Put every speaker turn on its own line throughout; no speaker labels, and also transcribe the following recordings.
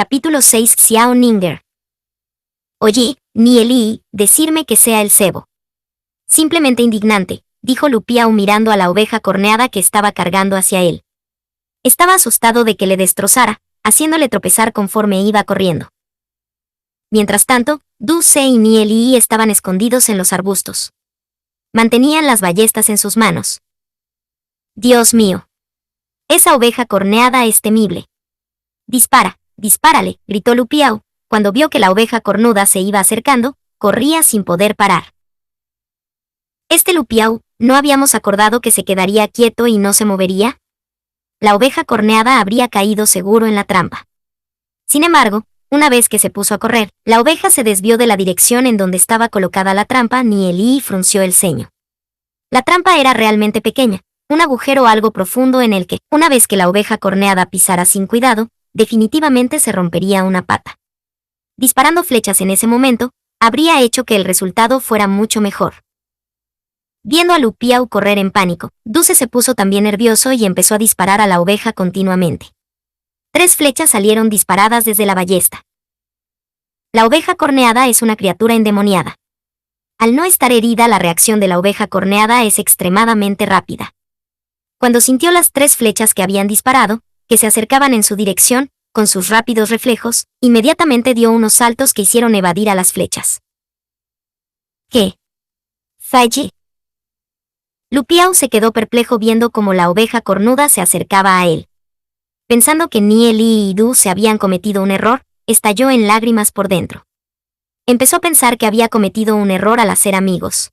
Capítulo 6. Xiao Ninger. Oye, ni Eli, decirme que sea el cebo. Simplemente indignante, dijo Lu Piao mirando a la oveja corneada que estaba cargando hacia él. Estaba asustado de que le destrozara, haciéndole tropezar conforme iba corriendo. Mientras tanto, Du Se y Ni Eli estaban escondidos en los arbustos. Mantenían las ballestas en sus manos. Dios mío. Esa oveja corneada es temible. Dispara. Dispárale, gritó Lu Piao. Cuando vio que la oveja cornuda se iba acercando, corría sin poder parar. Lu Piao, ¿no habíamos acordado que se quedaría quieto y no se movería? La oveja corneada habría caído seguro en la trampa. Sin embargo, una vez que se puso a correr, la oveja se desvió de la dirección en donde estaba colocada la trampa. Ni Eli frunció el ceño. La trampa era realmente pequeña, un agujero algo profundo en el que, una vez que la oveja corneada pisara sin cuidado, definitivamente se rompería una pata. Disparando flechas en ese momento, habría hecho que el resultado fuera mucho mejor. Viendo a Lu Piao correr en pánico, Du Se se puso también nervioso y empezó a disparar a la oveja continuamente. 3 flechas salieron disparadas desde la ballesta. La oveja corneada es una criatura endemoniada. Al no estar herida, la reacción de la oveja corneada es extremadamente rápida. Cuando sintió las 3 flechas que habían disparado, que se acercaban en su dirección, con sus rápidos reflejos, inmediatamente dio unos saltos que hicieron evadir a las flechas. ¿Qué? ¿Falle? Lu Piao se quedó perplejo viendo cómo la oveja cornuda se acercaba a él. Pensando que Ni Eli y Du se habían cometido un error, estalló en lágrimas por dentro. Empezó a pensar que había cometido un error al hacer amigos.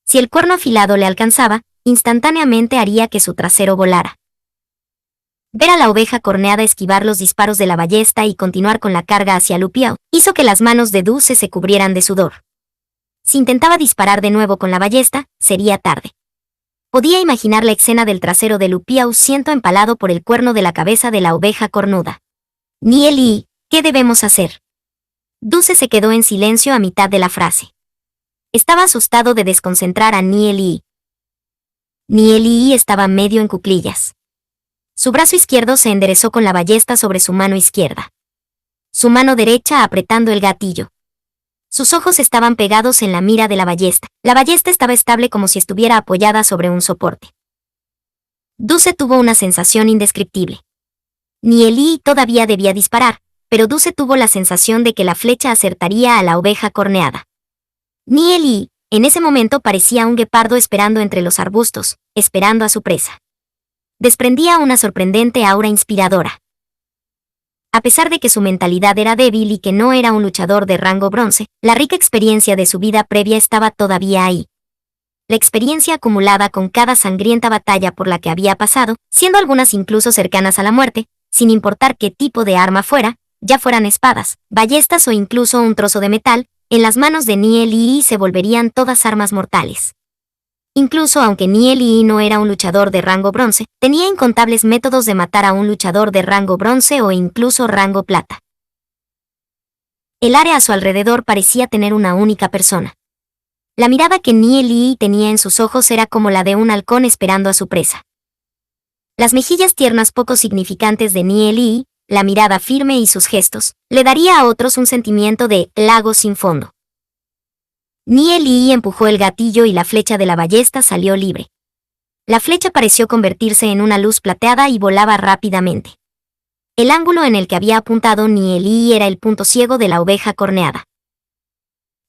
Si el cuerno afilado le alcanzaba, instantáneamente haría que su trasero volara. Ver a la oveja corneada esquivar los disparos de la ballesta y continuar con la carga hacia Lu Piao hizo que las manos de Du se cubrieran de sudor. Si intentaba disparar de nuevo con la ballesta, sería tarde. Podía imaginar la escena del trasero de Lu Piao siendo empalado por el cuerno de la cabeza de la oveja cornuda. Ni Eli, ¿qué debemos hacer? Du se quedó en silencio a mitad de la frase. Estaba asustado de desconcentrar a Ni Eli. Ni Eli estaba medio en cuclillas. Su brazo izquierdo se enderezó con la ballesta sobre su mano izquierda. Su mano derecha apretando el gatillo. Sus ojos estaban pegados en la mira de la ballesta. La ballesta estaba estable como si estuviera apoyada sobre un soporte. Du Se tuvo una sensación indescriptible. Ni Eli todavía debía disparar, pero Du Se tuvo la sensación de que la flecha acertaría a la oveja corneada. Ni Eli, en ese momento parecía un guepardo esperando entre los arbustos, esperando a su presa. Desprendía una sorprendente aura inspiradora. A pesar de que su mentalidad era débil y que no era un luchador de rango bronce, la rica experiencia de su vida previa estaba todavía ahí. La experiencia acumulada con cada sangrienta batalla por la que había pasado, siendo algunas incluso cercanas a la muerte, sin importar qué tipo de arma fuera, ya fueran espadas, ballestas o incluso un trozo de metal, en las manos de Ni Eli se volverían todas armas mortales. Incluso aunque Ni Eli no era un luchador de rango bronce, tenía incontables métodos de matar a un luchador de rango bronce o incluso rango plata. El área a su alrededor parecía tener una única persona. La mirada que Ni Eli tenía en sus ojos era como la de un halcón esperando a su presa. Las mejillas tiernas poco significantes de Ni Eli, la mirada firme y sus gestos, le daría a otros un sentimiento de lago sin fondo. Ni Eli empujó el gatillo y la flecha de la ballesta salió libre. La flecha pareció convertirse en una luz plateada y volaba rápidamente. El ángulo en el que había apuntado Ni Eli era el punto ciego de la oveja corneada.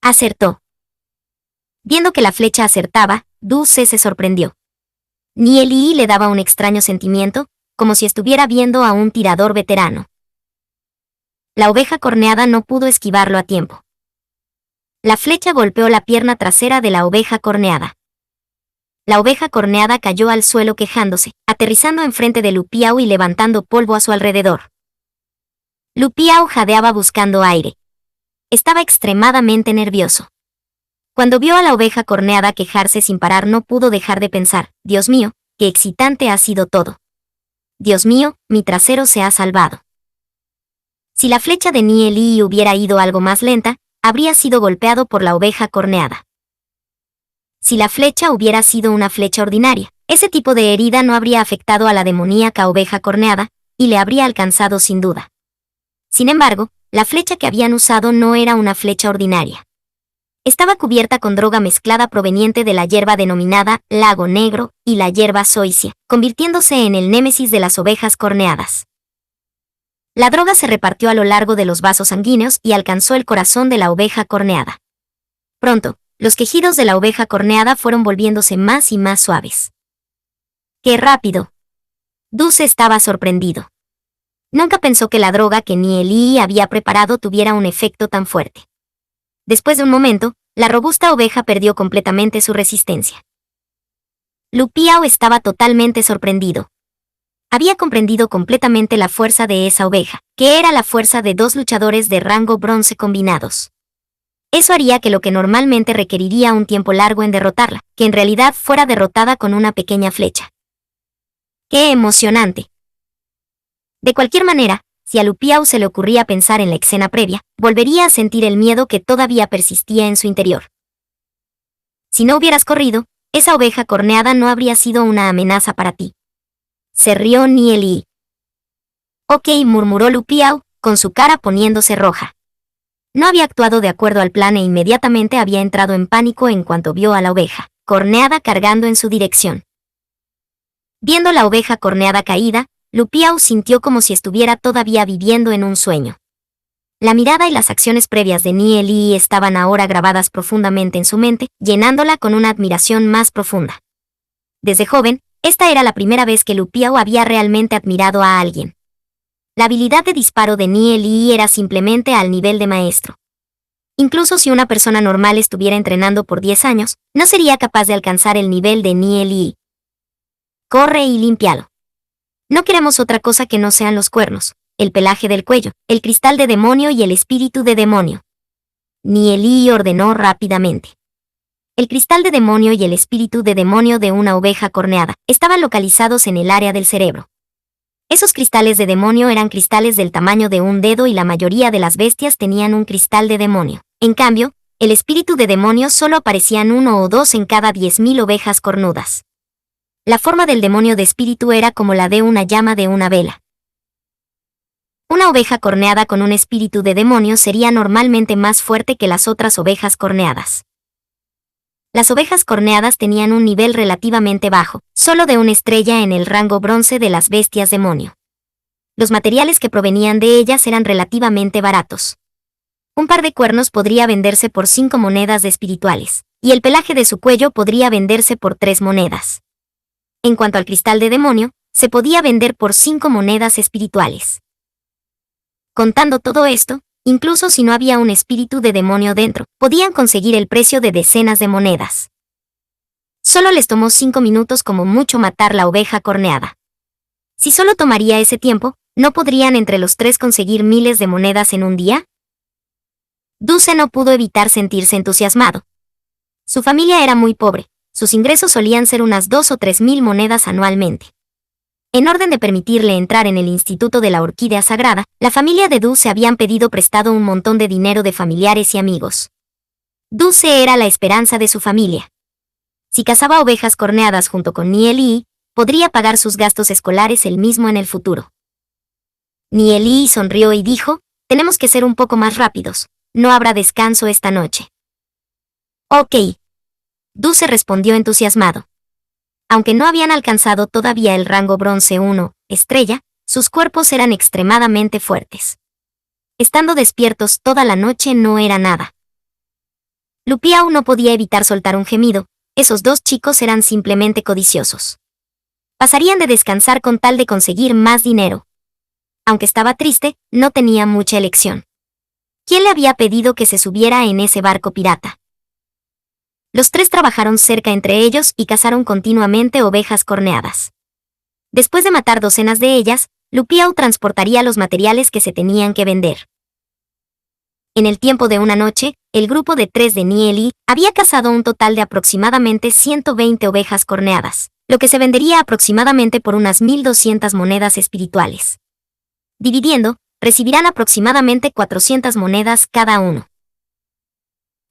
Acertó. Viendo que la flecha acertaba, Du Se sorprendió. Ni Eli le daba un extraño sentimiento, como si estuviera viendo a un tirador veterano. La oveja corneada no pudo esquivarlo a tiempo. La flecha golpeó la pierna trasera de la oveja corneada. La oveja corneada cayó al suelo quejándose, aterrizando enfrente de Lu Piao y levantando polvo a su alrededor. Lu Piao jadeaba buscando aire. Estaba extremadamente nervioso. Cuando vio a la oveja corneada quejarse sin parar no pudo dejar de pensar, Dios mío, qué excitante ha sido todo. Dios mío, mi trasero se ha salvado. Si la flecha de Ni Eli hubiera ido algo más lenta, habría sido golpeado por la oveja corneada. Si la flecha hubiera sido una flecha ordinaria, ese tipo de herida no habría afectado a la demoníaca oveja corneada, y le habría alcanzado sin duda. Sin embargo, la flecha que habían usado no era una flecha ordinaria. Estaba cubierta con droga mezclada proveniente de la hierba denominada Lago Negro y la hierba zoysia, convirtiéndose en el némesis de las ovejas corneadas. La droga se repartió a lo largo de los vasos sanguíneos y alcanzó el corazón de la oveja corneada. Pronto, los quejidos de la oveja corneada fueron volviéndose más y más suaves. ¡Qué rápido! Dulce estaba sorprendido. Nunca pensó que la droga que Nieli había preparado tuviera un efecto tan fuerte. Después de un momento, la robusta oveja perdió completamente su resistencia. Lu Piao estaba totalmente sorprendido. Había comprendido completamente la fuerza de esa oveja, que era la fuerza de dos luchadores de rango bronce combinados. Eso haría que lo que normalmente requeriría un tiempo largo en derrotarla, que en realidad fuera derrotada con una pequeña flecha. ¡Qué emocionante! De cualquier manera, si a Lu Piao se le ocurría pensar en la escena previa, volvería a sentir el miedo que todavía persistía en su interior. Si no hubieras corrido, esa oveja corneada no habría sido una amenaza para ti. Se rió Nieli. Ok, murmuró Lu Piao, con su cara poniéndose roja. No había actuado de acuerdo al plan e inmediatamente había entrado en pánico en cuanto vio a la oveja corneada cargando en su dirección. Viendo la oveja corneada caída, Lu Piao sintió como si estuviera todavía viviendo en un sueño. La mirada y las acciones previas de Nieli estaban ahora grabadas profundamente en su mente, llenándola con una admiración más profunda. Desde joven, esta era la primera vez que Lu Piao había realmente admirado a alguien. La habilidad de disparo de Nieli era simplemente al nivel de maestro. Incluso si una persona normal estuviera entrenando por 10 años, no sería capaz de alcanzar el nivel de Nieli. Corre y límpialo. No queremos otra cosa que no sean los cuernos, el pelaje del cuello, el cristal de demonio y el espíritu de demonio. Nieli ordenó rápidamente. El cristal de demonio y el espíritu de demonio de una oveja corneada estaban localizados en el área del cerebro. Esos cristales de demonio eran cristales del tamaño de un dedo y la mayoría de las bestias tenían un cristal de demonio. En cambio, el espíritu de demonio solo aparecían 1 o 2 en cada 10.000 ovejas cornudas. La forma del demonio de espíritu era como la de una llama de una vela. Una oveja corneada con un espíritu de demonio sería normalmente más fuerte que las otras ovejas corneadas. Las ovejas corneadas tenían un nivel relativamente bajo, solo de una estrella en el rango bronce de las bestias demonio. Los materiales que provenían de ellas eran relativamente baratos. Un par de cuernos podría venderse por 5 monedas de espirituales, y el pelaje de su cuello podría venderse por 3 monedas. En cuanto al cristal de demonio, se podía vender por 5 monedas espirituales. Contando todo esto, incluso si no había un espíritu de demonio dentro, podían conseguir el precio de decenas de monedas. Solo les tomó 5 minutos como mucho matar la oveja corneada. Si solo tomaría ese tiempo, ¿no podrían entre los tres conseguir miles de monedas en un día? Dulce no pudo evitar sentirse entusiasmado. Su familia era muy pobre, sus ingresos solían ser unas 2 o 3 mil monedas anualmente. En orden de permitirle entrar en el Instituto de la Orquídea Sagrada, la familia de Dulce habían pedido prestado un montón de dinero de familiares y amigos. Dulce era la esperanza de su familia. Si cazaba ovejas corneadas junto con Nieli, podría pagar sus gastos escolares él mismo en el futuro. Nieli sonrió y dijo, tenemos que ser un poco más rápidos, no habrá descanso esta noche. Ok. Dulce respondió entusiasmado. Aunque no habían alcanzado todavía el rango bronce 1, estrella, sus cuerpos eran extremadamente fuertes. Estando despiertos toda la noche no era nada. Lu Piao no podía evitar soltar un gemido, esos dos chicos eran simplemente codiciosos. Pasarían de descansar con tal de conseguir más dinero. Aunque estaba triste, no tenía mucha elección. ¿Quién le había pedido que se subiera en ese barco pirata? Los tres trabajaron cerca entre ellos y cazaron continuamente ovejas corneadas. Después de matar docenas de ellas, Lu Piao transportaría los materiales que se tenían que vender. En el tiempo de una noche, el grupo de 3 de Nieli había cazado un total de aproximadamente 120 ovejas corneadas, lo que se vendería aproximadamente por unas 1.200 monedas espirituales. Dividiendo, recibirán aproximadamente 400 monedas cada uno.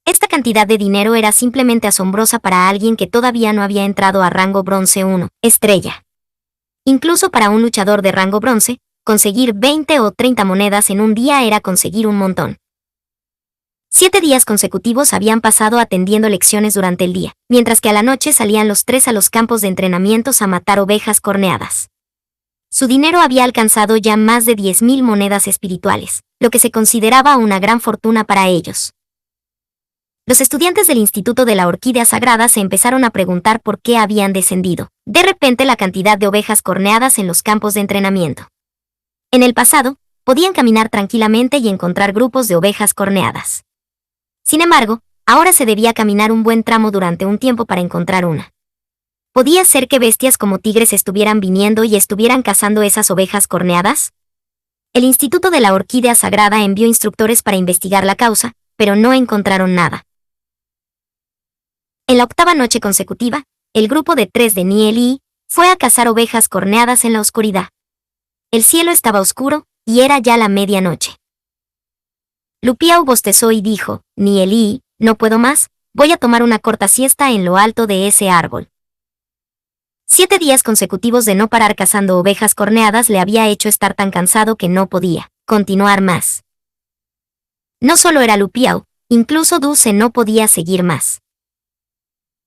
Esta cantidad de dinero era simplemente asombrosa para alguien que todavía no había entrado a rango bronce 1, estrella. Incluso para un luchador de rango bronce, conseguir 20 o 30 monedas en un día era conseguir un montón. 7 días consecutivos habían pasado atendiendo lecciones durante el día, mientras que a la noche salían los tres a los campos de entrenamientos a matar ovejas corneadas. Su dinero había alcanzado ya más de 10.000 monedas espirituales, lo que se consideraba una gran fortuna para ellos. Los estudiantes del Instituto de la Orquídea Sagrada se empezaron a preguntar por qué habían descendido, de repente, la cantidad de ovejas corneadas en los campos de entrenamiento. En el pasado, podían caminar tranquilamente y encontrar grupos de ovejas corneadas. Sin embargo, ahora se debía caminar un buen tramo durante un tiempo para encontrar una. ¿Podía ser que bestias como tigres estuvieran viniendo y estuvieran cazando esas ovejas corneadas? El Instituto de la Orquídea Sagrada envió instructores para investigar la causa, pero no encontraron nada. En la 8ª noche consecutiva, el grupo de 3 de Nieli fue a cazar ovejas corneadas en la oscuridad. El cielo estaba oscuro, y era ya la medianoche. Lupiao bostezó y dijo: Nieli, no puedo más, voy a tomar una corta siesta en lo alto de ese árbol. 7 días consecutivos de no parar cazando ovejas corneadas le había hecho estar tan cansado que no podía continuar más. No solo era Lupiao, incluso Dulce no podía seguir más.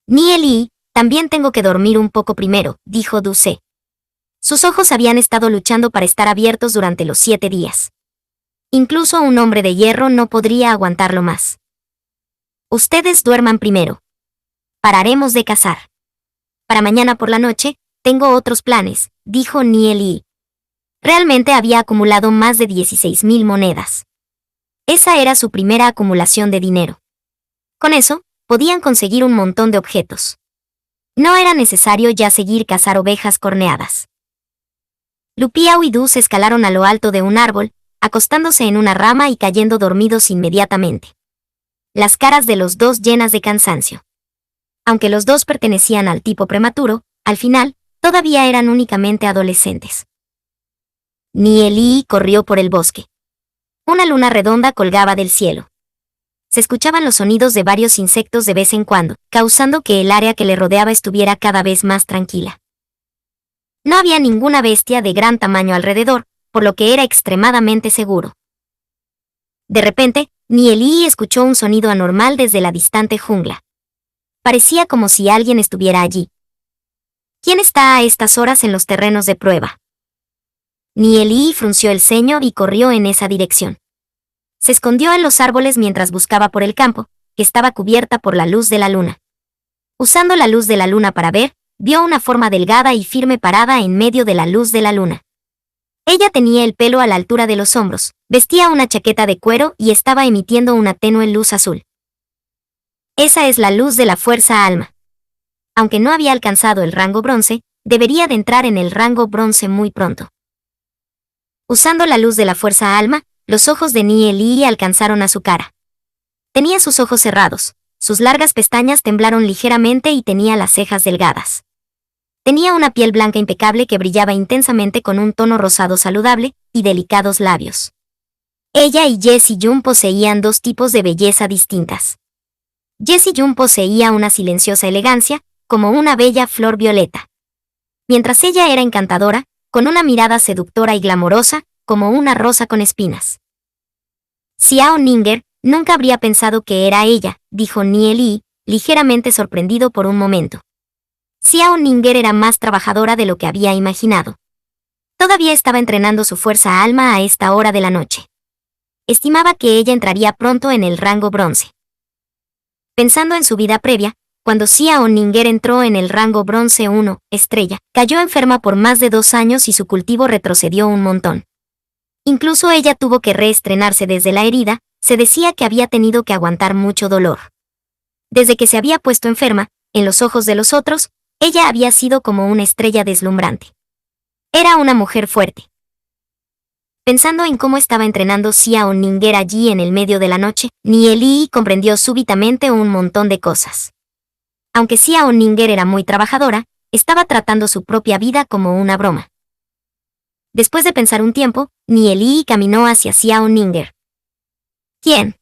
Nieli, también tengo que dormir un poco primero, dijo Dulce. Sus ojos habían estado luchando para estar abiertos durante los 7 días. Incluso un hombre de hierro no podría aguantarlo más. Ustedes duerman primero. Pararemos de cazar. Para mañana por la noche, tengo otros planes, dijo Nieli. Realmente había acumulado más de 16.000 monedas. Esa era su primera acumulación de dinero. Con eso, podían conseguir un montón de objetos. No era necesario ya seguir cazar ovejas corneadas. Lupiao y Dulce escalaron a lo alto de un árbol, acostándose en una rama y cayendo dormidos inmediatamente. Las caras de los dos llenas de cansancio. Aunque los dos pertenecían al tipo prematuro, al final, todavía eran únicamente adolescentes. Nieli corrió por el bosque. Una luna redonda colgaba del cielo. Se escuchaban los sonidos de varios insectos de vez en cuando, causando que el área que le rodeaba estuviera cada vez más tranquila. No había ninguna bestia de gran tamaño alrededor, por lo que era extremadamente seguro. De repente, Nieli escuchó un sonido anormal desde la distante jungla. Parecía como si alguien estuviera allí. ¿Quién está a estas horas en los terrenos de prueba? Nieli frunció el ceño y corrió en esa dirección. Se escondió en los árboles mientras buscaba por el campo, que estaba cubierta por la luz de la luna. Usando la luz de la luna para ver, vio una forma delgada y firme parada en medio de la luz de la luna. Ella tenía el pelo a la altura de los hombros, vestía una chaqueta de cuero y estaba emitiendo una tenue luz azul. Esa es la luz de la fuerza alma. Aunque no había alcanzado el rango bronce, debería de entrar en el rango bronce muy pronto. Usando la luz de la fuerza alma, los ojos de Nieli alcanzaron a su cara. Tenía sus ojos cerrados, sus largas pestañas temblaron ligeramente y tenía las cejas delgadas. Tenía una piel blanca impecable que brillaba intensamente con un tono rosado saludable y delicados labios. Ella y Jessie Jung poseían dos tipos de belleza distintas. Jessie Jung poseía una silenciosa elegancia, como una bella flor violeta. Mientras ella era encantadora, con una mirada seductora y glamorosa, como una rosa con espinas. Xiao Ninger nunca habría pensado que era ella, dijo Nieli, ligeramente sorprendido por un momento. Xiao Ninger era más trabajadora de lo que había imaginado. Todavía estaba entrenando su fuerza alma a esta hora de la noche. Estimaba que ella entraría pronto en el rango bronce. Pensando en su vida previa, cuando Xiao Ninger entró en el rango bronce 1, estrella, cayó enferma por más de 2 años y su cultivo retrocedió un montón. Incluso ella tuvo que reestrenarse desde la herida, se decía que había tenido que aguantar mucho dolor. Desde que se había puesto enferma, en los ojos de los otros, ella había sido como una estrella deslumbrante. Era una mujer fuerte. Pensando en cómo estaba entrenando Xiao Ninger allí en el medio de la noche, Nieli comprendió súbitamente un montón de cosas. Aunque Xiao Ninger era muy trabajadora, estaba tratando su propia vida como una broma. Después de pensar un tiempo, Nieli caminó hacia Xiao Ninger. ¿Quién?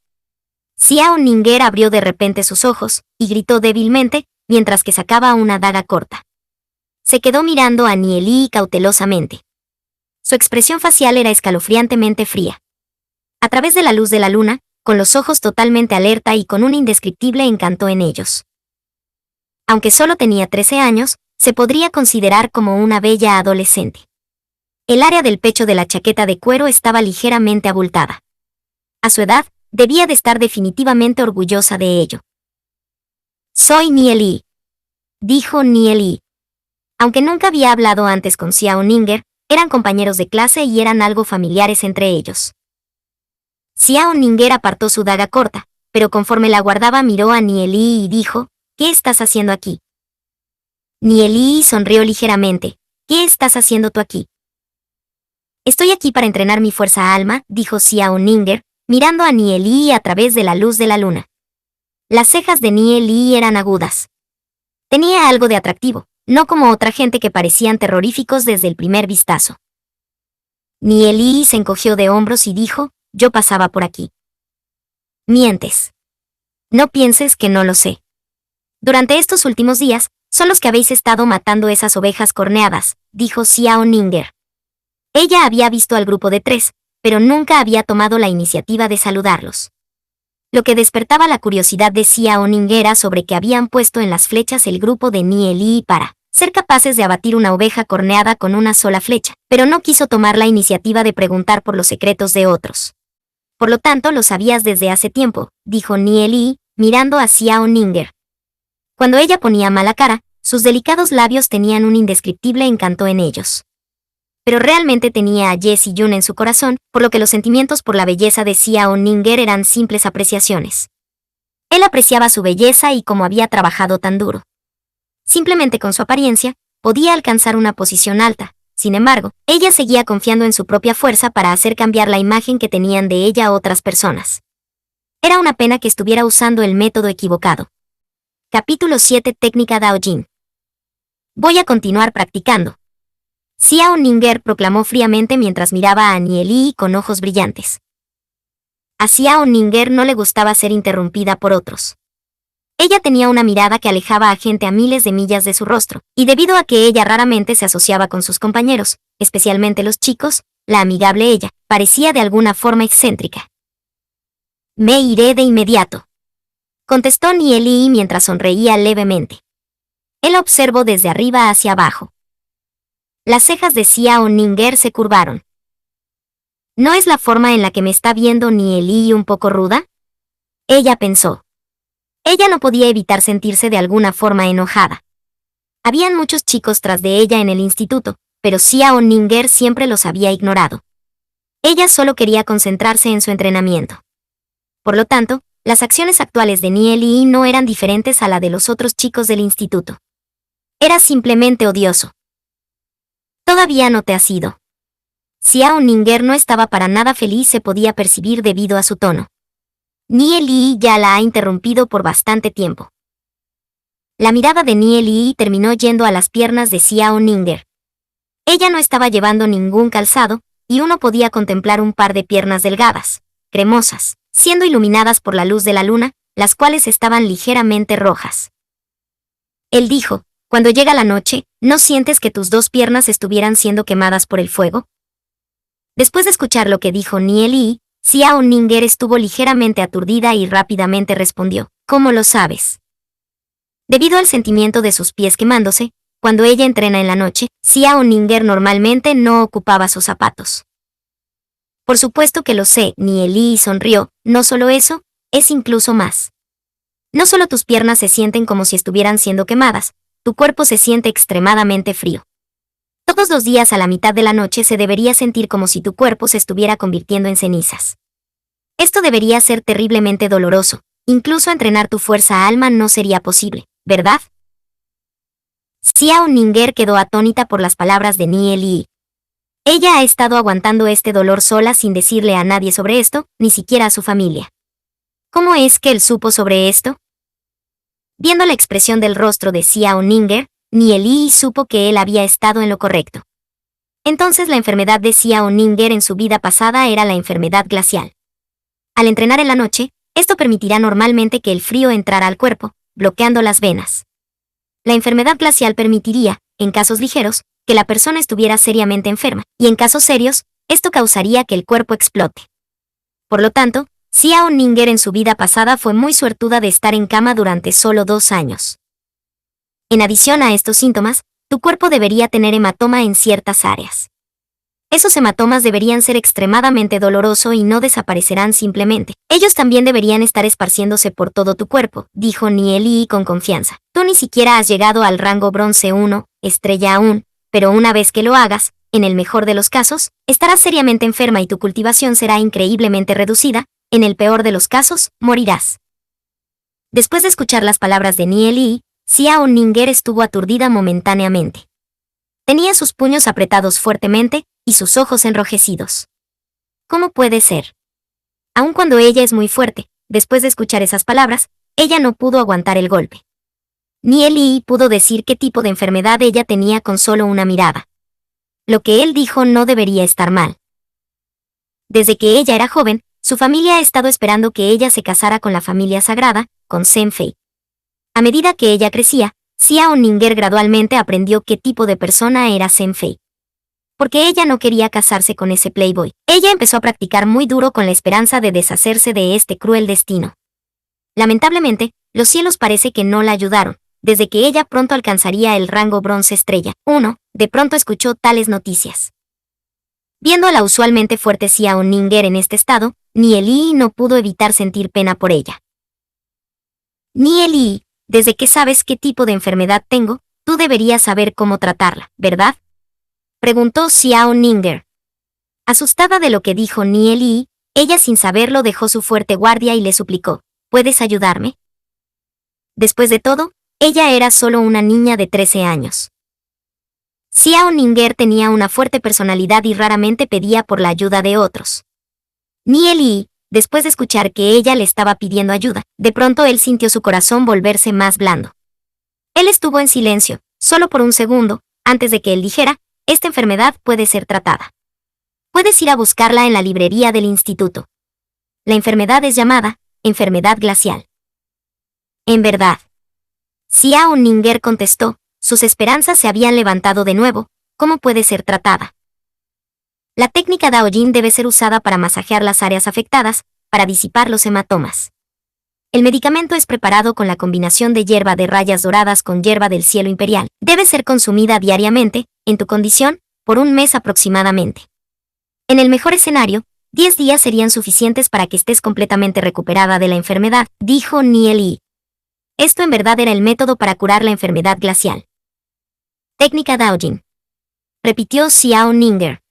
Xiao Ninger abrió de repente sus ojos, y gritó débilmente, mientras que sacaba una daga corta. Se quedó mirando a Nieli cautelosamente. Su expresión facial era escalofriantemente fría. A través de la luz de la luna, con los ojos totalmente alerta y con un indescriptible encanto en ellos. Aunque solo tenía 13 años, se podría considerar como una bella adolescente. El área del pecho de la chaqueta de cuero estaba ligeramente abultada. A su edad, debía de estar definitivamente orgullosa de ello. «Soy Nie Li», dijo Nie Li. Aunque nunca había hablado antes con Xiao Ninger, eran compañeros de clase y eran algo familiares entre ellos. Xiao Ninger apartó su daga corta, pero conforme la guardaba miró a Nie Li y dijo, «¿Qué estás haciendo aquí?» Nie Li sonrió ligeramente. «¿Qué estás haciendo tú aquí?» «Estoy aquí para entrenar mi fuerza alma», dijo Xiao Ninger, mirando a Nie Li a través de la luz de la luna. Las cejas de Nie Li eran agudas. Tenía algo de atractivo, no como otra gente que parecían terroríficos desde el primer vistazo. Nie Li se encogió de hombros y dijo, «Yo pasaba por aquí». «Mientes. No pienses que no lo sé. Durante estos últimos días, son los que habéis estado matando esas ovejas corneadas», dijo Xiao Ninger. Ella había visto al grupo de 3, pero nunca había tomado la iniciativa de saludarlos. Lo que despertaba la curiosidad de Xiao Ninger era sobre que habían puesto en las flechas el grupo de Nie Li para ser capaces de abatir una oveja corneada con una sola flecha, pero no quiso tomar la iniciativa de preguntar por los secretos de otros. «Por lo tanto, lo sabías desde hace tiempo», dijo Nie Li, mirando a Xiao Ninger. Cuando ella ponía mala cara, sus delicados labios tenían un indescriptible encanto en ellos. Pero realmente tenía a Ye Si-yun en su corazón, por lo que los sentimientos por la belleza de Xiao Ninger eran simples apreciaciones. Él apreciaba su belleza y cómo había trabajado tan duro. Simplemente con su apariencia, podía alcanzar una posición alta. Sin embargo, ella seguía confiando en su propia fuerza para hacer cambiar la imagen que tenían de ella a otras personas. Era una pena que estuviera usando el método equivocado. Capítulo 7 Técnica Daojin. «Voy a continuar practicando», Xiao Ninger proclamó fríamente mientras miraba a Nie Li con ojos brillantes. A Xiao Ninger no le gustaba ser interrumpida por otros. Ella tenía una mirada que alejaba a gente a miles de millas de su rostro, y debido a que ella raramente se asociaba con sus compañeros, especialmente los chicos, la amigable ella parecía de alguna forma excéntrica. «Me iré de inmediato», contestó Nie Li mientras sonreía levemente. Él observó desde arriba hacia abajo. Las cejas de Xiao Ninger se curvaron. ¿No es la forma en la que me está viendo Nie Li un poco ruda?, ella pensó. Ella no podía evitar sentirse de alguna forma enojada. Habían muchos chicos tras de ella en el instituto, pero Xiao Ninger siempre los había ignorado. Ella solo quería concentrarse en su entrenamiento. Por lo tanto, las acciones actuales de Nie Li no eran diferentes a la de los otros chicos del instituto. Era simplemente odioso. «Todavía no te has ido». Xiao Ninger no estaba para nada feliz, se podía percibir debido a su tono. Nie Li ya la ha interrumpido por bastante tiempo. La mirada de Nie Li terminó yendo a las piernas de Xiao Ninger. Ella no estaba llevando ningún calzado, y uno podía contemplar un par de piernas delgadas, cremosas, siendo iluminadas por la luz de la luna, las cuales estaban ligeramente rojas. Él dijo, «Cuando llega la noche, ¿no sientes que tus 2 piernas estuvieran siendo quemadas por el fuego?». Después de escuchar lo que dijo Nie Li, Xiao Ninger estuvo ligeramente aturdida y rápidamente respondió, «¿Cómo lo sabes?». Debido al sentimiento de sus pies quemándose, cuando ella entrena en la noche, Xiao Ninger normalmente no ocupaba sus zapatos. «Por supuesto que lo sé», Nie Li sonrió, «no solo eso, es incluso más. No solo tus piernas se sienten como si estuvieran siendo quemadas, tu cuerpo se siente extremadamente frío. Todos los días a la mitad de la noche se debería sentir como si tu cuerpo se estuviera convirtiendo en cenizas. Esto debería ser terriblemente doloroso, incluso entrenar tu fuerza alma no sería posible, ¿verdad?». Xiao Ninger quedó atónita por las palabras de Nie Li. Ella ha estado aguantando este dolor sola sin decirle a nadie sobre esto, ni siquiera a su familia. ¿Cómo es que él supo sobre esto? Viendo la expresión del rostro de Xiao Ninger, Nie Li supo que él había estado en lo correcto. Entonces la enfermedad de Xiao Ninger en su vida pasada era la enfermedad glacial. Al entrenar en la noche, esto permitirá normalmente que el frío entrara al cuerpo, bloqueando las venas. La enfermedad glacial permitiría en casos ligeros, que la persona estuviera seriamente enferma, y en casos serios, esto causaría que el cuerpo explote. Por lo tanto, Xiao Ninger en su vida pasada fue muy suertuda de estar en cama durante solo 2 años. En adición a estos síntomas, tu cuerpo debería tener hematoma en ciertas áreas. Esos hematomas deberían ser extremadamente dolorosos y no desaparecerán simplemente. Ellos también deberían estar esparciéndose por todo tu cuerpo, dijo Nieli con confianza. Tú ni siquiera has llegado al rango bronce 1, estrella aún, pero una vez que lo hagas, en el mejor de los casos, estarás seriamente enferma y tu cultivación será increíblemente reducida, en el peor de los casos, morirás. Después de escuchar las palabras de Nieli, Xiao Ninger estuvo aturdida momentáneamente. Tenía sus puños apretados fuertemente, y sus ojos enrojecidos. ¿Cómo puede ser? Aun cuando ella es muy fuerte, después de escuchar esas palabras, ella no pudo aguantar el golpe. Nieli pudo decir qué tipo de enfermedad ella tenía con solo una mirada. Lo que él dijo no debería estar mal. Desde que ella era joven, su familia ha estado esperando que ella se casara con la familia sagrada, con Zhenfei. A medida que ella crecía, Xiao Ninger gradualmente aprendió qué tipo de persona era Zhenfei. Porque ella no quería casarse con ese playboy, ella empezó a practicar muy duro con la esperanza de deshacerse de este cruel destino. Lamentablemente, los cielos parece que no la ayudaron. Desde que ella pronto alcanzaría el rango bronce estrella 1, de pronto escuchó tales noticias. Viendo a la usualmente fuerte Xiao Ninger en este estado, Nieli no pudo evitar sentir pena por ella. Nieli, desde que sabes qué tipo de enfermedad tengo, tú deberías saber cómo tratarla, ¿verdad? Preguntó Xiao Ninger. Asustada de lo que dijo Nieli, ella sin saberlo dejó su fuerte guardia y le suplicó, ¿puedes ayudarme? Después de todo, ella era solo una niña de 13 años. Xiao Ninger tenía una fuerte personalidad y raramente pedía por la ayuda de otros. Nieli, después de escuchar que ella le estaba pidiendo ayuda, de pronto él sintió su corazón volverse más blando. Él estuvo en silencio, solo por un segundo, antes de que él dijera, esta enfermedad puede ser tratada. Puedes ir a buscarla en la librería del instituto. La enfermedad es llamada enfermedad glacial. En verdad. Xiao Ninger contestó, sus esperanzas se habían levantado de nuevo, ¿cómo puede ser tratada? La técnica Daojin debe ser usada para masajear las áreas afectadas, para disipar los hematomas. El medicamento es preparado con la combinación de hierba de rayas doradas con hierba del cielo imperial. Debe ser consumida diariamente, en tu condición, por un mes aproximadamente. En el mejor escenario, 10 días serían suficientes para que estés completamente recuperada de la enfermedad, dijo Nieli. Esto en verdad era el método para curar la enfermedad glacial. Técnica Daojin. Repitió Xiao Ninger.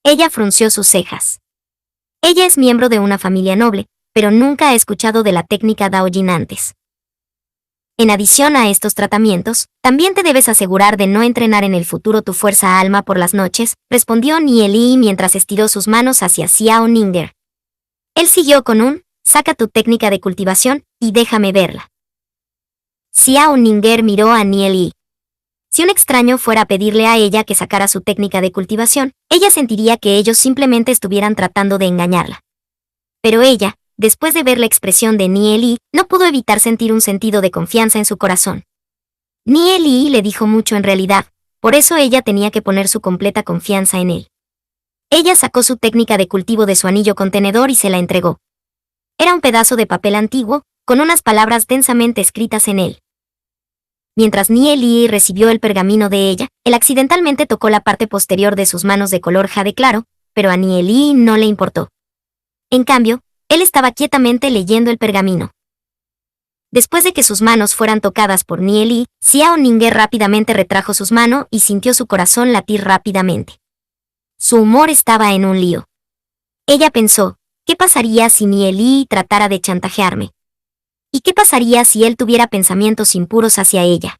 Ella frunció sus cejas. Ella es miembro de una familia noble, pero nunca ha escuchado de la técnica Daojin antes. En adición a estos tratamientos, también te debes asegurar de no entrenar en el futuro tu fuerza alma por las noches, respondió Nieli mientras estiró sus manos hacia Xiao Ninger. Él siguió con un, saca tu técnica de cultivación, y déjame verla. Xiao Ninger miró a Nieli. Si un extraño fuera a pedirle a ella que sacara su técnica de cultivación, ella sentiría que ellos simplemente estuvieran tratando de engañarla. Pero ella, después de ver la expresión de Nieli, no pudo evitar sentir un sentido de confianza en su corazón. Nieli le dijo mucho en realidad, por eso ella tenía que poner su completa confianza en él. Ella sacó su técnica de cultivo de su anillo contenedor y se la entregó. Era un pedazo de papel antiguo, con unas palabras densamente escritas en él. Mientras Nieli recibió el pergamino de ella, él accidentalmente tocó la parte posterior de sus manos de color jade claro, pero a Nieli no le importó. En cambio, él estaba quietamente leyendo el pergamino. Después de que sus manos fueran tocadas por Nieli, Xiao Ninger rápidamente retrajo sus manos y sintió su corazón latir rápidamente. Su humor estaba en un lío. Ella pensó, ¿qué pasaría si Nieli tratara de chantajearme? ¿Y qué pasaría si él tuviera pensamientos impuros hacia ella?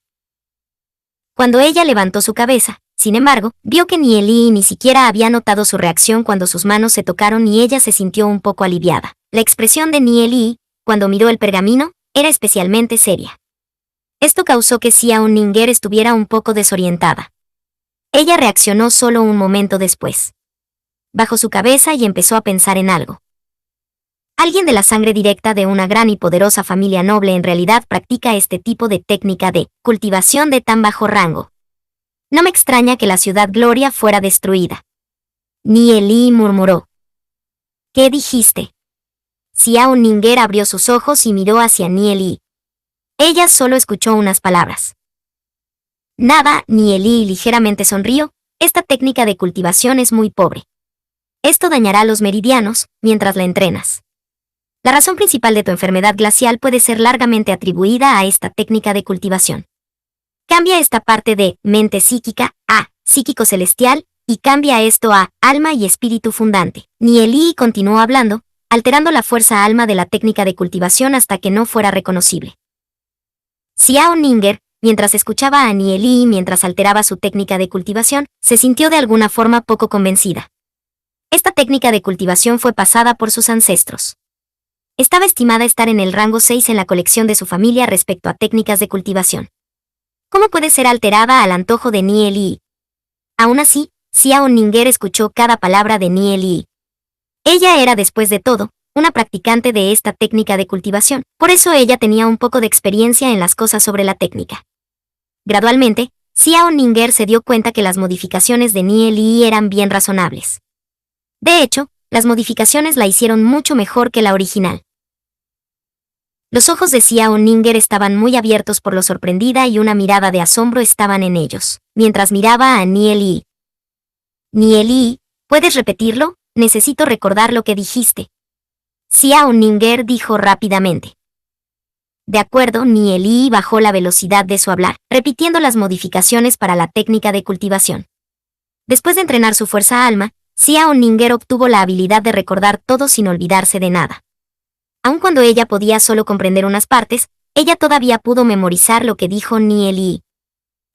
Cuando ella levantó su cabeza, sin embargo, vio que Nieli ni siquiera había notado su reacción cuando sus manos se tocaron y ella se sintió un poco aliviada. La expresión de Nieli, cuando miró el pergamino, era especialmente seria. Esto causó que Xiao Ninger estuviera un poco desorientada. Ella reaccionó solo un momento después. Bajó su cabeza y empezó a pensar en algo. Alguien de la sangre directa de una gran y poderosa familia noble en realidad practica este tipo de técnica de cultivación de tan bajo rango. No me extraña que la ciudad Gloria fuera destruida. Nieli murmuró. ¿Qué dijiste? Xiao Ninger abrió sus ojos y miró hacia Nieli. Ella solo escuchó unas palabras. Nada, Nieli ligeramente sonrió. Esta técnica de cultivación es muy pobre. Esto dañará los meridianos mientras la entrenas. La razón principal de tu enfermedad glacial puede ser largamente atribuida a esta técnica de cultivación. Cambia esta parte de mente psíquica a psíquico celestial y cambia esto a alma y espíritu fundante. Nieli continuó hablando, alterando la fuerza alma de la técnica de cultivación hasta que no fuera reconocible. Xiao Ninger, mientras escuchaba a Nieli mientras alteraba su técnica de cultivación, se sintió de alguna forma poco convencida. Esta técnica de cultivación fue pasada por sus ancestros. Estaba estimada estar en el rango 6 en la colección de su familia respecto a técnicas de cultivación. ¿Cómo puede ser alterada al antojo de Nieli? Aún así, Xiao Ninger escuchó cada palabra de Nieli. Ella era, después de todo, una practicante de esta técnica de cultivación, por eso ella tenía un poco de experiencia en las cosas sobre la técnica. Gradualmente, Xiao Ninger se dio cuenta que las modificaciones de Nieli eran bien razonables. De hecho, las modificaciones la hicieron mucho mejor que la original. Los ojos de Xiao Ninger estaban muy abiertos por lo sorprendida y una mirada de asombro estaban en ellos, mientras miraba a Nieli. Nieli, ¿puedes repetirlo? Necesito recordar lo que dijiste. Xiao Ninger dijo rápidamente. De acuerdo, Nieli bajó la velocidad de su hablar, repitiendo las modificaciones para la técnica de cultivación. Después de entrenar su fuerza alma, Xiao Ninger obtuvo la habilidad de recordar todo sin olvidarse de nada. Aun cuando ella podía solo comprender unas partes, ella todavía pudo memorizar lo que dijo Nieli.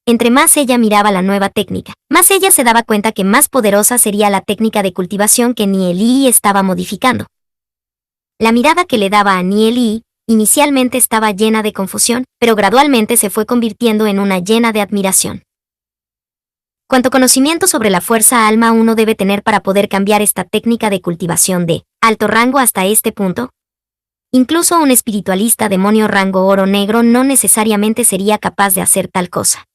Entre más ella miraba la nueva técnica, más ella se daba cuenta que más poderosa sería la técnica de cultivación que Nieli estaba modificando. La mirada que le daba a Nieli inicialmente estaba llena de confusión, pero gradualmente se fue convirtiendo en una llena de admiración. ¿Cuánto conocimiento sobre la fuerza alma uno debe tener para poder cambiar esta técnica de cultivación de alto rango hasta este punto? Incluso un espiritualista demonio rango oro negro no necesariamente sería capaz de hacer tal cosa.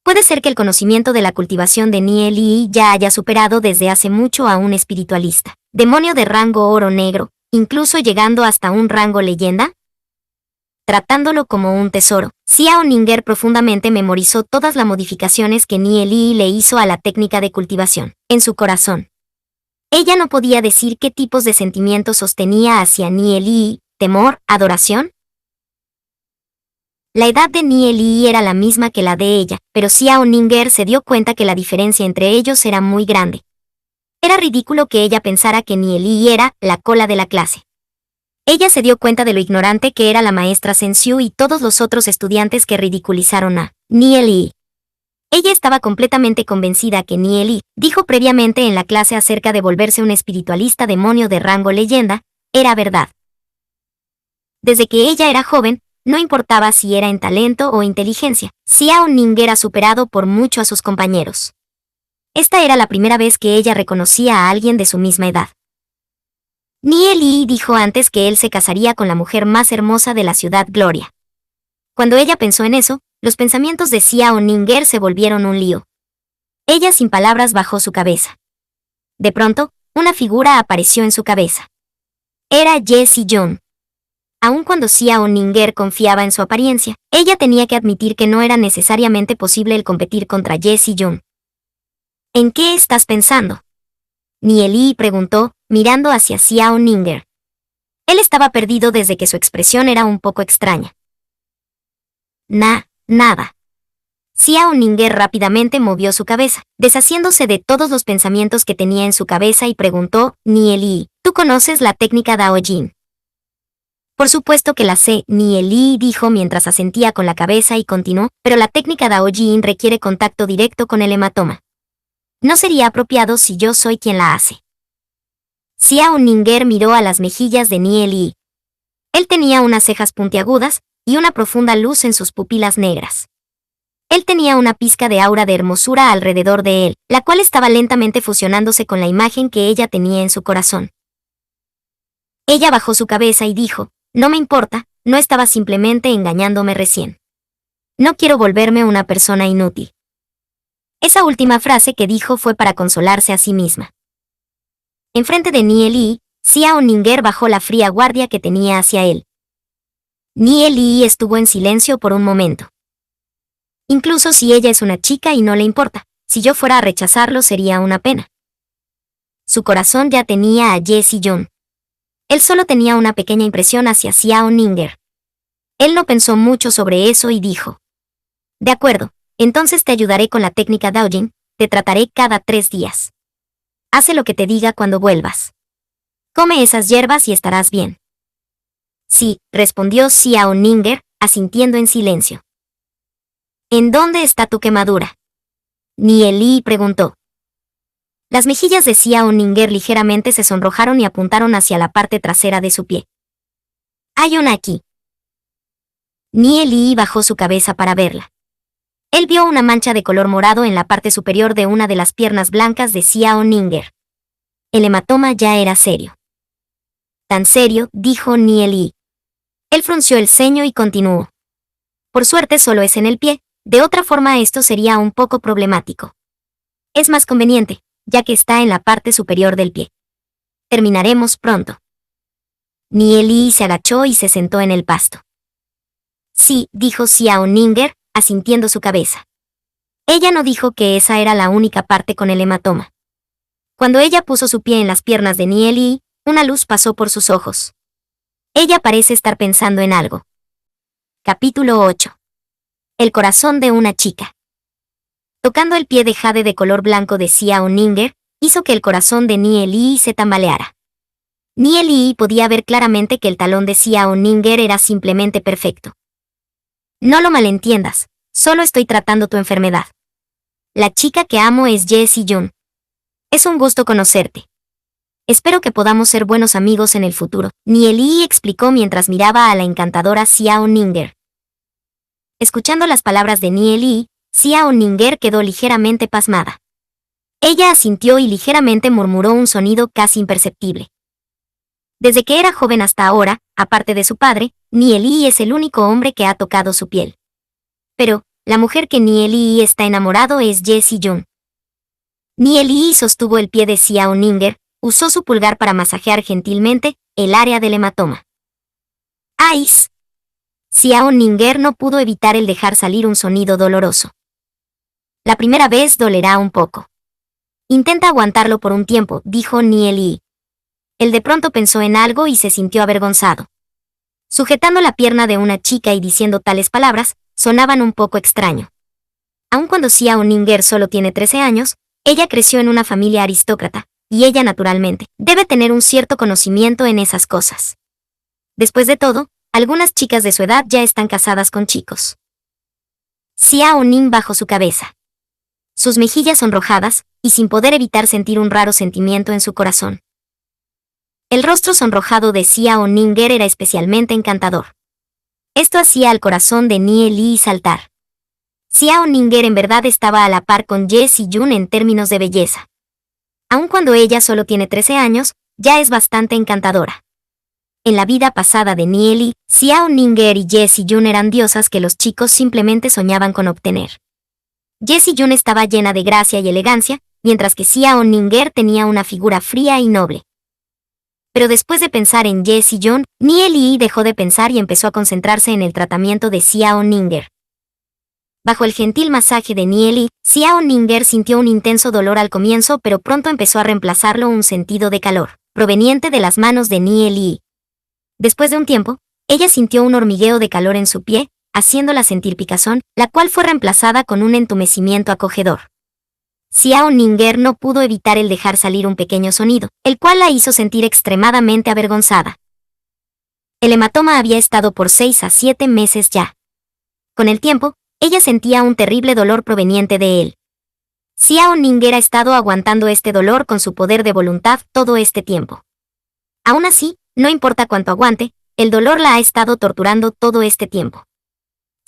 Puede ser que el conocimiento de la cultivación de Nieli ya haya superado desde hace mucho a un espiritualista demonio de rango oro negro, incluso llegando hasta un rango leyenda. Tratándolo como un tesoro, Xiao Ninger profundamente memorizó todas las modificaciones que Nieli le hizo a la técnica de cultivación, en su corazón. Ella no podía decir qué tipos de sentimientos sostenía hacia Nieli, temor, adoración. La edad de Nieli era la misma que la de ella, pero Xiao Ninger se dio cuenta que la diferencia entre ellos era muy grande. Era ridículo que ella pensara que Nieli era la cola de la clase. Ella se dio cuenta de lo ignorante que era la maestra Sensiu y todos los otros estudiantes que ridiculizaron a Nieli. Ella estaba completamente convencida que Nieli dijo previamente en la clase acerca de volverse un espiritualista demonio de rango leyenda, era verdad. Desde que ella era joven, no importaba si era en talento o inteligencia, Xiao Ninger era superado por mucho a sus compañeros. Esta era la primera vez que ella reconocía a alguien de su misma edad. Nieli dijo antes que él se casaría con la mujer más hermosa de la ciudad Gloria. Cuando ella pensó en eso, los pensamientos de Xiao Ninger se volvieron un lío. Ella sin palabras bajó su cabeza. De pronto, una figura apareció en su cabeza. Era Jessie Jung. Aun cuando Xiao Ninger confiaba en su apariencia, ella tenía que admitir que no era necesariamente posible el competir contra Jessie Jung. ¿En qué estás pensando? Nieli preguntó, mirando hacia Xiao Ninger. Él estaba perdido desde que su expresión era un poco extraña. Nada. Xiao Ninger rápidamente movió su cabeza, deshaciéndose de todos los pensamientos que tenía en su cabeza y preguntó, Nieli, ¿tú conoces la técnica Daojin? Por supuesto que la sé, Nieli dijo mientras asentía con la cabeza y continuó, pero la técnica Daojin requiere contacto directo con el hematoma. No sería apropiado si yo soy quien la hace. Xiao Ninger miró a las mejillas de Nieli. Él tenía unas cejas puntiagudas y una profunda luz en sus pupilas negras. Él tenía una pizca de aura de hermosura alrededor de él, la cual estaba lentamente fusionándose con la imagen que ella tenía en su corazón. Ella bajó su cabeza y dijo, no me importa, no estaba simplemente engañándome recién. No quiero volverme una persona inútil. Esa última frase que dijo fue para consolarse a sí misma. Enfrente de Nie Li, Xiao Ninger bajó la fría guardia que tenía hacia él. Nie Li estuvo en silencio por un momento. Incluso si ella es una chica y no le importa, si yo fuera a rechazarlo sería una pena. Su corazón ya tenía a Ye Si-jun. Él solo tenía una pequeña impresión hacia Xiao Ninger. Él no pensó mucho sobre eso y dijo: de acuerdo, entonces te ayudaré con la técnica Daojin, te trataré cada 3 días. Hace lo que te diga cuando vuelvas. Come esas hierbas y estarás bien. Sí, respondió Xiao Ninger, asintiendo en silencio. ¿En dónde está tu quemadura? Nie Li preguntó. Las mejillas de Xiao Ninger ligeramente se sonrojaron y apuntaron hacia la parte trasera de su pie. Hay una aquí. Nie Li bajó su cabeza para verla. Él vio una mancha de color morado en la parte superior de una de las piernas blancas de Xiao Ninger. El hematoma ya era serio. Tan serio, dijo Nie Li. Él frunció el ceño y continuó. Por suerte solo es en el pie, de otra forma esto sería un poco problemático. Es más conveniente, ya que está en la parte superior del pie. Terminaremos pronto. Nie Li se agachó y se sentó en el pasto. Sí, dijo Xiao Ninger, asintiendo su cabeza. Ella no dijo que esa era la única parte con el hematoma. Cuando ella puso su pie en las piernas de Nie Li, una luz pasó por sus ojos. Ella parece estar pensando en algo. Capítulo 8. El corazón de una chica. Tocando el pie de jade de color blanco de Xiao Ninger, hizo que el corazón de Nie Li se tambaleara. Nie Li podía ver claramente que el talón de Xiao Ninger era simplemente perfecto. No lo malentiendas, solo estoy tratando tu enfermedad. La chica que amo es Ye Si-jun. Es un gusto conocerte. Espero que podamos ser buenos amigos en el futuro, Nie Li explicó mientras miraba a la encantadora Xiao Ninger. Escuchando las palabras de Nie Li, Xiao Ninger quedó ligeramente pasmada. Ella asintió y ligeramente murmuró un sonido casi imperceptible. Desde que era joven hasta ahora, aparte de su padre, Nie Li es el único hombre que ha tocado su piel. Pero, la mujer que Nie Li está enamorado es Ye Si-jun. Nie Li sostuvo el pie de Xiao Ninger, usó su pulgar para masajear gentilmente el área del hematoma. ¡Ais! Xiao Ninger no pudo evitar el dejar salir un sonido doloroso. La primera vez dolerá un poco. Intenta aguantarlo por un tiempo, dijo Nie Li. Él de pronto pensó en algo y se sintió avergonzado. Sujetando la pierna de una chica y diciendo tales palabras, sonaban un poco extraño. Aun cuando Xiao Ninger solo tiene 13 años, ella creció en una familia aristócrata, y ella naturalmente debe tener un cierto conocimiento en esas cosas. Después de todo, algunas chicas de su edad ya están casadas con chicos. Xiao Ning bajó su cabeza. Sus mejillas sonrojadas, y sin poder evitar sentir un raro sentimiento en su corazón. El rostro sonrojado de Xiao Ninger era especialmente encantador. Esto hacía al corazón de Nie Li saltar. Xiao Ninger en verdad estaba a la par con Ye Si-jun en términos de belleza. Aun cuando ella solo tiene 13 años, ya es bastante encantadora. En la vida pasada de Nie Li, Xiao Ninger y Ye Si-jun eran diosas que los chicos simplemente soñaban con obtener. Ye Si-jun estaba llena de gracia y elegancia, mientras que Xiao Ninger tenía una figura fría y noble. Pero después de pensar en Ye Si-jun, Nie Li dejó de pensar y empezó a concentrarse en el tratamiento de Xiao Ninger. Bajo el gentil masaje de Nie Li, Xiao Ninger sintió un intenso dolor al comienzo, pero pronto empezó a reemplazarlo un sentido de calor, proveniente de las manos de Nie Li. Después de un tiempo, ella sintió un hormigueo de calor en su pie, haciéndola sentir picazón, la cual fue reemplazada con un entumecimiento acogedor. Xiao Ninger no pudo evitar el dejar salir un pequeño sonido, el cual la hizo sentir extremadamente avergonzada. El hematoma había estado por 6 a 7 meses ya. Con el tiempo, ella sentía un terrible dolor proveniente de él. Xiao Ninger ha estado aguantando este dolor con su poder de voluntad todo este tiempo. Aún así, no importa cuánto aguante, el dolor la ha estado torturando todo este tiempo.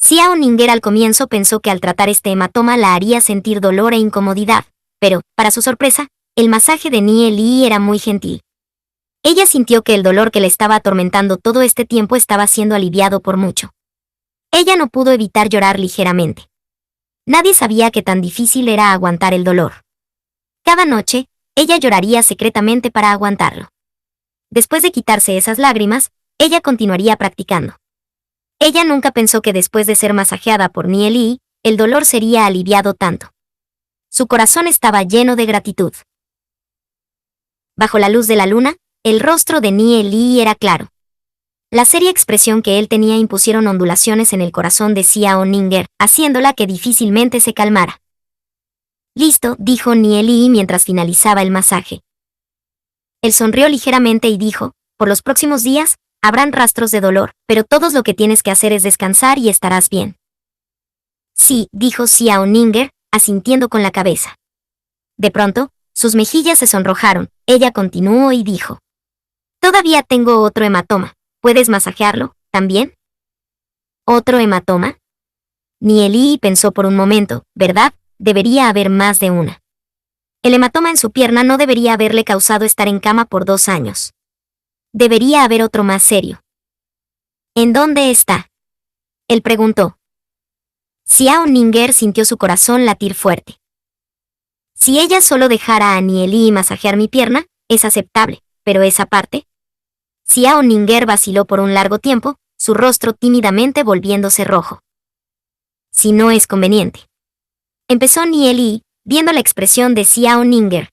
Xiao Ninger al comienzo pensó que al tratar este hematoma la haría sentir dolor e incomodidad, pero, para su sorpresa, el masaje de Nie Li era muy gentil. Ella sintió que el dolor que le estaba atormentando todo este tiempo estaba siendo aliviado por mucho. Ella no pudo evitar llorar ligeramente. Nadie sabía qué tan difícil era aguantar el dolor. Cada noche, ella lloraría secretamente para aguantarlo. Después de quitarse esas lágrimas, ella continuaría practicando. Ella nunca pensó que después de ser masajeada por Nie Li, el dolor sería aliviado tanto. Su corazón estaba lleno de gratitud. Bajo la luz de la luna, el rostro de Nie Li era claro. La seria expresión que él tenía impusieron ondulaciones en el corazón de Xiao Ninger, haciéndola que difícilmente se calmara. «Listo», dijo Nie Li mientras finalizaba el masaje. Él sonrió ligeramente y dijo, «Por los próximos días, habrán rastros de dolor, pero todo lo que tienes que hacer es descansar y estarás bien». «Sí», dijo Xiao Ninger, asintiendo con la cabeza. De pronto, sus mejillas se sonrojaron. Ella continuó y dijo, «Todavía tengo otro hematoma. ¿Puedes masajearlo, también?» ¿Otro hematoma? Nie Li pensó por un momento, ¿verdad? Debería haber más de una. El hematoma en su pierna no debería haberle causado estar en cama por 2 años. Debería haber otro más serio. ¿En dónde está?, él preguntó. Xiao Ninger sintió su corazón latir fuerte. Si ella solo dejara a Nie Li masajear mi pierna, es aceptable, pero esa parte... Xiao Ninger vaciló por un largo tiempo, su rostro tímidamente volviéndose rojo. Si no es conveniente. Empezó Nie Li, viendo la expresión de Xiao Ninger.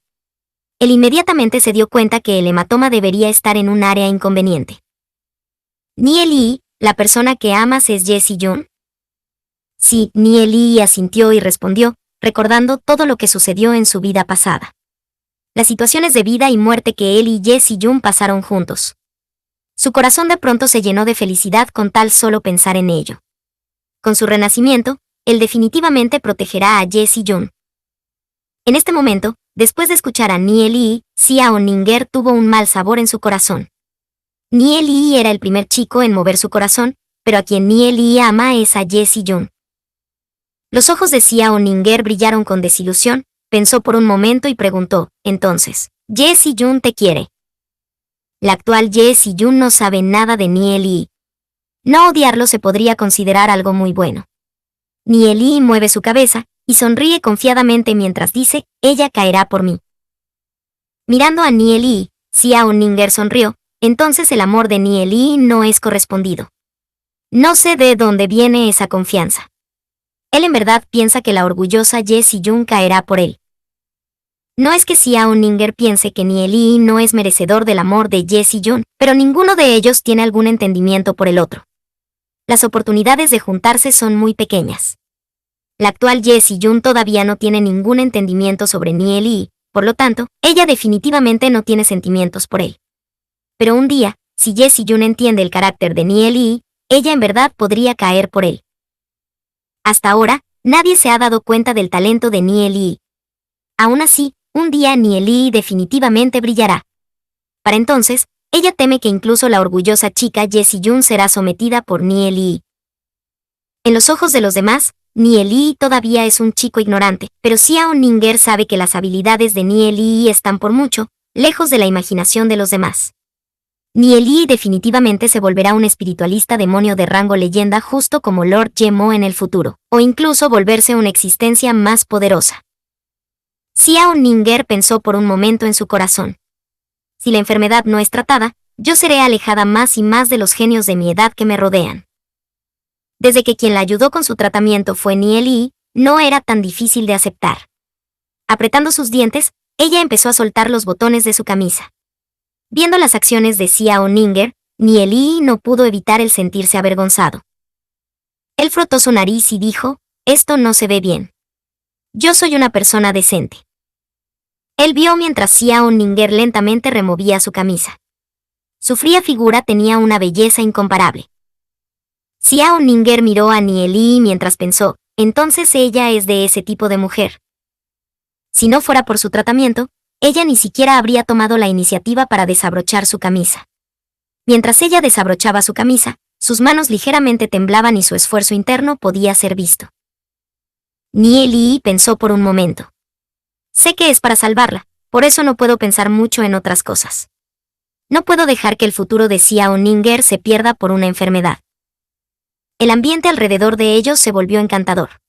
Él inmediatamente se dio cuenta que el hematoma debería estar en un área inconveniente. Nie Li, ¿la persona que amas es Jessie Jun? Sí, Nie Li asintió y respondió, recordando todo lo que sucedió en su vida pasada. Las situaciones de vida y muerte que él y Jessie Jun pasaron juntos. Su corazón de pronto se llenó de felicidad con tal solo pensar en ello. Con su renacimiento, él definitivamente protegerá a Jessie Jun. En este momento, después de escuchar a Nie Li, Xiao Ninger tuvo un mal sabor en su corazón. Nie Li era el primer chico en mover su corazón, pero a quien Nie Li ama es a Jessie Jun. Los ojos de Xiao Ninger brillaron con desilusión, pensó por un momento y preguntó, entonces, ¿Jessie Jun te quiere? La actual Jessie Jun no sabe nada de Nie Li. No odiarlo se podría considerar algo muy bueno. Nie Li mueve su cabeza y sonríe confiadamente mientras dice, ella caerá por mí. Mirando a Nie Li, Xiao Ninger sonrió, entonces el amor de Nie Li no es correspondido. No sé de dónde viene esa confianza. Él en verdad piensa que la orgullosa Jessie Jun caerá por él. No es que Xiao Ninger piense que Nie Li no es merecedor del amor de Jessie Jun, pero ninguno de ellos tiene algún entendimiento por el otro. Las oportunidades de juntarse son muy pequeñas. La actual Jessie Jun todavía no tiene ningún entendimiento sobre Nie Li, por lo tanto, ella definitivamente no tiene sentimientos por él. Pero un día, si Jessie Jun entiende el carácter de Nie Li, ella en verdad podría caer por él. Hasta ahora, nadie se ha dado cuenta del talento de Nie Li. Aún así, un día Nie Li definitivamente brillará. Para entonces, ella teme que incluso la orgullosa chica Jessie Jun será sometida por Nie Li. En los ojos de los demás, Nie Li todavía es un chico ignorante, pero Xiao Ninger sabe que las habilidades de Nie Li están por mucho, lejos de la imaginación de los demás. Nie Li definitivamente se volverá un espiritualista demonio de rango leyenda justo como Lord Yemo en el futuro, o incluso volverse una existencia más poderosa. Xiao Ninger pensó por un momento en su corazón. Si la enfermedad no es tratada, yo seré alejada más y más de los genios de mi edad que me rodean. Desde que quien la ayudó con su tratamiento fue Nie Li, no era tan difícil de aceptar. Apretando sus dientes, ella empezó a soltar los botones de su camisa. Viendo las acciones de Xiao Ninger, Nie Li no pudo evitar el sentirse avergonzado. Él frotó su nariz y dijo, esto no se ve bien. Yo soy una persona decente. Él vio mientras Xiao Ninger lentamente removía su camisa. Su fría figura tenía una belleza incomparable. Xiao Ninger miró a Nie Li mientras pensó, entonces ella es de ese tipo de mujer. Si no fuera por su tratamiento, ella ni siquiera habría tomado la iniciativa para desabrochar su camisa. Mientras ella desabrochaba su camisa, sus manos ligeramente temblaban y su esfuerzo interno podía ser visto. Nie Li pensó por un momento. Sé que es para salvarla, por eso no puedo pensar mucho en otras cosas. No puedo dejar que el futuro de Xiao Ninger se pierda por una enfermedad. El ambiente alrededor de ellos se volvió encantador.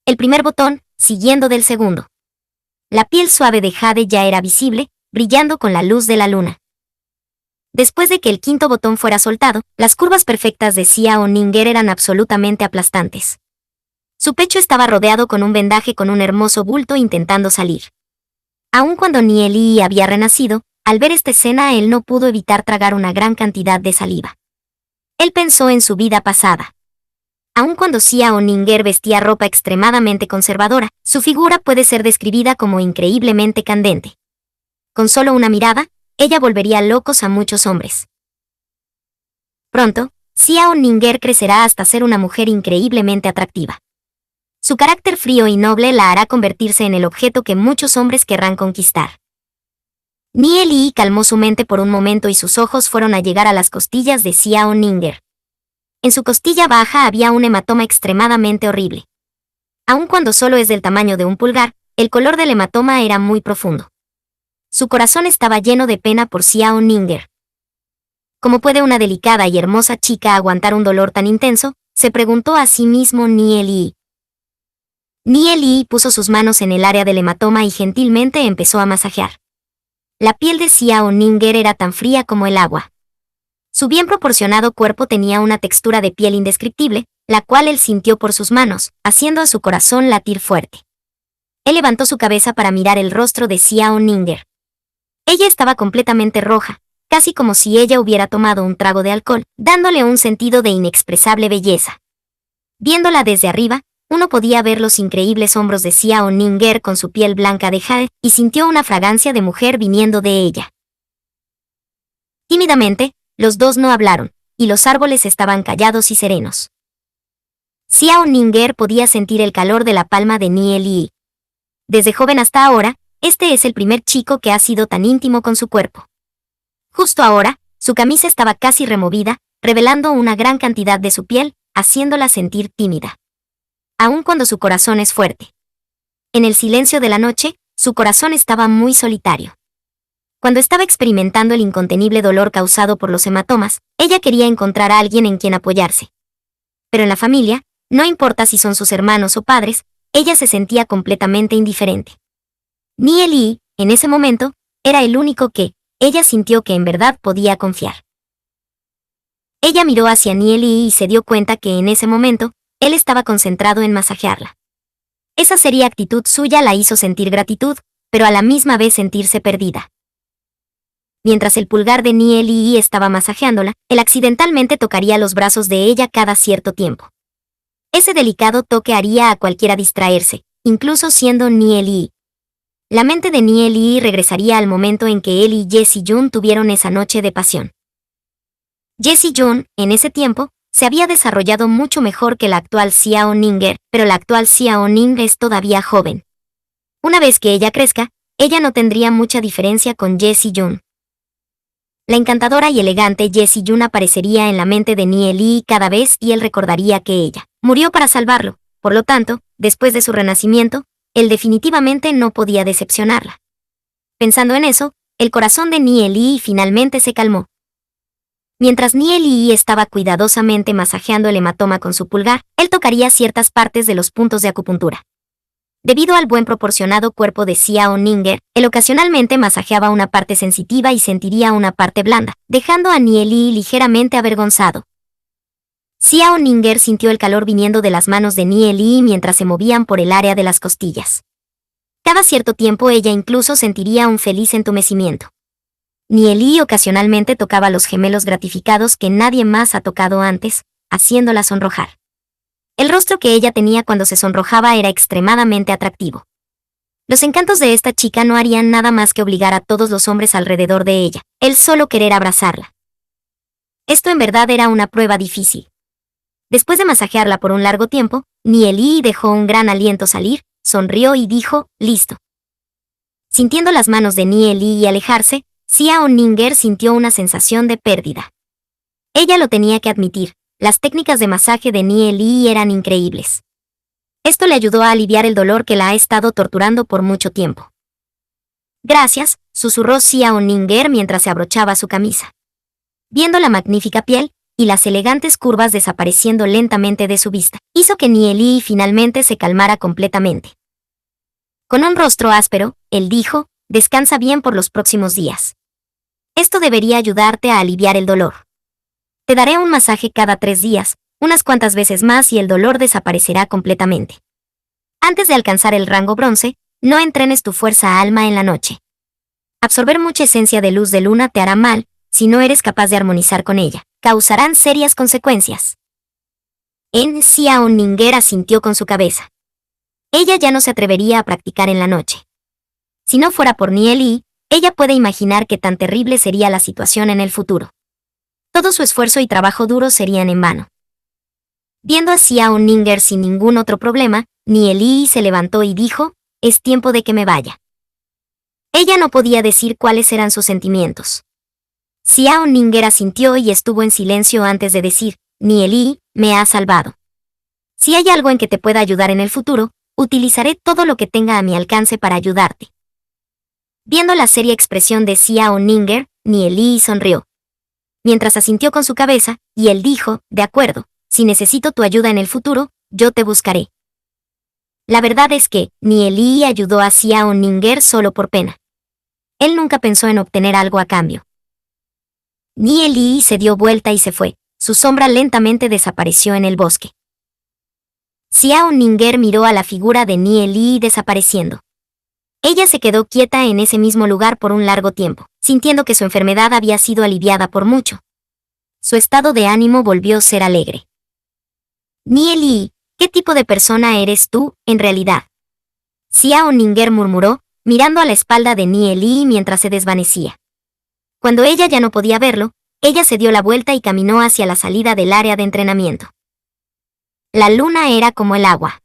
El primer botón, siguiendo del segundo. La piel suave de Jade ya era visible, brillando con la luz de la luna. Después de que el quinto botón fuera soltado, las curvas perfectas de Xiao Ninger eran absolutamente aplastantes. Su pecho estaba rodeado con un vendaje con un hermoso bulto intentando salir. Aun cuando Nieli había renacido, al ver esta escena él no pudo evitar tragar una gran cantidad de saliva. Él pensó en su vida pasada. Aun cuando Xiao Ninger vestía ropa extremadamente conservadora, su figura puede ser describida como increíblemente candente. Con solo una mirada, ella volvería locos a muchos hombres. Pronto, Xiao Ninger crecerá hasta ser una mujer increíblemente atractiva. Su carácter frío y noble la hará convertirse en el objeto que muchos hombres querrán conquistar. Nieli calmó su mente por un momento y sus ojos fueron a llegar a las costillas de Xiao Ninger. En su costilla baja había un hematoma extremadamente horrible. Aun cuando solo es del tamaño de un pulgar, el color del hematoma era muy profundo. Su corazón estaba lleno de pena por Xiao Ninger. ¿Cómo puede una delicada y hermosa chica aguantar un dolor tan intenso?, se preguntó a sí mismo Nieli. Nieli puso sus manos en el área del hematoma y gentilmente empezó a masajear. La piel de Xiao Ninger era tan fría como el agua. Su bien proporcionado cuerpo tenía una textura de piel indescriptible, la cual él sintió por sus manos, haciendo a su corazón latir fuerte. Él levantó su cabeza para mirar el rostro de Xiao Ninger. Ella estaba completamente roja, casi como si ella hubiera tomado un trago de alcohol, dándole un sentido de inexpresable belleza. Viéndola desde arriba, uno podía ver los increíbles hombros de Xiao Ninger con su piel blanca de jade, y sintió una fragancia de mujer viniendo de ella. Tímidamente, los dos no hablaron, y los árboles estaban callados y serenos. Xiao Ninger podía sentir el calor de la palma de Nieli. Desde joven hasta ahora, este es el primer chico que ha sido tan íntimo con su cuerpo. Justo ahora, su camisa estaba casi removida, revelando una gran cantidad de su piel, haciéndola sentir tímida. Aun cuando su corazón es fuerte. En el silencio de la noche, su corazón estaba muy solitario. Cuando estaba experimentando el incontenible dolor causado por los hematomas, ella quería encontrar a alguien en quien apoyarse. Pero en la familia, no importa si son sus hermanos o padres, ella se sentía completamente indiferente. Nieli, en ese momento, era el único que, ella sintió que en verdad podía confiar. Ella miró hacia Nieli y se dio cuenta que en ese momento, él estaba concentrado en masajearla. Esa seria actitud suya la hizo sentir gratitud, pero a la misma vez sentirse perdida. Mientras el pulgar de Nieli estaba masajeándola, él accidentalmente tocaría los brazos de ella cada cierto tiempo. Ese delicado toque haría a cualquiera distraerse, incluso siendo Nieli. La mente de Nieli regresaría al momento en que él y Jessie Jun tuvieron esa noche de pasión. Jessie Jun, en ese tiempo, se había desarrollado mucho mejor que la actual Xiao Ninger, pero la actual Xiao Ning es todavía joven. Una vez que ella crezca, ella no tendría mucha diferencia con Jessie Jun. La encantadora y elegante Jessie Jun aparecería en la mente de Nieli cada vez y él recordaría que ella murió para salvarlo, por lo tanto, después de su renacimiento, él definitivamente no podía decepcionarla. Pensando en eso, el corazón de Nieli finalmente se calmó. Mientras Nieli estaba cuidadosamente masajeando el hematoma con su pulgar, él tocaría ciertas partes de los puntos de acupuntura. Debido al buen proporcionado cuerpo de Xiao Ninger, él ocasionalmente masajeaba una parte sensitiva y sentiría una parte blanda, dejando a Nieli ligeramente avergonzado. Xiao Ninger sintió el calor viniendo de las manos de Nieli mientras se movían por el área de las costillas. Cada cierto tiempo ella incluso sentiría un feliz entumecimiento. Nieli ocasionalmente tocaba los gemelos gratificados que nadie más ha tocado antes, haciéndola sonrojar. El rostro que ella tenía cuando se sonrojaba era extremadamente atractivo. Los encantos de esta chica no harían nada más que obligar a todos los hombres alrededor de ella, el solo querer abrazarla. Esto en verdad era una prueba difícil. Después de masajearla por un largo tiempo, Nieli dejó un gran aliento salir, sonrió y dijo, listo. Sintiendo las manos de Nieli alejarse, Xiao Ninger sintió una sensación de pérdida. Ella lo tenía que admitir. Las técnicas de masaje de Nieli eran increíbles. Esto le ayudó a aliviar el dolor que la ha estado torturando por mucho tiempo. Gracias, susurró Xiao Ninger mientras se abrochaba su camisa. Viendo la magnífica piel, y las elegantes curvas desapareciendo lentamente de su vista, hizo que Nieli finalmente se calmara completamente. Con un rostro áspero, él dijo, «Descansa bien por los próximos días. Esto debería ayudarte a aliviar el dolor. Te daré un masaje cada 3 días, unas cuantas veces más y el dolor desaparecerá completamente. Antes de alcanzar el rango bronce, no entrenes tu fuerza alma en la noche. Absorber mucha esencia de luz de luna te hará mal, si no eres capaz de armonizar con ella. Causarán serias consecuencias». Xiao Ninger asintió con su cabeza. Ella ya no se atrevería a practicar en la noche. Si no fuera por Nieli, ella puede imaginar qué tan terrible sería la situación en el futuro. Todo su esfuerzo y trabajo duro serían en vano. Viendo a Xiao Ninger sin ningún otro problema, Nieli se levantó y dijo, «Es tiempo de que me vaya». Ella no podía decir cuáles eran sus sentimientos. Xiao Ninger asintió y estuvo en silencio antes de decir, «Nieli, me has salvado. Si hay algo en que te pueda ayudar en el futuro, utilizaré todo lo que tenga a mi alcance para ayudarte». Viendo la seria expresión de Xiao Ninger, Nieli sonrió. Mientras asintió con su cabeza, y él dijo, «De acuerdo, si necesito tu ayuda en el futuro, yo te buscaré». La verdad es que, Nieli ayudó a Xiao Ninger solo por pena. Él nunca pensó en obtener algo a cambio. Nieli se dio vuelta y se fue. Su sombra lentamente desapareció en el bosque. Xiao Ninger miró a la figura de Nieli desapareciendo. Ella se quedó quieta en ese mismo lugar por un largo tiempo, sintiendo que su enfermedad había sido aliviada por mucho. Su estado de ánimo volvió a ser alegre. «Nieli, ¿qué tipo de persona eres tú, en realidad?», Xiao Ninger murmuró, mirando a la espalda de Nieli mientras se desvanecía. Cuando ella ya no podía verlo, ella se dio la vuelta y caminó hacia la salida del área de entrenamiento. La luna era como el agua.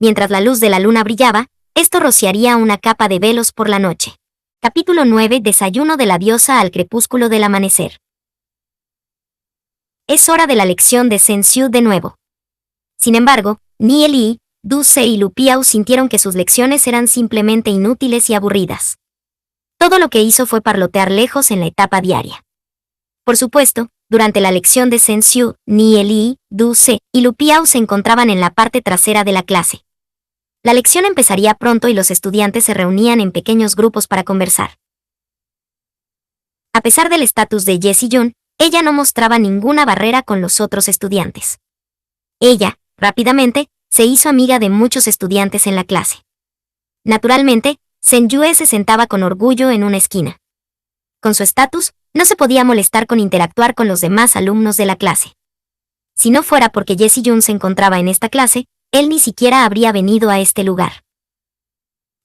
Mientras la luz de la luna brillaba, esto rociaría una capa de velos por la noche. Capítulo 9. Desayuno de la diosa al crepúsculo del amanecer. Es hora de la lección de Sensu de nuevo. Sin embargo, Nieli, Du-se y Lu Piao sintieron que sus lecciones eran simplemente inútiles y aburridas. Todo lo que hizo fue parlotear lejos en la etapa diaria. Por supuesto, durante la lección de Sensu, Nieli, Du-se y Lu Piao se encontraban en la parte trasera de la clase. La lección empezaría pronto y los estudiantes se reunían en pequeños grupos para conversar. A pesar del estatus de Jessie Jun, ella no mostraba ninguna barrera con los otros estudiantes. Ella, rápidamente, se hizo amiga de muchos estudiantes en la clase. Naturalmente, Senyue se sentaba con orgullo en una esquina. Con su estatus, no se podía molestar con interactuar con los demás alumnos de la clase. Si no fuera porque Jessie Jun se encontraba en esta clase, él ni siquiera habría venido a este lugar.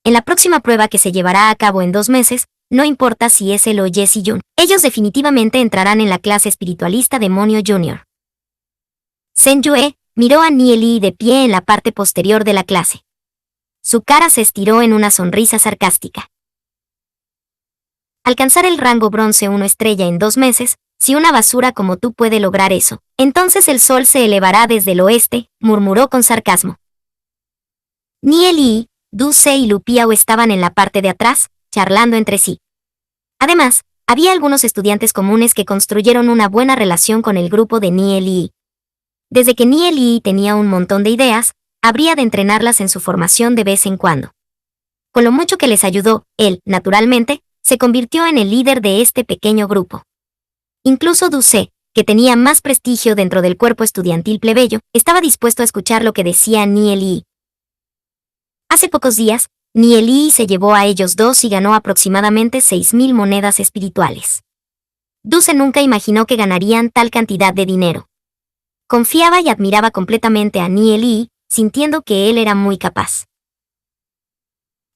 En la próxima prueba que se llevará a cabo en 2 meses, no importa si es él o Jessie Jun, ellos definitivamente entrarán en la clase espiritualista Demonio Junior. Senyue miró a Nieli de pie en la parte posterior de la clase. Su cara se estiró en una sonrisa sarcástica. Alcanzar el rango bronce 1 estrella en 2 meses, si una basura como tú puede lograr eso, entonces el sol se elevará desde el oeste, murmuró con sarcasmo. Nieli, Du-se y Lu Piao estaban en la parte de atrás, charlando entre sí. Además, había algunos estudiantes comunes que construyeron una buena relación con el grupo de Nieli. Desde que Nieli tenía un montón de ideas, habría de entrenarlas en su formación de vez en cuando. Con lo mucho que les ayudó, él, naturalmente, se convirtió en el líder de este pequeño grupo. Incluso Du-se, que tenía más prestigio dentro del cuerpo estudiantil plebeyo, estaba dispuesto a escuchar lo que decía Nieli. Hace pocos días, Nieli se llevó a ellos dos y ganó aproximadamente 6.000 monedas espirituales. Du-se nunca imaginó que ganarían tal cantidad de dinero. Confiaba y admiraba completamente a Nieli, sintiendo que él era muy capaz.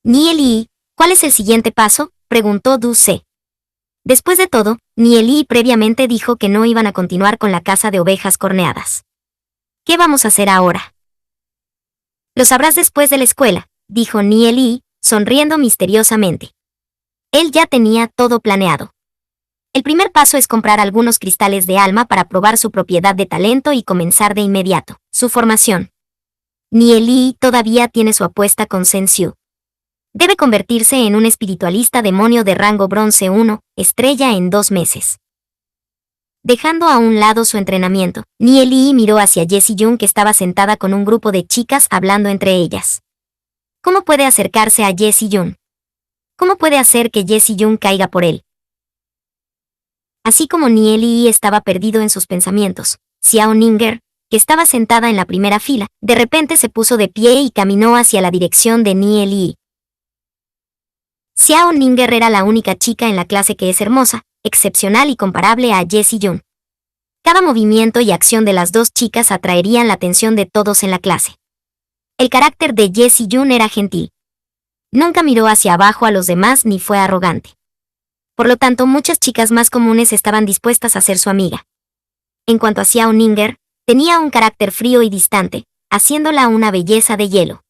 «Nieli, ¿cuál es el siguiente paso?», preguntó Du-se. Después de todo, Nieli previamente dijo que no iban a continuar con la caza de ovejas corneadas. «¿Qué vamos a hacer ahora?». «Lo sabrás después de la escuela», dijo Nieli, sonriendo misteriosamente. Él ya tenía todo planeado. El primer paso es comprar algunos cristales de alma para probar su propiedad de talento y comenzar de inmediato su formación. Nieli todavía tiene su apuesta con Sensu. Debe convertirse en un espiritualista demonio de rango bronce 1, estrella en 2 meses. Dejando a un lado su entrenamiento, Nie Lee miró hacia Jessie Jung, que estaba sentada con un grupo de chicas hablando entre ellas. ¿Cómo puede acercarse a Jessie Jung? ¿Cómo puede hacer que Jessie Jung caiga por él? Así como Nie Lee estaba perdido en sus pensamientos, Xiao Ninger, que estaba sentada en la primera fila, de repente se puso de pie y caminó hacia la dirección de Nie Lee. Xiao Ninger era la única chica en la clase que es hermosa, excepcional y comparable a Jessie Jung. Cada movimiento y acción de las dos chicas atraerían la atención de todos en la clase. El carácter de Jessie Jung era gentil. Nunca miró hacia abajo a los demás ni fue arrogante. Por lo tanto, muchas chicas más comunes estaban dispuestas a ser su amiga. En cuanto a Xiao Ninger, tenía un carácter frío y distante, haciéndola una belleza de hielo.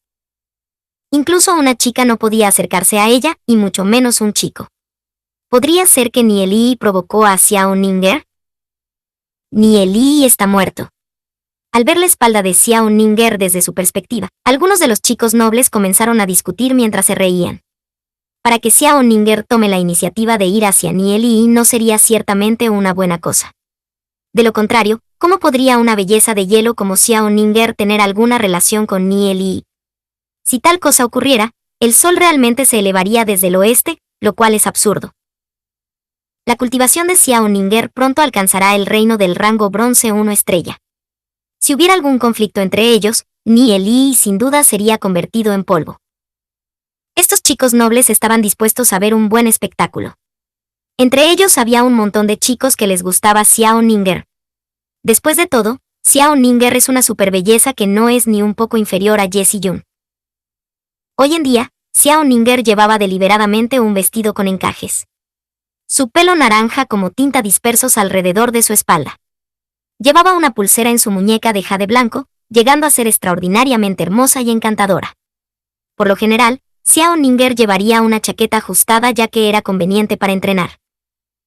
Incluso una chica no podía acercarse a ella, y mucho menos un chico. ¿Podría ser que Nie Lee provocó a Xiao Ninger? Nie Lee está muerto. Al ver la espalda de Xiao Ninger desde su perspectiva, algunos de los chicos nobles comenzaron a discutir mientras se reían. Para que Xiao Ninger tome la iniciativa de ir hacia Nie Lee no sería ciertamente una buena cosa. De lo contrario, ¿cómo podría una belleza de hielo como Xiao Ninger tener alguna relación con Nie Lee? Si tal cosa ocurriera, el sol realmente se elevaría desde el oeste, lo cual es absurdo. La cultivación de Xiao Ninger pronto alcanzará el reino del rango bronce 1 estrella. Si hubiera algún conflicto entre ellos, Nie Lee sin duda sería convertido en polvo. Estos chicos nobles estaban dispuestos a ver un buen espectáculo. Entre ellos había un montón de chicos que les gustaba Xiao Ninger. Después de todo, Xiao Ninger es una superbelleza que no es ni un poco inferior a Jessie Jung. Hoy en día, Xiao Ninger llevaba deliberadamente un vestido con encajes. Su pelo naranja como tinta dispersos alrededor de su espalda. Llevaba una pulsera en su muñeca de jade blanco, llegando a ser extraordinariamente hermosa y encantadora. Por lo general, Xiao Ninger llevaría una chaqueta ajustada ya que era conveniente para entrenar.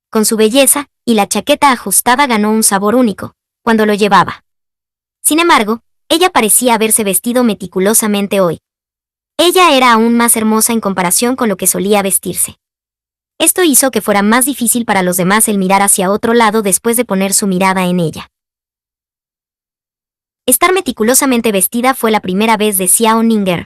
Con su belleza, y la chaqueta ajustada ganó un sabor único, cuando lo llevaba. Sin embargo, ella parecía haberse vestido meticulosamente hoy. Ella era aún más hermosa en comparación con lo que solía vestirse. Esto hizo que fuera más difícil para los demás el mirar hacia otro lado después de poner su mirada en ella. Estar meticulosamente vestida fue la primera vez de Xiao Ninger.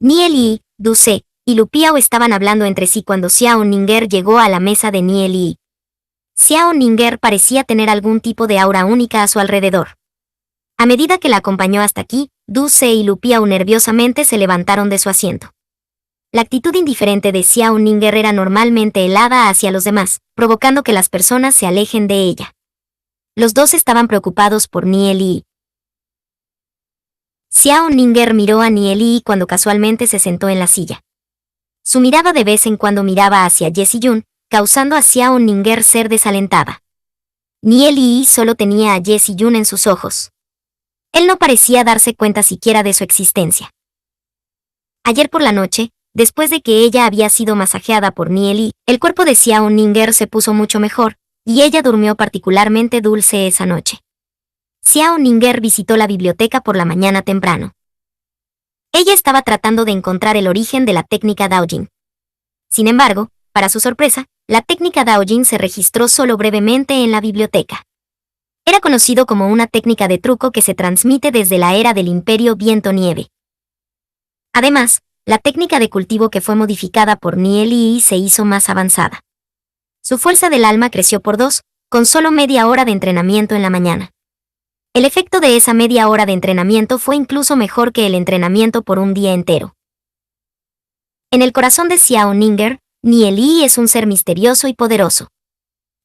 Nie Lee, Du Se y Lu Piao estaban hablando entre sí cuando Xiao Ninger llegó a la mesa de Nie Lee. Xiao Ninger parecía tener algún tipo de aura única a su alrededor. A medida que la acompañó hasta aquí, Du Se y Lu Piao nerviosamente se levantaron de su asiento. La actitud indiferente de Xiao Ninger era normalmente helada hacia los demás, provocando que las personas se alejen de ella. Los dos estaban preocupados por Nie Lee. Xiao Ninger miró a Nie Lee cuando casualmente se sentó en la silla. Su mirada de vez en cuando miraba hacia Jessie Jung, causando a Xiao Ninger ser desalentada. Nie Lee solo tenía a Jessie Jung en sus ojos. Él no parecía darse cuenta siquiera de su existencia. Ayer por la noche, después de que ella había sido masajeada por Nie Lee, el cuerpo de Xiao Ninger se puso mucho mejor, y ella durmió particularmente dulce esa noche. Xiao Ninger visitó la biblioteca por la mañana temprano. Ella estaba tratando de encontrar el origen de la técnica Daojin. Sin embargo, para su sorpresa, la técnica Daojin se registró solo brevemente en la biblioteca. Era conocido como una técnica de truco que se transmite desde la era del Imperio Viento-Nieve. Además, la técnica de cultivo que fue modificada por Nie Lee se hizo más avanzada. Su fuerza del alma creció por 2, con solo media hora de entrenamiento en la mañana. El efecto de esa media hora de entrenamiento fue incluso mejor que el entrenamiento por un día entero. En el corazón de Xiao Ninger, Nie Lee es un ser misterioso y poderoso.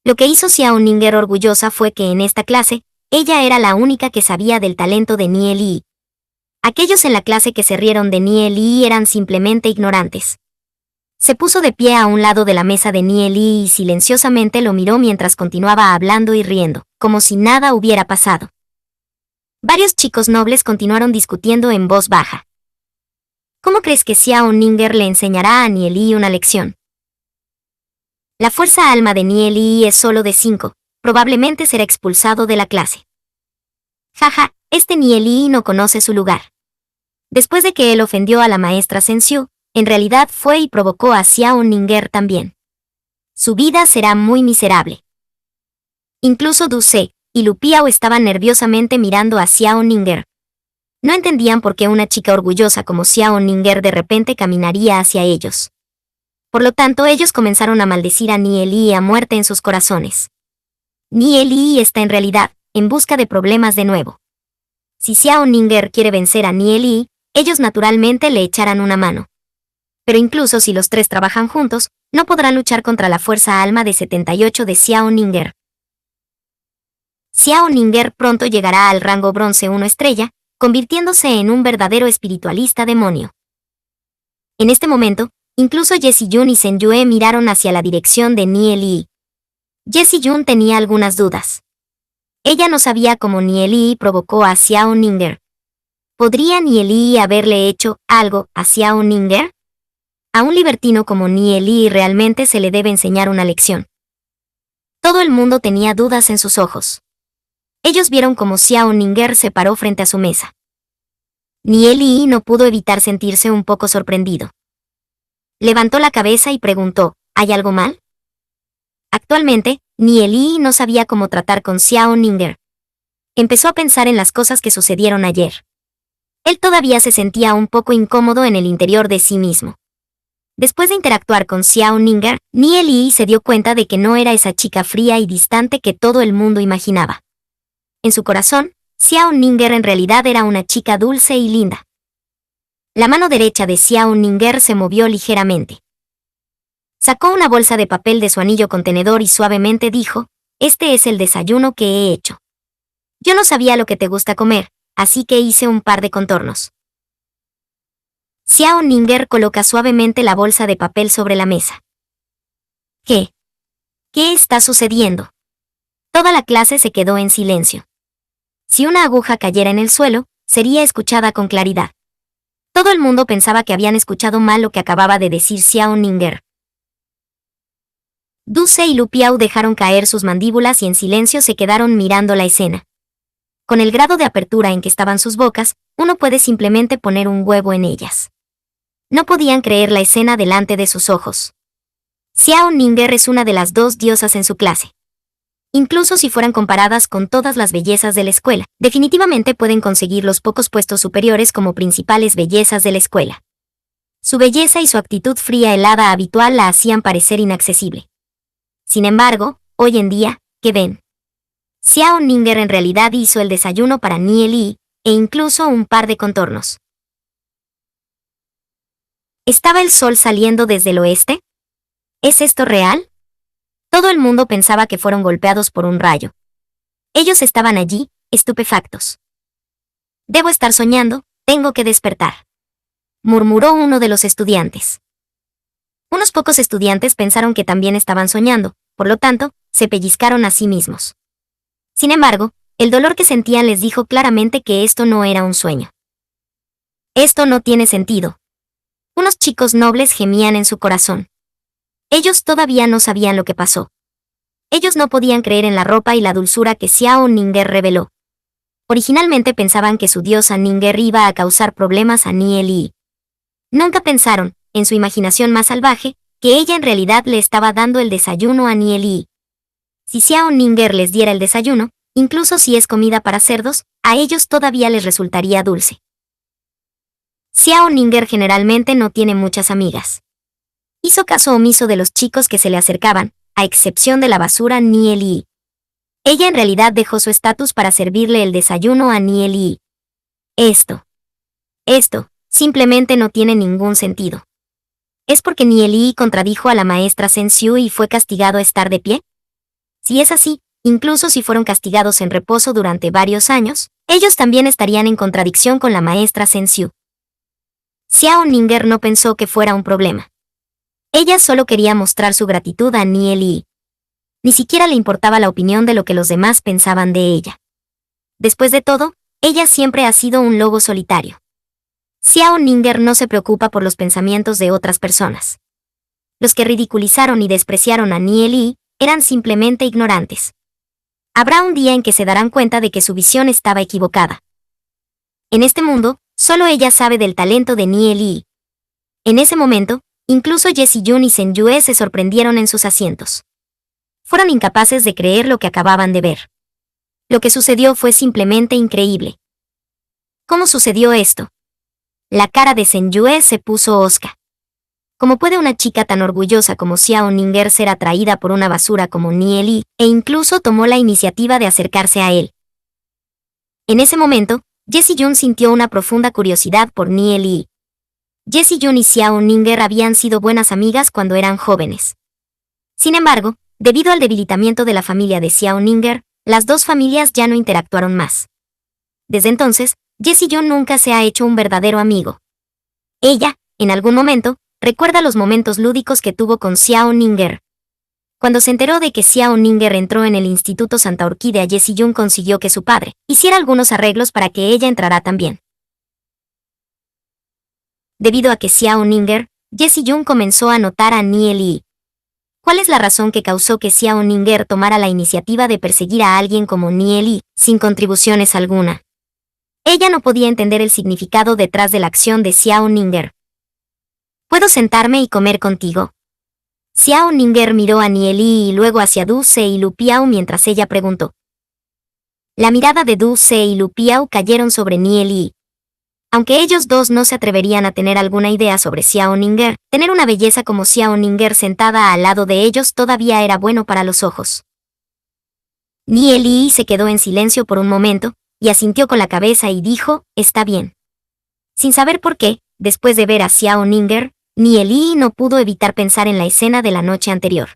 Lo que hizo Xiao Ninger orgullosa fue que en esta clase, ella era la única que sabía del talento de Nie Lee. Aquellos en la clase que se rieron de Nie Lee eran simplemente ignorantes. Se puso de pie a un lado de la mesa de Nie Lee y silenciosamente lo miró mientras continuaba hablando y riendo, como si nada hubiera pasado. Varios chicos nobles continuaron discutiendo en voz baja. ¿Cómo crees que Xiao Ninger le enseñará a Nie Lee una lección? La fuerza alma de Nie Lee es solo de 5, probablemente será expulsado de la clase. Jaja, este Nie Lee no conoce su lugar. Después de que él ofendió a la maestra Sensiu, en realidad fue y provocó a Xiao Ninger también. Su vida será muy miserable. Incluso Du Se y Lu Piao estaban nerviosamente mirando a Xiao Ninger. No entendían por qué una chica orgullosa como Xiao Ninger de repente caminaría hacia ellos. Por lo tanto, ellos comenzaron a maldecir a Nieli a muerte en sus corazones. Nieli está en realidad en busca de problemas de nuevo. Si Xiao Ninger quiere vencer a Nieli, ellos naturalmente le echarán una mano. Pero incluso si los tres trabajan juntos, no podrán luchar contra la fuerza alma de 78 de Xiao Ninger. Xiao Ninger pronto llegará al rango bronce 1 estrella, convirtiéndose en un verdadero espiritualista demonio. En este momento, incluso Jessie Jun y Shen Yue miraron hacia la dirección de Nieli. Jessie Jun tenía algunas dudas. Ella no sabía cómo Nieli provocó a Xiao Ninger. ¿Podría Nieli haberle hecho algo a Xiao Ninger? A un libertino como Nieli realmente se le debe enseñar una lección. Todo el mundo tenía dudas en sus ojos. Ellos vieron cómo Xiao Ninger se paró frente a su mesa. Nieli no pudo evitar sentirse un poco sorprendido. Levantó la cabeza y preguntó, ¿hay algo mal? Actualmente, Nieli no sabía cómo tratar con Xiao Ninger. Empezó a pensar en las cosas que sucedieron ayer. Él todavía se sentía un poco incómodo en el interior de sí mismo. Después de interactuar con Xiao Ninger, Nieli se dio cuenta de que no era esa chica fría y distante que todo el mundo imaginaba. En su corazón, Xiao Ninger en realidad era una chica dulce y linda. La mano derecha de Xiao Ninger se movió ligeramente. Sacó una bolsa de papel de su anillo contenedor y suavemente dijo, «Este es el desayuno que he hecho. Yo no sabía lo que te gusta comer, así que hice un par de contornos». Xiao Ninger coloca suavemente la bolsa de papel sobre la mesa. ¿Qué? ¿Qué está sucediendo? Toda la clase se quedó en silencio. Si una aguja cayera en el suelo, sería escuchada con claridad. Todo el mundo pensaba que habían escuchado mal lo que acababa de decir Xiao Ninger. Du Se y Lu Piao dejaron caer sus mandíbulas y en silencio se quedaron mirando la escena. Con el grado de apertura en que estaban sus bocas, uno puede simplemente poner un huevo en ellas. No podían creer la escena delante de sus ojos. Xiao Ninger es una de las dos diosas en su clase. Incluso si fueran comparadas con todas las bellezas de la escuela, definitivamente pueden conseguir los pocos puestos superiores como principales bellezas de la escuela. Su belleza y su actitud fría helada habitual la hacían parecer inaccesible. Sin embargo, hoy en día, ¿qué ven? Xiao Ninger en realidad hizo el desayuno para Nieli, e incluso un par de contornos. ¿Estaba el sol saliendo desde el oeste? ¿Es esto real? Todo el mundo pensaba que fueron golpeados por un rayo. Ellos estaban allí, estupefactos. «Debo estar soñando, tengo que despertar», murmuró uno de los estudiantes. Unos pocos estudiantes pensaron que también estaban soñando, por lo tanto, se pellizcaron a sí mismos. Sin embargo, el dolor que sentían les dijo claramente que esto no era un sueño. «Esto no tiene sentido». Unos chicos nobles gemían en su corazón. Ellos todavía no sabían lo que pasó. Ellos no podían creer en la ropa y la dulzura que Xiao Ninger reveló. Originalmente pensaban que su diosa Ninger iba a causar problemas a Nieli. Nunca pensaron, en su imaginación más salvaje, que ella en realidad le estaba dando el desayuno a Nieli. Si Xiao Ninger les diera el desayuno, incluso si es comida para cerdos, a ellos todavía les resultaría dulce. Xiao Ninger generalmente no tiene muchas amigas. Hizo caso omiso de los chicos que se le acercaban, a excepción de la basura Nieli. Ella en realidad dejó su estatus para servirle el desayuno a Nieli. Esto, simplemente no tiene ningún sentido. ¿Es porque Nieli contradijo a la maestra Shen Xiu y fue castigado a estar de pie? Si es así, incluso si fueron castigados en reposo durante varios años, ellos también estarían en contradicción con la maestra Shen Xiu. Xiao Ninger no pensó que fuera un problema. Ella solo quería mostrar su gratitud a Nieli. Ni siquiera le importaba la opinión de lo que los demás pensaban de ella. Después de todo, ella siempre ha sido un lobo solitario. Xiao Ninger no se preocupa por los pensamientos de otras personas. Los que ridiculizaron y despreciaron a Nieli eran simplemente ignorantes. Habrá un día en que se darán cuenta de que su visión estaba equivocada. En este mundo, solo ella sabe del talento de Nieli. En ese momento, incluso Jessie Jun y Shen Yue se sorprendieron en sus asientos. Fueron incapaces de creer lo que acababan de ver. Lo que sucedió fue simplemente increíble. ¿Cómo sucedió esto? La cara de Zhen Yue se puso hosca. ¿Cómo puede una chica tan orgullosa como Xiao Ninger ser atraída por una basura como Nie Li? E incluso tomó la iniciativa de acercarse a él. En ese momento, Jessie Jun sintió una profunda curiosidad por Nie Li. Jessie Jun y Xiao Ninger habían sido buenas amigas cuando eran jóvenes. Sin embargo, debido al debilitamiento de la familia de Xiao Ninger, las dos familias ya no interactuaron más. Desde entonces, Jessie Jun nunca se ha hecho un verdadero amigo. Ella, en algún momento, recuerda los momentos lúdicos que tuvo con Xiao Ninger. Cuando se enteró de que Xiao Ninger entró en el Instituto Santa Orquídea, Jessie Jun consiguió que su padre hiciera algunos arreglos para que ella entrara también. Debido a que Xiao Ninger, Jessie Jun comenzó a notar a Nie Li. ¿Cuál es la razón que causó que Xiao Ninger tomara la iniciativa de perseguir a alguien como Nie Li, sin contribuciones alguna? Ella no podía entender el significado detrás de la acción de Xiao Ninger. ¿Puedo sentarme y comer contigo? Xiao Ninger miró a Nie Li y luego hacia Du Se y Lu Piao mientras ella preguntó. La mirada de Du Se y Lu Piao cayeron sobre Nie Li. Aunque ellos dos no se atreverían a tener alguna idea sobre Xiao Ninger, tener una belleza como Xiao Ninger sentada al lado de ellos todavía era bueno para los ojos. Nie Li se quedó en silencio por un momento, y asintió con la cabeza y dijo, está bien. Sin saber por qué, después de ver a Xiao Ninger, Nie Li no pudo evitar pensar en la escena de la noche anterior.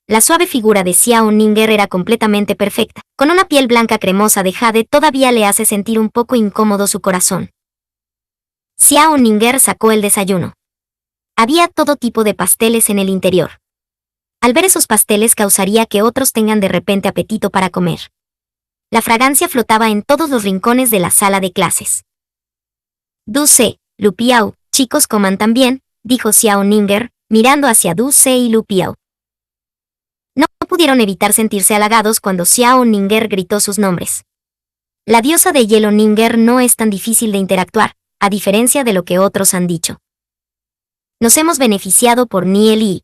La suave figura de Xiao Ninger era completamente perfecta. Con una piel blanca cremosa de jade todavía le hace sentir un poco incómodo su corazón. Xiao Ninger sacó el desayuno. Había todo tipo de pasteles en el interior. Al ver esos pasteles causaría que otros tengan de repente apetito para comer. La fragancia flotaba en todos los rincones de la sala de clases. Du Se, Lu Piao, chicos coman también, dijo Xiao Ninger, mirando hacia Du Se y Lu Piao. No pudieron evitar sentirse halagados cuando Xiao Ninger gritó sus nombres. La diosa de hielo Ninger no es tan difícil de interactuar, a diferencia de lo que otros han dicho. Nos hemos beneficiado por Nie Li.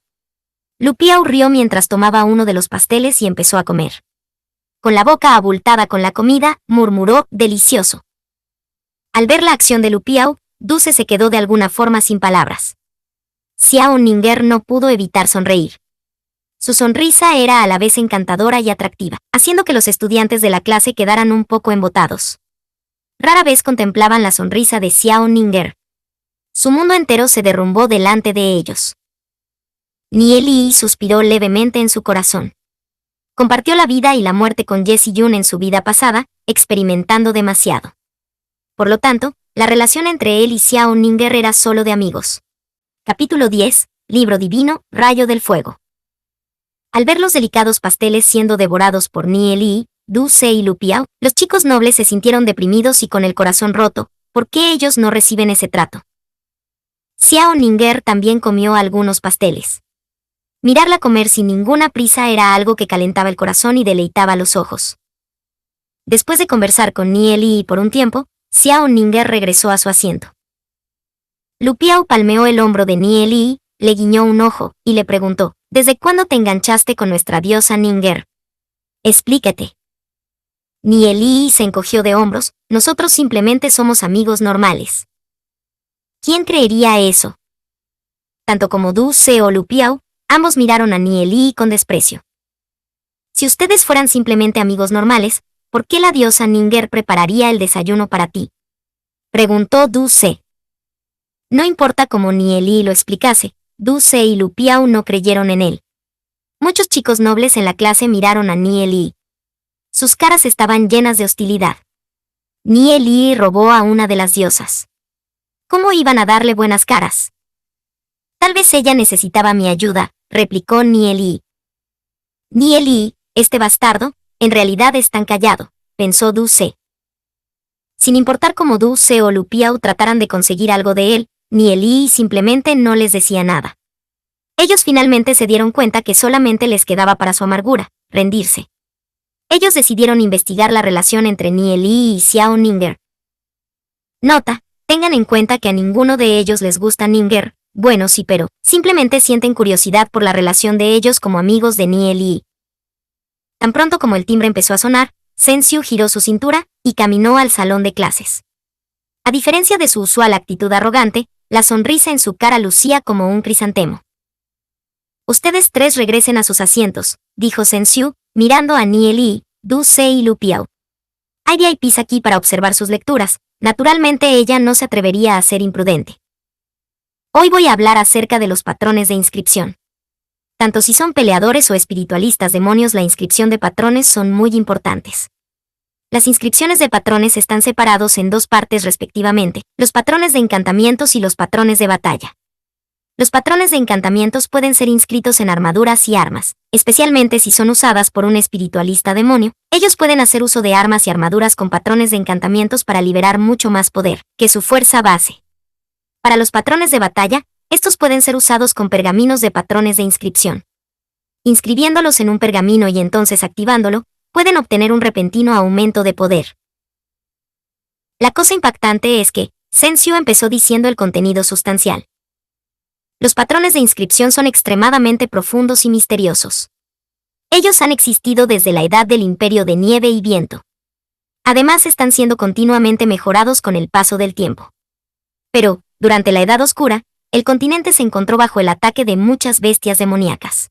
Lu Piao rió mientras tomaba uno de los pasteles y empezó a comer. Con la boca abultada con la comida, murmuró, delicioso. Al ver la acción de Lu Piao, Du Se quedó de alguna forma sin palabras. Xiao Ninger no pudo evitar sonreír. Su sonrisa era a la vez encantadora y atractiva, haciendo que los estudiantes de la clase quedaran un poco embotados. Rara vez contemplaban la sonrisa de Xiao Ninger. Su mundo entero se derrumbó delante de ellos. Nie Li suspiró levemente en su corazón. Compartió la vida y la muerte con Jessie Jun en su vida pasada, experimentando demasiado. Por lo tanto, la relación entre él y Xiao Ninger era solo de amigos. Capítulo 10, Libro Divino, Rayo del Fuego. Al ver los delicados pasteles siendo devorados por Nie Li, Du Se y Lu Piao, los chicos nobles se sintieron deprimidos y con el corazón roto. ¿Por qué ellos no reciben ese trato? Xiao Ninger también comió algunos pasteles. Mirarla comer sin ninguna prisa era algo que calentaba el corazón y deleitaba los ojos. Después de conversar con Nie Li por un tiempo, Xiao Ninger regresó a su asiento. Lu Piao palmeó el hombro de Nie Li, le guiñó un ojo, y le preguntó, ¿desde cuándo te enganchaste con nuestra diosa Ninger? Explícate. Nie Li se encogió de hombros, nosotros simplemente somos amigos normales. ¿Quién creería eso? Tanto como Du Se o Lu Piao, ambos miraron a Nie Li con desprecio. Si ustedes fueran simplemente amigos normales, ¿por qué la diosa Ninger prepararía el desayuno para ti? Preguntó Du Se. No importa cómo Nie Li lo explicase, Du Se y Lu Piao no creyeron en él. Muchos chicos nobles en la clase miraron a Nie Li. Sus caras estaban llenas de hostilidad. Nie Li robó a una de las diosas. ¿Cómo iban a darle buenas caras? Tal vez ella necesitaba mi ayuda, replicó Nie Li. Nie Li, este bastardo, en realidad es tan callado, pensó Du Se. Sin importar cómo Du Se o Lu Piao trataran de conseguir algo de él, Nie Li simplemente no les decía nada. Ellos finalmente se dieron cuenta que solamente les quedaba para su amargura, rendirse. Ellos decidieron investigar la relación entre Nie Li y Xiao Ninger. Nota, tengan en cuenta que a ninguno de ellos les gusta Ninger, bueno sí pero, simplemente sienten curiosidad por la relación de ellos como amigos de Nie Li. Tan pronto como el timbre empezó a sonar, Sensio giró su cintura y caminó al salón de clases. A diferencia de su usual actitud arrogante, la sonrisa en su cara lucía como un crisantemo. Ustedes tres regresen a sus asientos, dijo Sensio, mirando a Nie Li, Du Se y Lu Piao. Hay VIPs aquí para observar sus lecturas, naturalmente ella no se atrevería a ser imprudente. Hoy voy a hablar acerca de los patrones de inscripción. Tanto si son peleadores o espiritualistas demonios, la inscripción de patrones son muy importantes. Las inscripciones de patrones están separados en dos partes respectivamente, los patrones de encantamientos y los patrones de batalla. Los patrones de encantamientos pueden ser inscritos en armaduras y armas, especialmente si son usadas por un espiritualista demonio. Ellos pueden hacer uso de armas y armaduras con patrones de encantamientos para liberar mucho más poder que su fuerza base. Para los patrones de batalla, estos pueden ser usados con pergaminos de patrones de inscripción. Inscribiéndolos en un pergamino y entonces activándolo, pueden obtener un repentino aumento de poder. La cosa impactante es que, Sensio empezó diciendo el contenido sustancial. Los patrones de inscripción son extremadamente profundos y misteriosos. Ellos han existido desde la edad del Imperio de Nieve y Viento. Además están siendo continuamente mejorados con el paso del tiempo. Pero, durante la Edad Oscura, el continente se encontró bajo el ataque de muchas bestias demoníacas.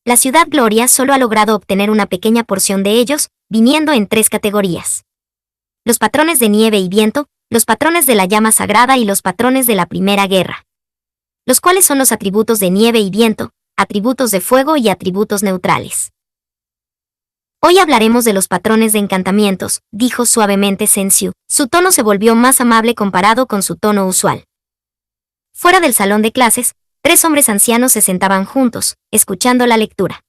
La Ciudad Gloria solo ha logrado obtener una pequeña porción de ellos, viniendo en 3 categorías. Los patrones de nieve y viento, los patrones de la llama sagrada y los patrones de la Primera Guerra. Los cuales son los atributos de nieve y viento, atributos de fuego y atributos neutrales. Hoy hablaremos de los patrones de encantamientos, dijo suavemente Sensio. Su tono se volvió más amable comparado con su tono usual. Fuera del salón de clases, 3 hombres ancianos se sentaban juntos, escuchando la lectura.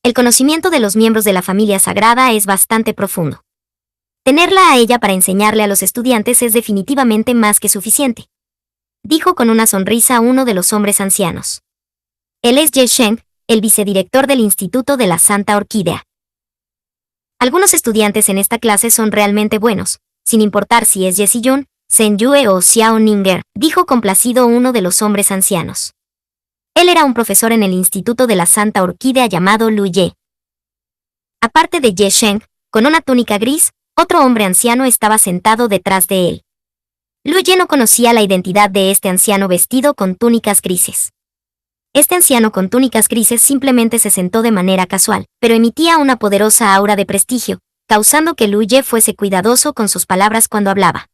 El conocimiento de los miembros de la familia sagrada es bastante profundo. Tenerla a ella para enseñarle a los estudiantes es definitivamente más que suficiente, dijo con una sonrisa uno de los hombres ancianos. Él es Ye Sheng, el vicedirector del Instituto de la Santa Orquídea. Algunos estudiantes en esta clase son realmente buenos, sin importar si es Ye Ziyun, Zhen Yue o Xiao Ninger, dijo complacido uno de los hombres ancianos. Él era un profesor en el Instituto de la Santa Orquídea llamado Lu Ye. Aparte de Ye Sheng, con una túnica gris, otro hombre anciano estaba sentado detrás de él. Lu Ye no conocía la identidad de este anciano vestido con túnicas grises. Este anciano con túnicas grises simplemente se sentó de manera casual, pero emitía una poderosa aura de prestigio, causando que Lu Ye fuese cuidadoso con sus palabras cuando hablaba.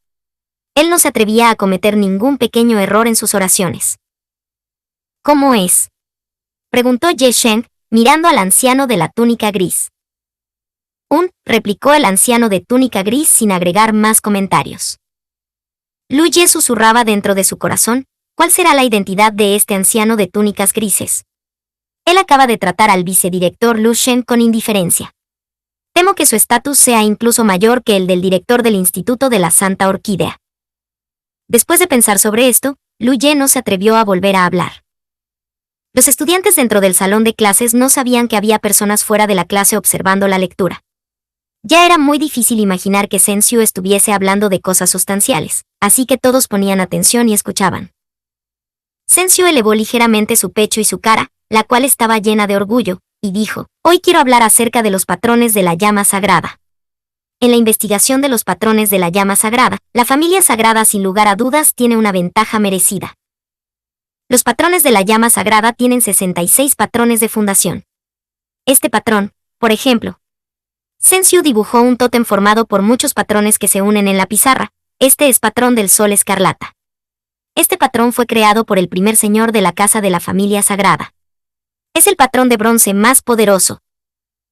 Él no se atrevía a cometer ningún pequeño error en sus oraciones. ¿Cómo es?, preguntó Ye Sheng, mirando al anciano de la túnica gris. Replicó el anciano de túnica gris sin agregar más comentarios. Lu Ye susurraba dentro de su corazón, ¿cuál será la identidad de este anciano de túnicas grises? Él acaba de tratar al vicedirector Lu Shen con indiferencia. Temo que su estatus sea incluso mayor que el del director del Instituto de la Santa Orquídea. Después de pensar sobre esto, Lu Ye no se atrevió a volver a hablar. Los estudiantes dentro del salón de clases no sabían que había personas fuera de la clase observando la lectura. Ya era muy difícil imaginar que Sensio estuviese hablando de cosas sustanciales, así que todos ponían atención y escuchaban. Sensio elevó ligeramente su pecho y su cara, la cual estaba llena de orgullo, y dijo, hoy quiero hablar acerca de los patrones de la llama sagrada. En la investigación de los patrones de la llama sagrada, la familia sagrada sin lugar a dudas tiene una ventaja merecida. Los patrones de la llama sagrada tienen 66 patrones de fundación. Este patrón, por ejemplo, Sensio dibujó un tótem formado por muchos patrones que se unen en la pizarra. Este es patrón del sol escarlata. Este patrón fue creado por el primer señor de la casa de la familia sagrada. Es el patrón de bronce más poderoso.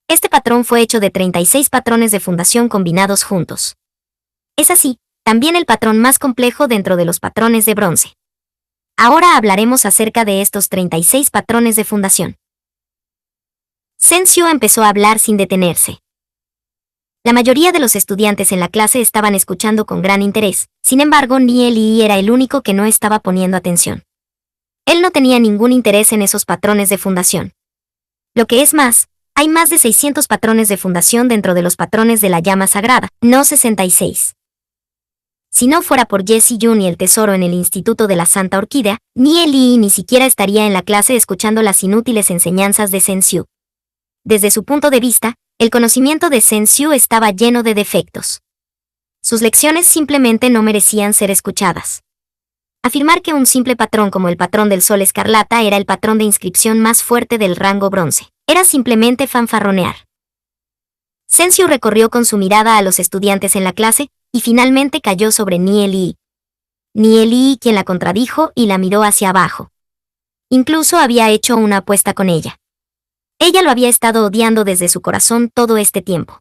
Este patrón fue hecho de 36 patrones de fundación combinados juntos. Es así, también el patrón más complejo dentro de los patrones de bronce. Ahora hablaremos acerca de estos 36 patrones de fundación. Sensio empezó a hablar sin detenerse. La mayoría de los estudiantes en la clase estaban escuchando con gran interés, sin embargo Nie Li era el único que no estaba poniendo atención. Él no tenía ningún interés en esos patrones de fundación. Lo que es más, hay más de 600 patrones de fundación dentro de los patrones de la llama sagrada, no 66. Si no fuera por Ye Ziyun y el tesoro en el Instituto de la Santa Orquídea, Nie Li ni siquiera estaría en la clase escuchando las inútiles enseñanzas de Sensio. Desde su punto de vista, el conocimiento de Sensyu estaba lleno de defectos. Sus lecciones simplemente no merecían ser escuchadas. Afirmar que un simple patrón como el patrón del sol escarlata era el patrón de inscripción más fuerte del rango bronce, era simplemente fanfarronear. Sensyu recorrió con su mirada a los estudiantes en la clase, y finalmente cayó sobre Nie Li. Nie Li, quien la contradijo y la miró hacia abajo. Incluso había hecho una apuesta con ella. Ella lo había estado odiando desde su corazón todo este tiempo.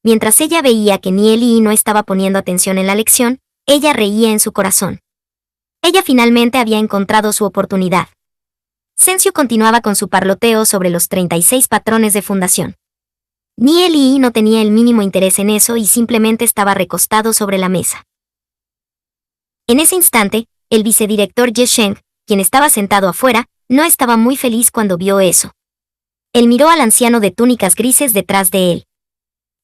Mientras ella veía que Nie Li no estaba poniendo atención en la lección, ella reía en su corazón. Ella finalmente había encontrado su oportunidad. Sensyu continuaba con su parloteo sobre los 36 patrones de fundación. Nie Li no tenía el mínimo interés en eso y simplemente estaba recostado sobre la mesa. En ese instante, el vicedirector Ye Sheng, quien estaba sentado afuera, no estaba muy feliz cuando vio eso. Él miró al anciano de túnicas grises detrás de él.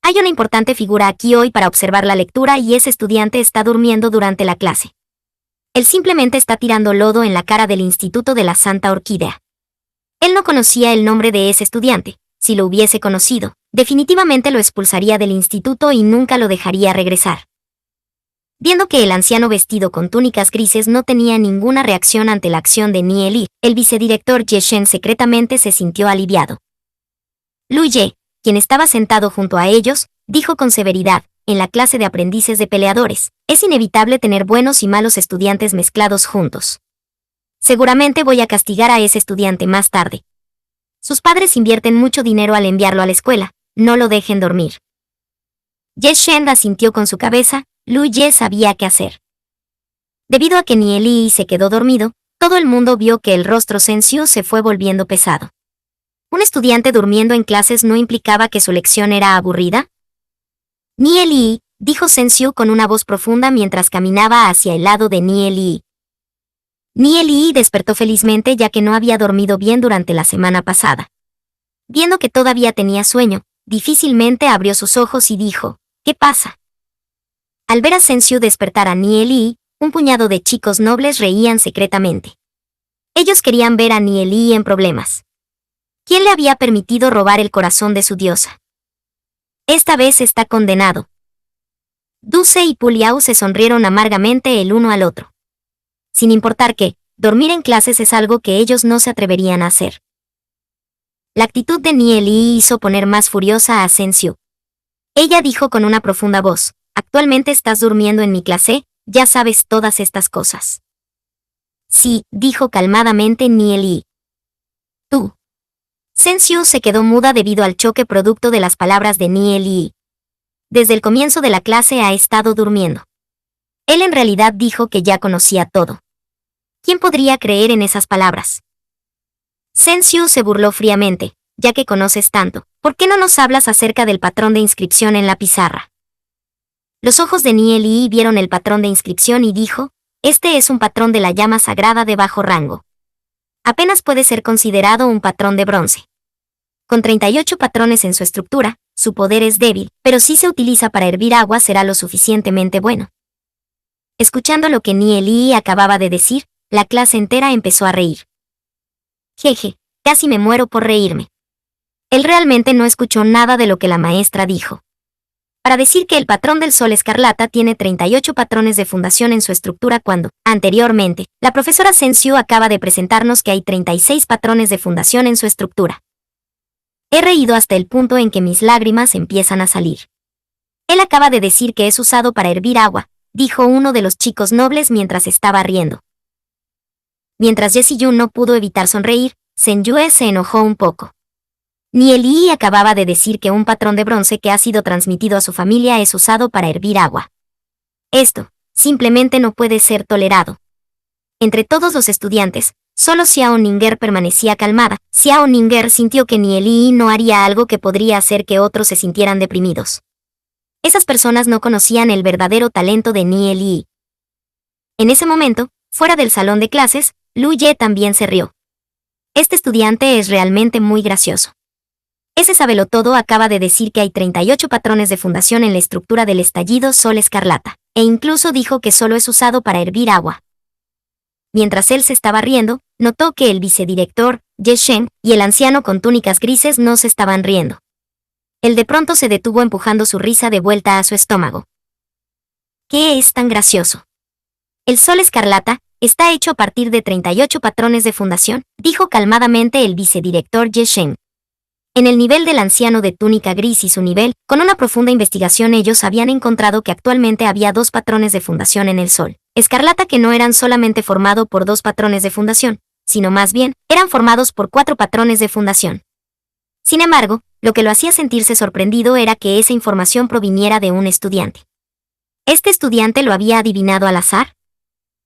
Hay una importante figura aquí hoy para observar la lectura y ese estudiante está durmiendo durante la clase. Él simplemente está tirando lodo en la cara del Instituto de la Santa Orquídea. Él no conocía el nombre de ese estudiante. Si lo hubiese conocido, definitivamente lo expulsaría del instituto y nunca lo dejaría regresar. Viendo que el anciano vestido con túnicas grises no tenía ninguna reacción ante la acción de Nie Li, el vicedirector Ye Shen secretamente se sintió aliviado. Lu Ye, quien estaba sentado junto a ellos, dijo con severidad, en la clase de aprendices de peleadores, es inevitable tener buenos y malos estudiantes mezclados juntos. Seguramente voy a castigar a ese estudiante más tarde. Sus padres invierten mucho dinero al enviarlo a la escuela, no lo dejen dormir. Ye Shen asintió con su cabeza, Lu Ye sabía qué hacer. Debido a que Nie Li se quedó dormido, todo el mundo vio que el rostro Sensyu se fue volviendo pesado. ¿Un estudiante durmiendo en clases no implicaba que su lección era aburrida? Nie Li, dijo Sensyu con una voz profunda mientras caminaba hacia el lado de Nie Li. Nie Li despertó felizmente ya que no había dormido bien durante la semana pasada. Viendo que todavía tenía sueño, difícilmente abrió sus ojos y dijo, ¿qué pasa? Al ver a Sensyu despertar a Nie Li, un puñado de chicos nobles reían secretamente. Ellos querían ver a Nie Li en problemas. ¿Quién le había permitido robar el corazón de su diosa? Esta vez está condenado. Duce y Puliao se sonrieron amargamente el uno al otro. Sin importar que, dormir en clases es algo que ellos no se atreverían a hacer. La actitud de Nie Li hizo poner más furiosa a Sensyu. Ella dijo con una profunda voz, actualmente estás durmiendo en mi clase, ya sabes todas estas cosas. Sí, dijo calmadamente Nie Li. Tú. Sensyu se quedó muda debido al choque producto de las palabras de Nie Li. Desde el comienzo de la clase ha estado durmiendo. Él en realidad dijo que ya conocía todo. ¿Quién podría creer en esas palabras? Sensyu se burló fríamente, ya que conoces tanto, ¿por qué no nos hablas acerca del patrón de inscripción en la pizarra? Los ojos de Nie Li vieron el patrón de inscripción y dijo, este es un patrón de la llama sagrada de bajo rango. Apenas puede ser considerado un patrón de bronce. Con 38 patrones en su estructura, su poder es débil, pero si se utiliza para hervir agua será lo suficientemente bueno. Escuchando lo que Nie Li acababa de decir, la clase entera empezó a reír. Jeje, casi me muero por reírme. Él realmente no escuchó nada de lo que la maestra dijo. Para decir que el patrón del sol escarlata tiene 38 patrones de fundación en su estructura cuando, anteriormente, la profesora Sensyu acaba de presentarnos que hay 36 patrones de fundación en su estructura. He reído hasta el punto en que mis lágrimas empiezan a salir. Él acaba de decir que es usado para hervir agua, dijo uno de los chicos nobles mientras estaba riendo. Mientras Jessie Jun no pudo evitar sonreír, Senyue se enojó un poco. Nie Li acababa de decir que un patrón de bronce que ha sido transmitido a su familia es usado para hervir agua. Esto, simplemente no puede ser tolerado. Entre todos los estudiantes, solo Xiao Ninger permanecía calmada. Xiao Ninger sintió que Nie Li no haría algo que podría hacer que otros se sintieran deprimidos. Esas personas no conocían el verdadero talento de Nie Li. En ese momento, fuera del salón de clases, Lu Ye también se rió. Este estudiante es realmente muy gracioso. Ese sabelotodo acaba de decir que hay 38 patrones de fundación en la estructura del estallido sol escarlata, e incluso dijo que solo es usado para hervir agua. mientras él se estaba riendo, notó que el vicedirector, Ye Shen, y el anciano con túnicas grises no se estaban riendo. Él de pronto se detuvo empujando su risa de vuelta a su estómago. ¿Qué es tan gracioso? El sol escarlata está hecho a partir de 38 patrones de fundación, dijo calmadamente el vicedirector Ye Shen. En el nivel del anciano de túnica gris y su nivel, con una profunda investigación ellos habían encontrado que actualmente había 2 patrones de fundación en el sol escarlata que no eran solamente formados por 2 patrones de fundación, sino más bien, eran formados por 4 patrones de fundación. Sin embargo, lo que lo hacía sentirse sorprendido era que esa información proviniera de un estudiante. ¿Este estudiante lo había adivinado al azar?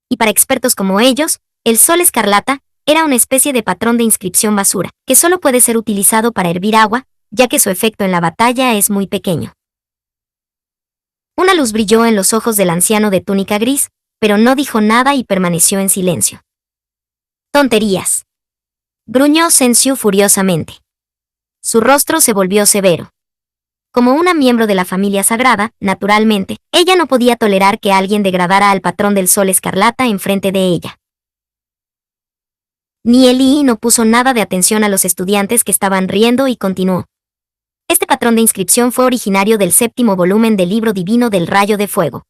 Y para expertos como ellos, el sol escarlata era una especie de patrón de inscripción basura, que solo puede ser utilizado para hervir agua, ya que su efecto en la batalla es muy pequeño. Una luz brilló en los ojos del anciano de túnica gris, pero no dijo nada y permaneció en silencio. ¡Tonterías!, gruñó Sensiu furiosamente. Su rostro se volvió severo. Como una miembro de la familia sagrada, naturalmente, ella no podía tolerar que alguien degradara al patrón del sol escarlata enfrente de ella. Nieli no puso nada de atención a los estudiantes que estaban riendo y continuó. Este patrón de inscripción fue originario del 7º volumen del libro divino del rayo de fuego.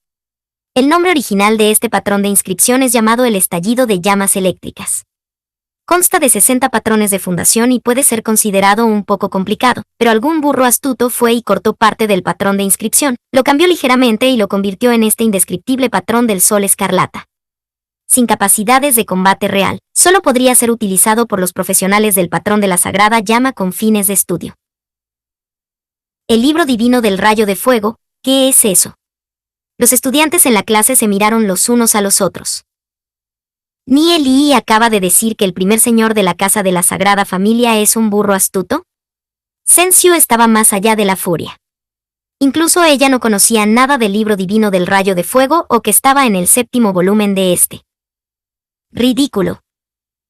El nombre original de este patrón de inscripción es llamado el estallido de llamas eléctricas. Consta de 60 patrones de fundación y puede ser considerado un poco complicado, pero algún burro astuto fue y cortó parte del patrón de inscripción, lo cambió ligeramente y lo convirtió en este indescriptible patrón del sol escarlata. Sin capacidades de combate real, solo podría ser utilizado por los profesionales del patrón de la sagrada llama con fines de estudio. El libro divino del rayo de fuego, ¿qué es eso? Los estudiantes en la clase se miraron los unos a los otros. ¿Nieli acaba de decir que el primer señor de la casa de la Sagrada Familia es un burro astuto? Sensiu estaba más allá de la furia. Incluso ella no conocía nada del libro divino del rayo de fuego o que estaba en el 7º volumen de este. Ridículo.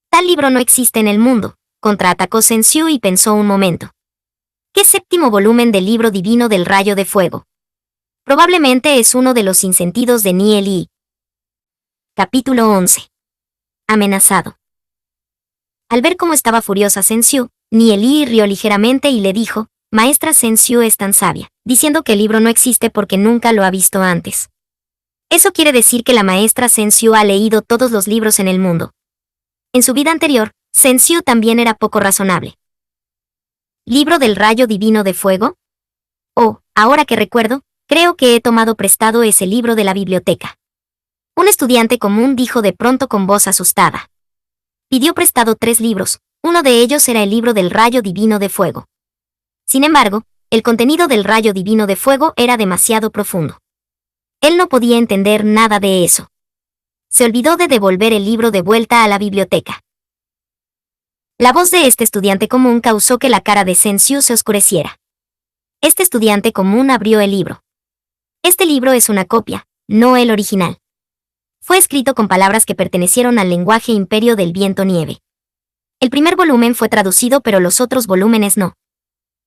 Tal libro no existe en el mundo, contraatacó Sensiu y pensó un momento. ¿Qué 7º volumen del libro divino del rayo de fuego? Probablemente es uno de los sinsentidos de Nieli. Capítulo 11. Amenazado. Al ver cómo estaba furiosa Sensiu, Nieli rió ligeramente y le dijo, Maestra Sensiu es tan sabia, diciendo que el libro no existe porque nunca lo ha visto antes. Eso quiere decir que la maestra Sensiu ha leído todos los libros en el mundo. En su vida anterior, Sensiu también era poco razonable. ¿Libro del rayo divino de fuego? Oh, ahora que recuerdo, creo que he tomado prestado ese libro de la biblioteca. Un estudiante común dijo de pronto con voz asustada. Pidió prestado 3 libros, uno de ellos era el libro del rayo divino de fuego. Sin embargo, el contenido del rayo divino de fuego era demasiado profundo. Él no podía entender nada de eso. Se olvidó de devolver el libro de vuelta a la biblioteca. La voz de este estudiante común causó que la cara de Sensiu se oscureciera. Este estudiante común abrió el libro. Este libro es una copia, no el original. Fue escrito con palabras que pertenecieron al lenguaje imperio del viento nieve. El primer volumen fue traducido pero los otros volúmenes no.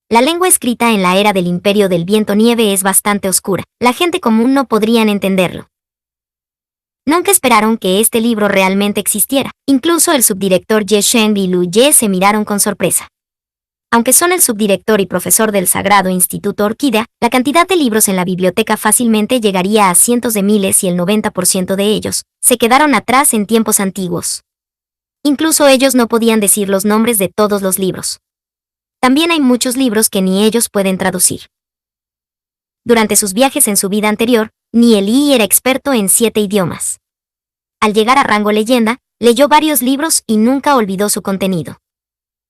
La lengua escrita en la era del imperio del viento nieve es bastante oscura, la gente común no podrían entenderlo. Nunca esperaron que este libro realmente existiera, incluso el subdirector Ye Shen y Lu Ye se miraron con sorpresa. Aunque son el subdirector y profesor del Sagrado Instituto Orquídea, la cantidad de libros en la biblioteca fácilmente llegaría a cientos de miles y el 90% de ellos se quedaron atrás en tiempos antiguos. Incluso ellos no podían decir los nombres de todos los libros. También hay muchos libros que ni ellos pueden traducir. Durante sus viajes en su vida anterior, Nieli era experto en 7 idiomas. Al llegar a rango leyenda, leyó varios libros y nunca olvidó su contenido.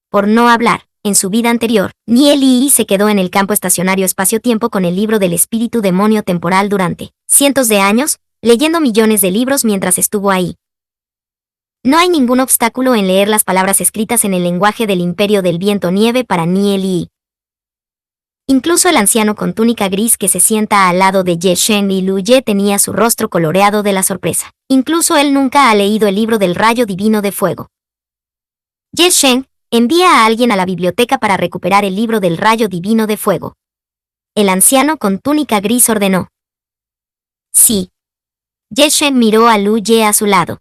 Por no hablar, en su vida anterior, Nieli se quedó en el campo estacionario espacio-tiempo con el libro del espíritu demonio temporal durante cientos de años, leyendo millones de libros mientras estuvo ahí. No hay ningún obstáculo en leer las palabras escritas en el lenguaje del imperio del viento nieve para Nieli. Incluso el anciano con túnica gris que se sienta al lado de Ye Shen y Lu Ye tenía su rostro coloreado de la sorpresa. Incluso él nunca ha leído el libro del rayo divino de fuego. Ye Shen, envía a alguien a la biblioteca para recuperar el libro del rayo divino de fuego. El anciano con túnica gris ordenó. Sí. Ye Shen miró a Lu Ye a su lado.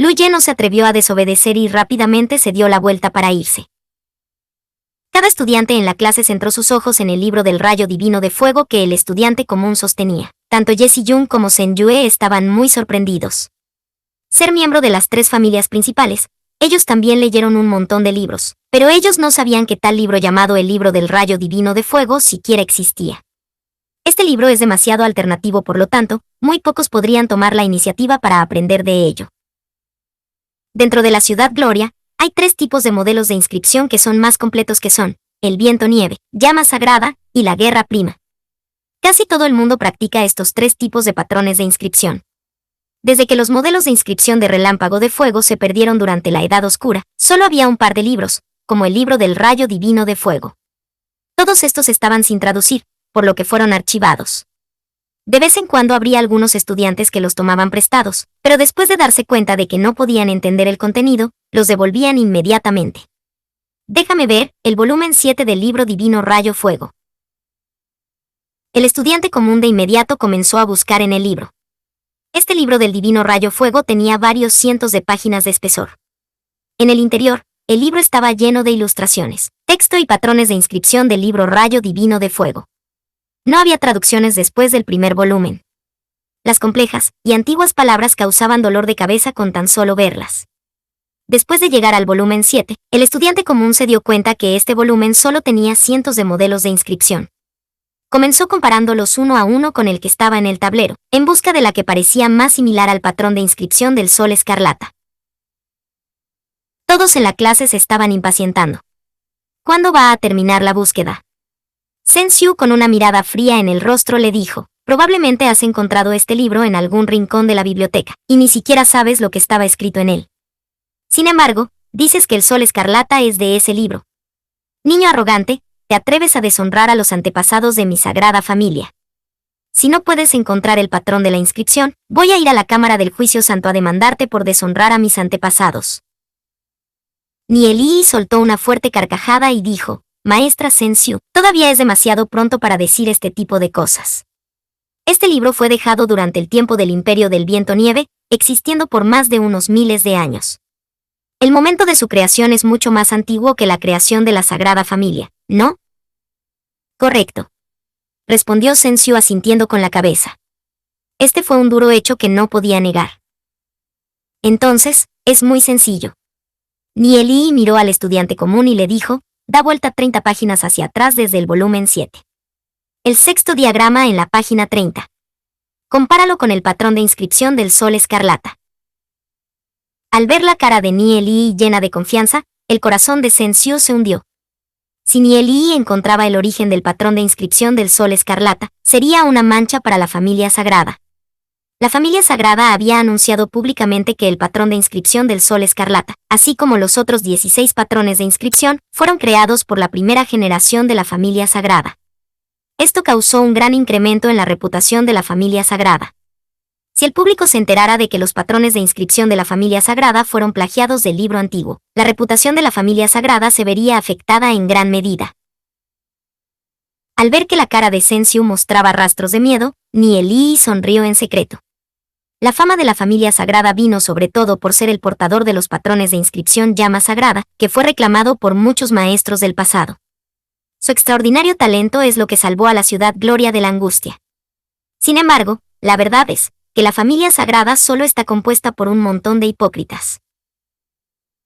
Lu Ye no se atrevió a desobedecer y rápidamente se dio la vuelta para irse. Cada estudiante en la clase centró sus ojos en el libro del rayo divino de fuego que el estudiante común sostenía. Tanto Jessie Jung como Sen Yue estaban muy sorprendidos. Ser miembro de las tres familias principales, ellos también leyeron un montón de libros, pero ellos no sabían que tal libro llamado el libro del rayo divino de fuego siquiera existía. Este libro es demasiado alternativo, por lo tanto, muy pocos podrían tomar la iniciativa para aprender de ello. Dentro de la ciudad Gloria, hay tres tipos de modelos de inscripción que son más completos, que son el viento nieve, llama sagrada y la guerra prima. Casi todo el mundo practica estos tres tipos de patrones de inscripción. Desde que los modelos de inscripción de relámpago de fuego se perdieron durante la Edad Oscura, solo había un par de libros, como el libro del rayo divino de fuego. Todos estos estaban sin traducir, por lo que fueron archivados. De vez en cuando habría algunos estudiantes que los tomaban prestados, pero después de darse cuenta de que no podían entender el contenido, los devolvían inmediatamente. Déjame ver, el volumen 7 del libro divino Rayo Fuego. El estudiante común de inmediato comenzó a buscar en el libro. Este libro del divino Rayo Fuego tenía varios cientos de páginas de espesor. En el interior, el libro estaba lleno de ilustraciones, texto y patrones de inscripción del libro Rayo Divino de Fuego. No había traducciones después del primer volumen. Las complejas y antiguas palabras causaban dolor de cabeza con tan solo verlas. Después de llegar al volumen 7, el estudiante común se dio cuenta que este volumen solo tenía cientos de modelos de inscripción. Comenzó comparándolos uno a uno con el que estaba en el tablero, en busca de la que parecía más similar al patrón de inscripción del sol escarlata. Todos en la clase se estaban impacientando. ¿Cuándo va a terminar la búsqueda? Sen Xiu, con una mirada fría en el rostro, le dijo: probablemente has encontrado este libro en algún rincón de la biblioteca, y ni siquiera sabes lo que estaba escrito en él. Sin embargo, dices que el sol escarlata es de ese libro. Niño arrogante, te atreves a deshonrar a los antepasados de mi sagrada familia. Si no puedes encontrar el patrón de la inscripción, voy a ir a la Cámara del Juicio Santo a demandarte por deshonrar a mis antepasados. Nielí soltó una fuerte carcajada y dijo: Maestra Sen Xiu, todavía es demasiado pronto para decir este tipo de cosas. Este libro fue dejado durante el tiempo del Imperio del Viento Nieve, existiendo por más de unos miles de años. El momento de su creación es mucho más antiguo que la creación de la Sagrada Familia, ¿no? Correcto. Respondió Sen Xiu asintiendo con la cabeza. Este fue un duro hecho que no podía negar. Entonces, es muy sencillo. Nielí miró al estudiante común y le dijo: da vuelta 30 páginas hacia atrás desde el volumen 7. El sexto diagrama en la página 30. Compáralo con el patrón de inscripción del sol escarlata. Al ver la cara de Nielí llena de confianza, el corazón de Sen Xiu se hundió. Si Nielí encontraba el origen del patrón de inscripción del sol escarlata, sería una mancha para la familia sagrada. La familia sagrada había anunciado públicamente que el patrón de inscripción del sol escarlata, así como los otros 16 patrones de inscripción, fueron creados por la primera generación de la familia sagrada. Esto causó un gran incremento en la reputación de la familia sagrada. Si el público se enterara de que los patrones de inscripción de la familia sagrada fueron plagiados del libro antiguo, la reputación de la familia sagrada se vería afectada en gran medida. Al ver que la cara de Sen Xiu mostraba rastros de miedo, Nielí sonrió en secreto. La fama de la familia sagrada vino sobre todo por ser el portador de los patrones de inscripción llama sagrada, que fue reclamado por muchos maestros del pasado. Su extraordinario talento es lo que salvó a la ciudad Gloria de la angustia. Sin embargo, la verdad es que la familia sagrada solo está compuesta por un montón de hipócritas.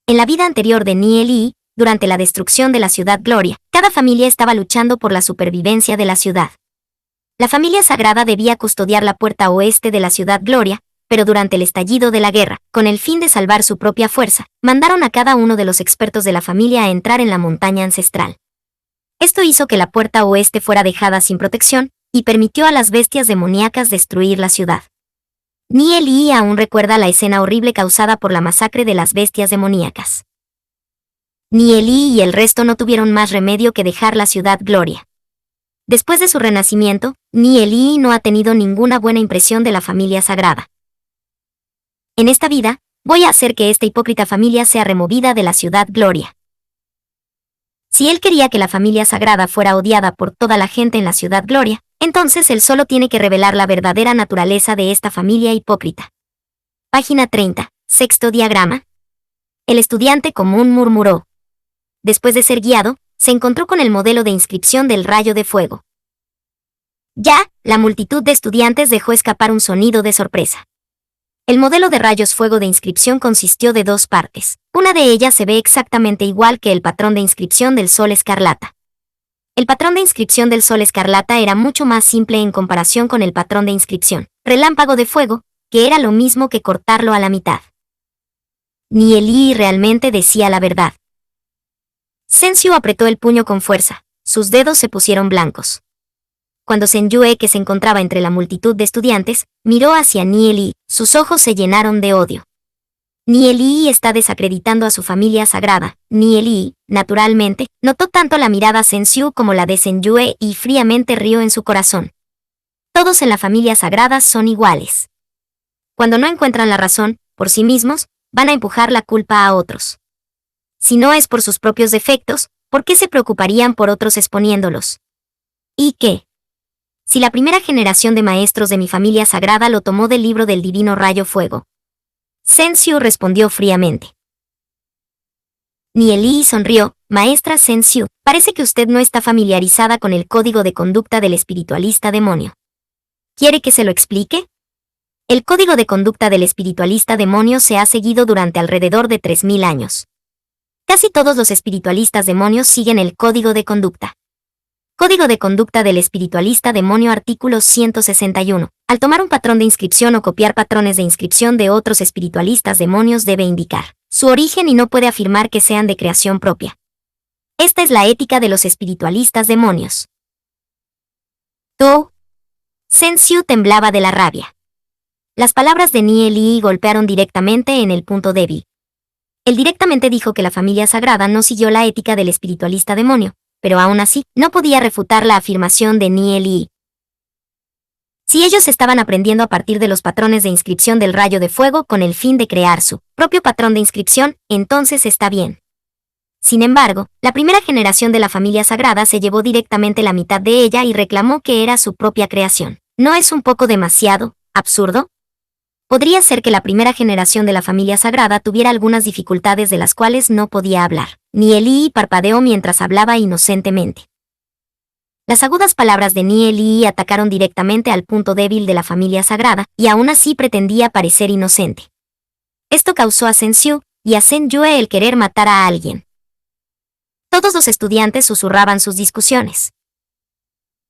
En la vida anterior de Nielí, durante la destrucción de la ciudad Gloria, cada familia estaba luchando por la supervivencia de la ciudad. La familia sagrada debía custodiar la puerta oeste de la ciudad Gloria, pero durante el estallido de la guerra, con el fin de salvar su propia fuerza, mandaron a cada uno de los expertos de la familia a entrar en la montaña ancestral. Esto hizo que la puerta oeste fuera dejada sin protección, y permitió a las bestias demoníacas destruir la ciudad. Nielí aún recuerda la escena horrible causada por la masacre de las bestias demoníacas. Nielí y el resto no tuvieron más remedio que dejar la ciudad Gloria. Después de su renacimiento, Nielí no ha tenido ninguna buena impresión de la familia sagrada. En esta vida, voy a hacer que esta hipócrita familia sea removida de la ciudad Gloria. Si él quería que la familia sagrada fuera odiada por toda la gente en la ciudad Gloria, entonces él solo tiene que revelar la verdadera naturaleza de esta familia hipócrita. Página 30. Sexto diagrama. El estudiante común murmuró. Después de ser guiado, se encontró con el modelo de inscripción del rayo de fuego. Ya, la multitud de estudiantes dejó escapar un sonido de sorpresa. El modelo de rayos fuego de inscripción consistió de dos partes. Una de ellas se ve exactamente igual que el patrón de inscripción del sol escarlata. El patrón de inscripción del sol escarlata era mucho más simple en comparación con el patrón de inscripción relámpago de fuego, que era lo mismo que cortarlo a la mitad. Nieli realmente decía la verdad. Sensiu apretó el puño con fuerza, sus dedos se pusieron blancos. Cuando Senyue, que se encontraba entre la multitud de estudiantes, miró hacia Nieli, sus ojos se llenaron de odio. Nieli está desacreditando a su familia sagrada. Nieli, naturalmente, notó tanto la mirada Sensiu como la de Senyue y fríamente rió en su corazón. Todos en la familia sagrada son iguales. Cuando no encuentran la razón, por sí mismos, van a empujar la culpa a otros. Si no es por sus propios defectos, ¿por qué se preocuparían por otros exponiéndolos? ¿Y qué? Si la primera generación de maestros de mi familia sagrada lo tomó del libro del divino rayo fuego. Sensiu respondió fríamente. Nieli sonrió. Maestra Sensiu, parece que usted no está familiarizada con el código de conducta del espiritualista demonio. ¿Quiere que se lo explique? El código de conducta del espiritualista demonio se ha seguido durante alrededor de 3000 años. Casi todos los espiritualistas demonios siguen el código de conducta. Código de conducta del espiritualista demonio artículo 161. Al tomar un patrón de inscripción o copiar patrones de inscripción de otros espiritualistas demonios debe indicar su origen y no puede afirmar que sean de creación propia. Esta es la ética de los espiritualistas demonios. ¿Tú? Sensiu temblaba de la rabia. Las palabras de Nieli golpearon directamente en el punto débil. Él directamente dijo que la familia sagrada no siguió la ética del espiritualista demonio, pero aún así, no podía refutar la afirmación de Nieli. Si ellos estaban aprendiendo a partir de los patrones de inscripción del rayo de fuego con el fin de crear su propio patrón de inscripción, entonces está bien. Sin embargo, la primera generación de la familia sagrada se llevó directamente la mitad de ella y reclamó que era su propia creación. ¿No es un poco demasiado absurdo? Podría ser que la primera generación de la familia sagrada tuviera algunas dificultades de las cuales no podía hablar. Nieli parpadeó mientras hablaba inocentemente. Las agudas palabras de Nieli atacaron directamente al punto débil de la familia sagrada, y aún así pretendía parecer inocente. Esto causó a Sensiu y a Senyue el querer matar a alguien. Todos los estudiantes susurraban sus discusiones.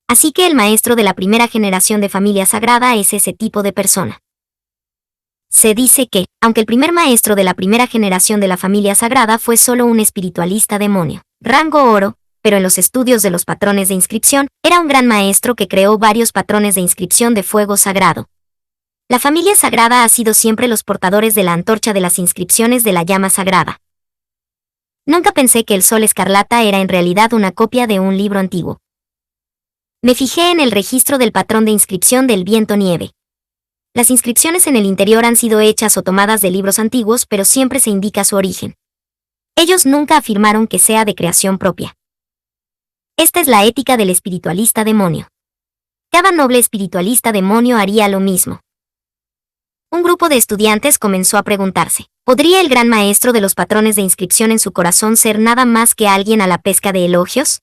Así que el maestro de la primera generación de familia sagrada es ese tipo de persona. Se dice que, aunque el primer maestro de la primera generación de la familia sagrada fue solo un espiritualista demonio, rango oro, pero en los estudios de los patrones de inscripción, era un gran maestro que creó varios patrones de inscripción de fuego sagrado. La familia sagrada ha sido siempre los portadores de la antorcha de las inscripciones de la llama sagrada. Nunca pensé que el sol escarlata era en realidad una copia de un libro antiguo. Me fijé en el registro del patrón de inscripción del viento nieve. Las inscripciones en el interior han sido hechas o tomadas de libros antiguos, pero siempre se indica su origen. Ellos nunca afirmaron que sea de creación propia. Esta es la ética del espiritualista demonio. Cada noble espiritualista demonio haría lo mismo. Un grupo de estudiantes comenzó a preguntarse, ¿podría el gran maestro de los patrones de inscripción en su corazón ser nada más que alguien a la pesca de elogios?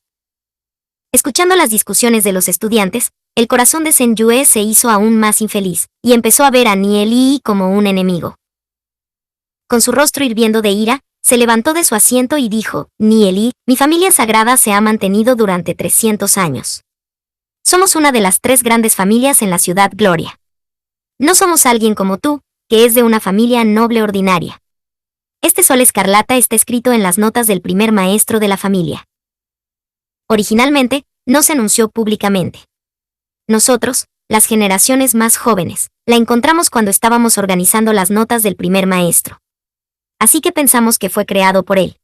Escuchando las discusiones de los estudiantes, el corazón de Senyue se hizo aún más infeliz, y empezó a ver a Nieli como un enemigo. Con su rostro hirviendo de ira, se levantó de su asiento y dijo, Nieli, mi familia sagrada se ha mantenido durante 300 años. Somos una de las 3 grandes familias en la ciudad Gloria. No somos alguien como tú, que es de una familia noble ordinaria. Este sol escarlata está escrito en las notas del primer maestro de la familia. Originalmente, no se anunció públicamente. Nosotros, las generaciones más jóvenes, la encontramos cuando estábamos organizando las notas del primer maestro. Así que pensamos que fue creado por él.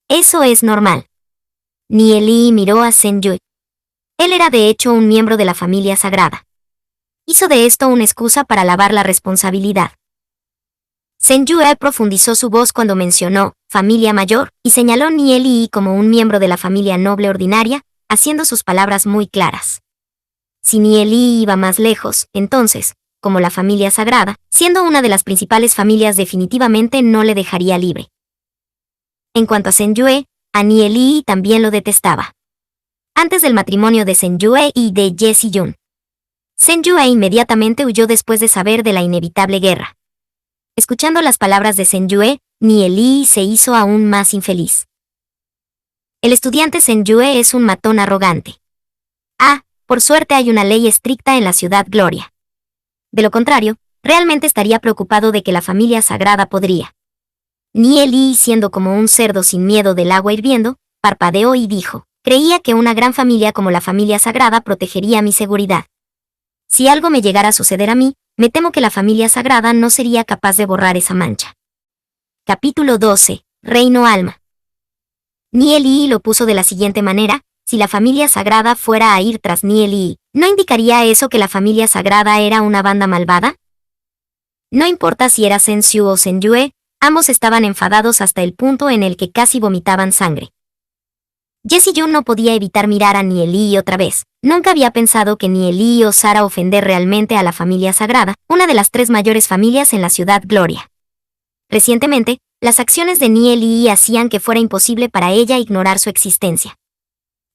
Eso es normal. Nieli miró a Senyue. Él era de hecho un miembro de la familia sagrada. Hizo de esto una excusa para lavar la responsabilidad. Senyue profundizó su voz cuando mencionó familia mayor y señaló a Nieli como un miembro de la familia noble ordinaria, haciendo sus palabras muy claras. Si Nieli iba más lejos, entonces, como la familia sagrada, siendo una de las principales familias definitivamente no le dejaría libre. En cuanto a Sen-yue, a Nie-li también lo detestaba. Antes del matrimonio de Sen-yue y de Ye-si-jun, Sen-yue inmediatamente huyó después de saber de la inevitable guerra. Escuchando las palabras de Sen-yue, Nie-li se hizo aún más infeliz. El estudiante Sen-yue es un matón arrogante. Por suerte hay una ley estricta en la ciudad Gloria. De lo contrario, realmente estaría preocupado de que la familia sagrada podría. Nie-li, siendo como un cerdo sin miedo del agua hirviendo, parpadeó y dijo, creía que una gran familia como la familia sagrada protegería mi seguridad. Si algo me llegara a suceder a mí, me temo que la familia sagrada no sería capaz de borrar esa mancha. Capítulo 12. Reino Alma. Nie-li lo puso de la siguiente manera: si la familia sagrada fuera a ir tras Nie-li, ¿no indicaría eso que la familia sagrada era una banda malvada? No importa si era Sen-su o Sen-yue, ambos estaban enfadados hasta el punto en el que casi vomitaban sangre. Ye-si-jun no podía evitar mirar a Nie-li otra vez. Nunca había pensado que Nie-li osara ofender realmente a la familia sagrada, una de las 3 mayores familias en la ciudad Gloria. Recientemente, las acciones de Nie-li hacían que fuera imposible para ella ignorar su existencia.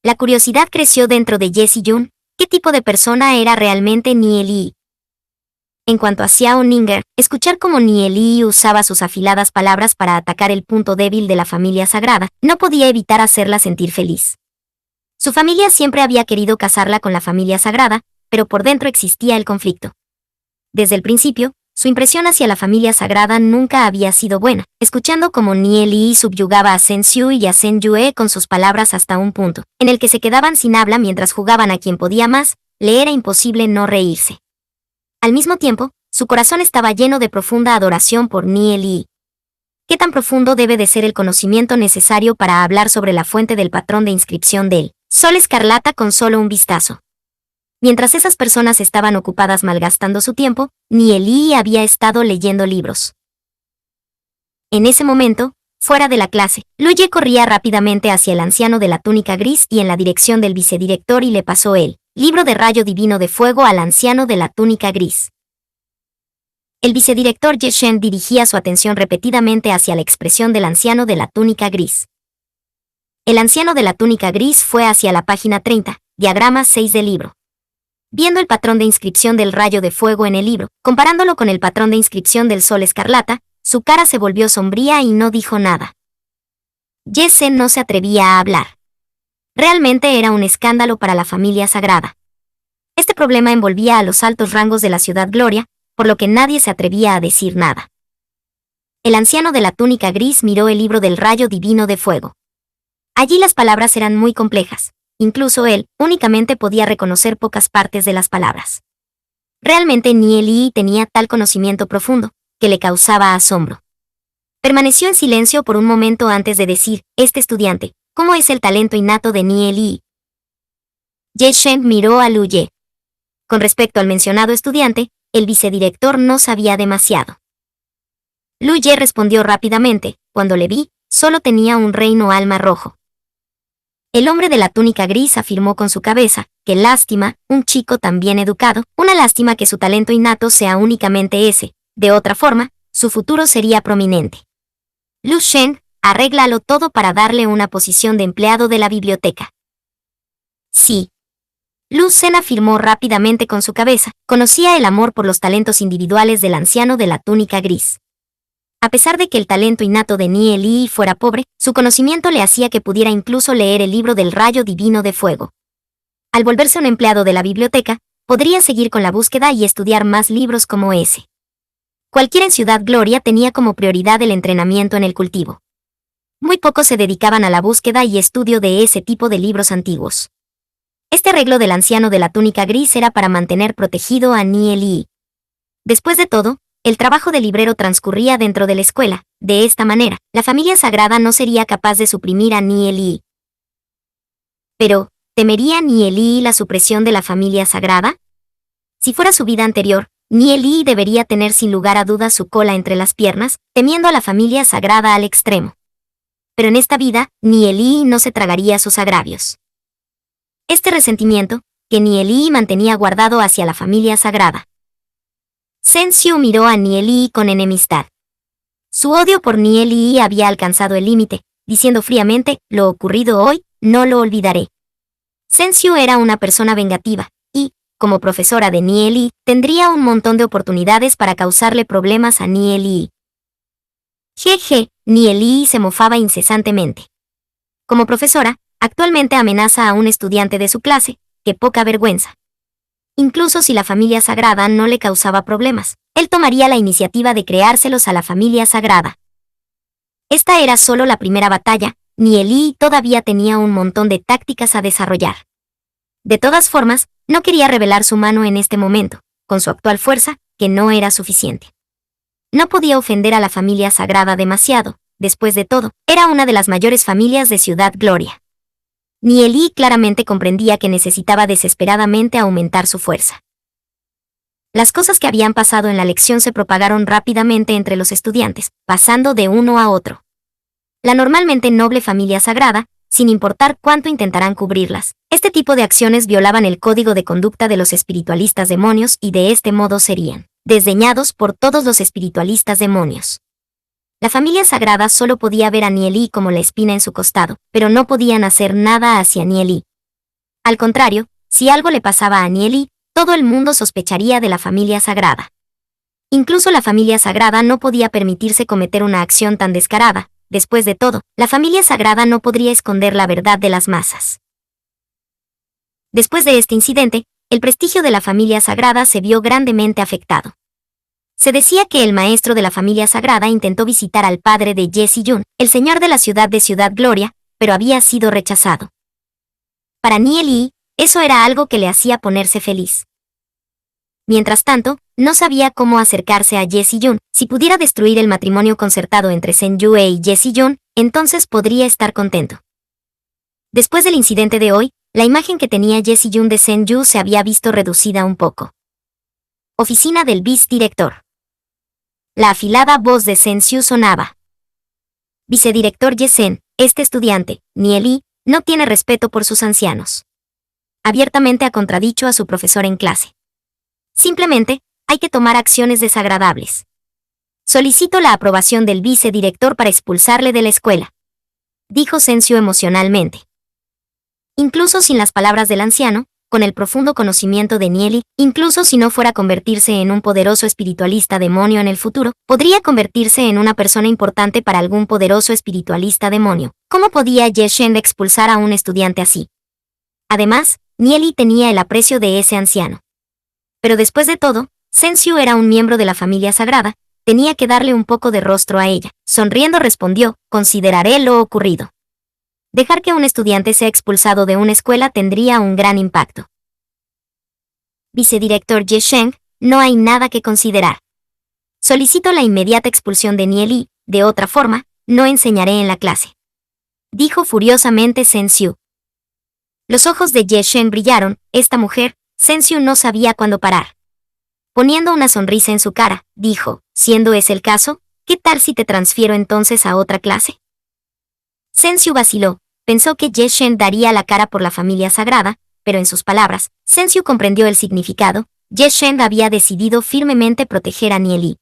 La curiosidad creció dentro de Ye-si-jun. ¿Qué tipo de persona era realmente Nie-li? En cuanto a Xiao Ninger, escuchar cómo Nie-li usaba sus afiladas palabras para atacar el punto débil de la familia sagrada, no podía evitar hacerla sentir feliz. Su familia siempre había querido casarla con la familia sagrada, pero por dentro existía el conflicto. Desde el principio, su impresión hacia la familia sagrada nunca había sido buena, escuchando cómo Nie-li subyugaba a Sen-su y a Sen-yue con sus palabras hasta un punto, en el que se quedaban sin habla mientras jugaban a quien podía más, le era imposible no reírse. Al mismo tiempo, su corazón estaba lleno de profunda adoración por Nie-li. ¿Qué tan profundo debe de ser el conocimiento necesario para hablar sobre la fuente del patrón de inscripción del Sol Escarlata con solo un vistazo? Mientras esas personas estaban ocupadas malgastando su tiempo, Nie-li había estado leyendo libros. En ese momento, fuera de la clase, Luye corría rápidamente hacia el anciano de la túnica gris y en la dirección del vicedirector y le pasó el libro de rayo divino de fuego al anciano de la túnica gris. El vicedirector Ye Shen dirigía su atención repetidamente hacia la expresión del anciano de la túnica gris. El anciano de la túnica gris fue hacia la página 30, diagrama 6 del libro. Viendo el patrón de inscripción del rayo de fuego en el libro, comparándolo con el patrón de inscripción del sol escarlata, su cara se volvió sombría y no dijo nada. Ye Shen no se atrevía a hablar. Realmente era un escándalo para la familia sagrada. Este problema envolvía a los altos rangos de la ciudad Gloria, por lo que nadie se atrevía a decir nada. El anciano de la túnica gris miró el libro del rayo divino de fuego. Allí las palabras eran muy complejas. Incluso él únicamente podía reconocer pocas partes de las palabras. Realmente Nie-li tenía tal conocimiento profundo, que le causaba asombro. Permaneció en silencio por un momento antes de decir, este estudiante, ¿cómo es el talento innato de Nie-li? Ye Shen miró a Lu Ye. Con respecto al mencionado estudiante, el vicedirector no sabía demasiado. Lu Ye respondió rápidamente, cuando le vi, solo tenía un reino alma rojo. El hombre de la túnica gris afirmó con su cabeza, qué lástima, un chico tan bien educado, una lástima que su talento innato sea únicamente ese, de otra forma, su futuro sería prominente. Lu Shen, arréglalo todo para darle una posición de empleado de la biblioteca. Sí. Lu Shen afirmó rápidamente con su cabeza, conocía el amor por los talentos individuales del anciano de la túnica gris. A pesar de que el talento innato de Nie-li fuera pobre, su conocimiento le hacía que pudiera incluso leer el libro del rayo divino de fuego. Al volverse un empleado de la biblioteca, podría seguir con la búsqueda y estudiar más libros como ese. Cualquiera en Ciudad Gloria tenía como prioridad el entrenamiento en el cultivo. Muy pocos se dedicaban a la búsqueda y estudio de ese tipo de libros antiguos. Este arreglo del anciano de la túnica gris era para mantener protegido a Nie-li. Después de todo, el trabajo de librero transcurría dentro de la escuela. De esta manera, la familia sagrada no sería capaz de suprimir a Nie-li. Pero, ¿temería Nie-li la supresión de la familia sagrada? Si fuera su vida anterior, Nie-li debería tener sin lugar a dudas su cola entre las piernas, temiendo a la familia sagrada al extremo. Pero en esta vida, Nie-li no se tragaría sus agravios. Este resentimiento, que Nie-li mantenía guardado hacia la familia sagrada, Sensio miró a Nieli con enemistad. Su odio por Nieli había alcanzado el límite, diciendo fríamente, lo ocurrido hoy, no lo olvidaré. Sensio era una persona vengativa, y, como profesora de Nieli, tendría un montón de oportunidades para causarle problemas a Nieli. Jeje, Nieli se mofaba incesantemente. Como profesora, actualmente amenaza a un estudiante de su clase, qué poca vergüenza. Incluso si la familia sagrada no le causaba problemas, él tomaría la iniciativa de creárselos a la familia sagrada. Esta era solo la primera batalla, Nieli todavía tenía un montón de tácticas a desarrollar. De todas formas, no quería revelar su mano en este momento, con su actual fuerza, que no era suficiente. No podía ofender a la familia sagrada demasiado, después de todo, era una de las mayores familias de Ciudad Gloria. Nieli claramente comprendía que necesitaba desesperadamente aumentar su fuerza. Las cosas que habían pasado en la lección se propagaron rápidamente entre los estudiantes, pasando de uno a otro. La normalmente noble familia sagrada, sin importar cuánto intentaran cubrirlas, este tipo de acciones violaban el código de conducta de los espiritualistas demonios y de este modo serían desdeñados por todos los espiritualistas demonios. La familia sagrada solo podía ver a Nieli como la espina en su costado, pero no podían hacer nada hacia Nieli. Al contrario, si algo le pasaba a Nieli, todo el mundo sospecharía de la familia sagrada. Incluso la familia sagrada no podía permitirse cometer una acción tan descarada. Después de todo, la familia sagrada no podría esconder la verdad de las masas. Después de este incidente, el prestigio de la familia sagrada se vio grandemente afectado. Se decía que el maestro de la familia sagrada intentó visitar al padre de Jesse Jun, el señor de la ciudad de Ciudad Gloria, pero había sido rechazado. Para Nieli, eso era algo que le hacía ponerse feliz. Mientras tanto, no sabía cómo acercarse a Jesse Jun. Si pudiera destruir el matrimonio concertado entre Senju y Jesse Jun, entonces podría estar contento. Después del incidente de hoy, la imagen que tenía Jesse Jun de Senju se había visto reducida un poco. Oficina del vicedirector. La afilada voz de Sensio sonaba. Vicedirector Yesen, este estudiante, Nieli, no tiene respeto por sus ancianos. Abiertamente ha contradicho a su profesor en clase. Simplemente, hay que tomar acciones desagradables. Solicito la aprobación del vicedirector para expulsarle de la escuela, dijo Sensio emocionalmente. Incluso sin las palabras del anciano, con el profundo conocimiento de Nieli, incluso si no fuera a convertirse en un poderoso espiritualista demonio en el futuro, podría convertirse en una persona importante para algún poderoso espiritualista demonio. ¿Cómo podía Yeshen expulsar a un estudiante así? Además, Nieli tenía el aprecio de ese anciano. Pero después de todo, Sensio era un miembro de la familia sagrada, tenía que darle un poco de rostro a ella. Sonriendo respondió, consideraré lo ocurrido. Dejar que un estudiante sea expulsado de una escuela tendría un gran impacto. Vicedirector Yesheng, no hay nada que considerar. Solicito la inmediata expulsión de Nieli, de otra forma, no enseñaré en la clase. Dijo furiosamente Sensio. Los ojos de Yesheng brillaron, esta mujer, Sensio no sabía cuándo parar. Poniendo una sonrisa en su cara, dijo, siendo ese el caso, ¿qué tal si te transfiero entonces a otra clase? Sensio vaciló. Pensó que Yeshen daría la cara por la familia sagrada, pero en sus palabras, Sensio comprendió el significado. Yeshen había decidido firmemente proteger a Nieli.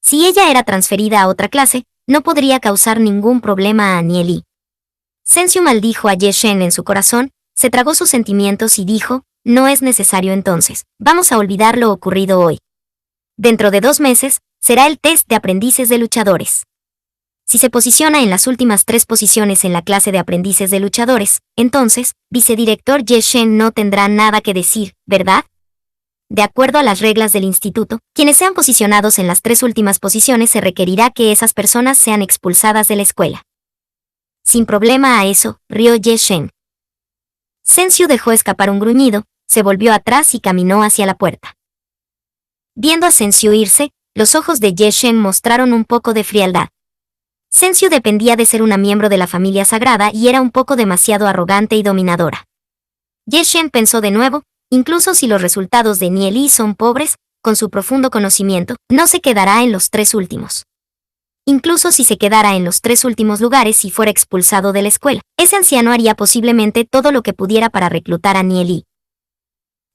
Si ella era transferida a otra clase, no podría causar ningún problema a Nieli. Sensio maldijo a Yeshen en su corazón, se tragó sus sentimientos y dijo, no es necesario entonces, vamos a olvidar lo ocurrido hoy. Dentro de 2 meses, será el test de aprendices de luchadores. Si se posiciona en las últimas 3 posiciones en la clase de aprendices de luchadores, entonces, vicedirector Yeshen no tendrá nada que decir, ¿verdad? De acuerdo a las reglas del instituto, quienes sean posicionados en las 3 últimas posiciones se requerirá que esas personas sean expulsadas de la escuela. Sin problema a eso, rió Yeshen. Sensio dejó escapar un gruñido, se volvió atrás y caminó hacia la puerta. Viendo a Sensio irse, los ojos de Yeshen mostraron un poco de frialdad. Sensio dependía de ser una miembro de la familia sagrada y era un poco demasiado arrogante y dominadora. Yeshen pensó de nuevo, incluso si los resultados de Nieli son pobres, con su profundo conocimiento, no se quedará en los 3 últimos. Incluso si se quedara en los 3 últimos lugares y fuera expulsado de la escuela, ese anciano haría posiblemente todo lo que pudiera para reclutar a Nieli.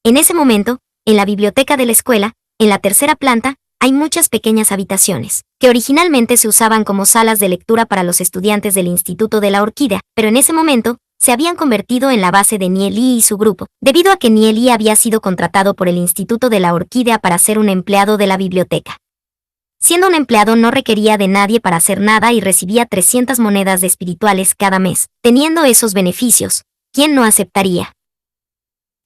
En ese momento, en la biblioteca de la escuela, en la tercera planta, hay muchas pequeñas habitaciones, que originalmente se usaban como salas de lectura para los estudiantes del Instituto de la Orquídea, pero en ese momento, se habían convertido en la base de Nieli y su grupo, debido a que Nieli había sido contratado por el Instituto de la Orquídea para ser un empleado de la biblioteca. Siendo un empleado no requería de nadie para hacer nada y recibía 300 monedas de espirituales cada mes. Teniendo esos beneficios, ¿quién no aceptaría?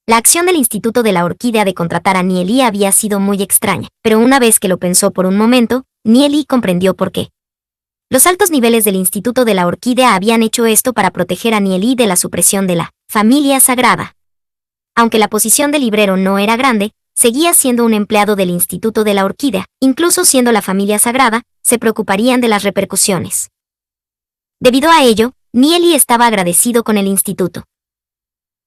La acción del Instituto de la Orquídea de contratar a Nieli había sido muy extraña, pero una vez que lo pensó por un momento, Nieli comprendió por qué. Los altos niveles del Instituto de la Orquídea habían hecho esto para proteger a Nieli de la supresión de la familia sagrada. Aunque la posición de librero no era grande, seguía siendo un empleado del Instituto de la Orquídea. Incluso siendo la familia sagrada, se preocuparían de las repercusiones. Debido a ello, Nieli estaba agradecido con el instituto.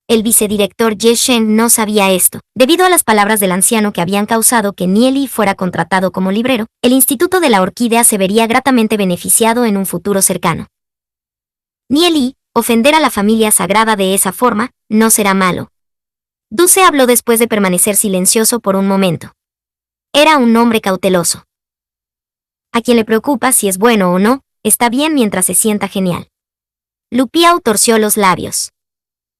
El vicedirector Ye Shen no sabía esto. Debido a las palabras del anciano que habían causado que Nieli fuera contratado como librero, el Instituto de la Orquídea se vería gratamente beneficiado en un futuro cercano. Nieli, ofender a la familia sagrada de esa forma, no será malo. Duce habló después de permanecer silencioso por un momento. Era un hombre cauteloso. A quien le preocupa si es bueno o no, está bien mientras se sienta genial. Lu Piao torció los labios.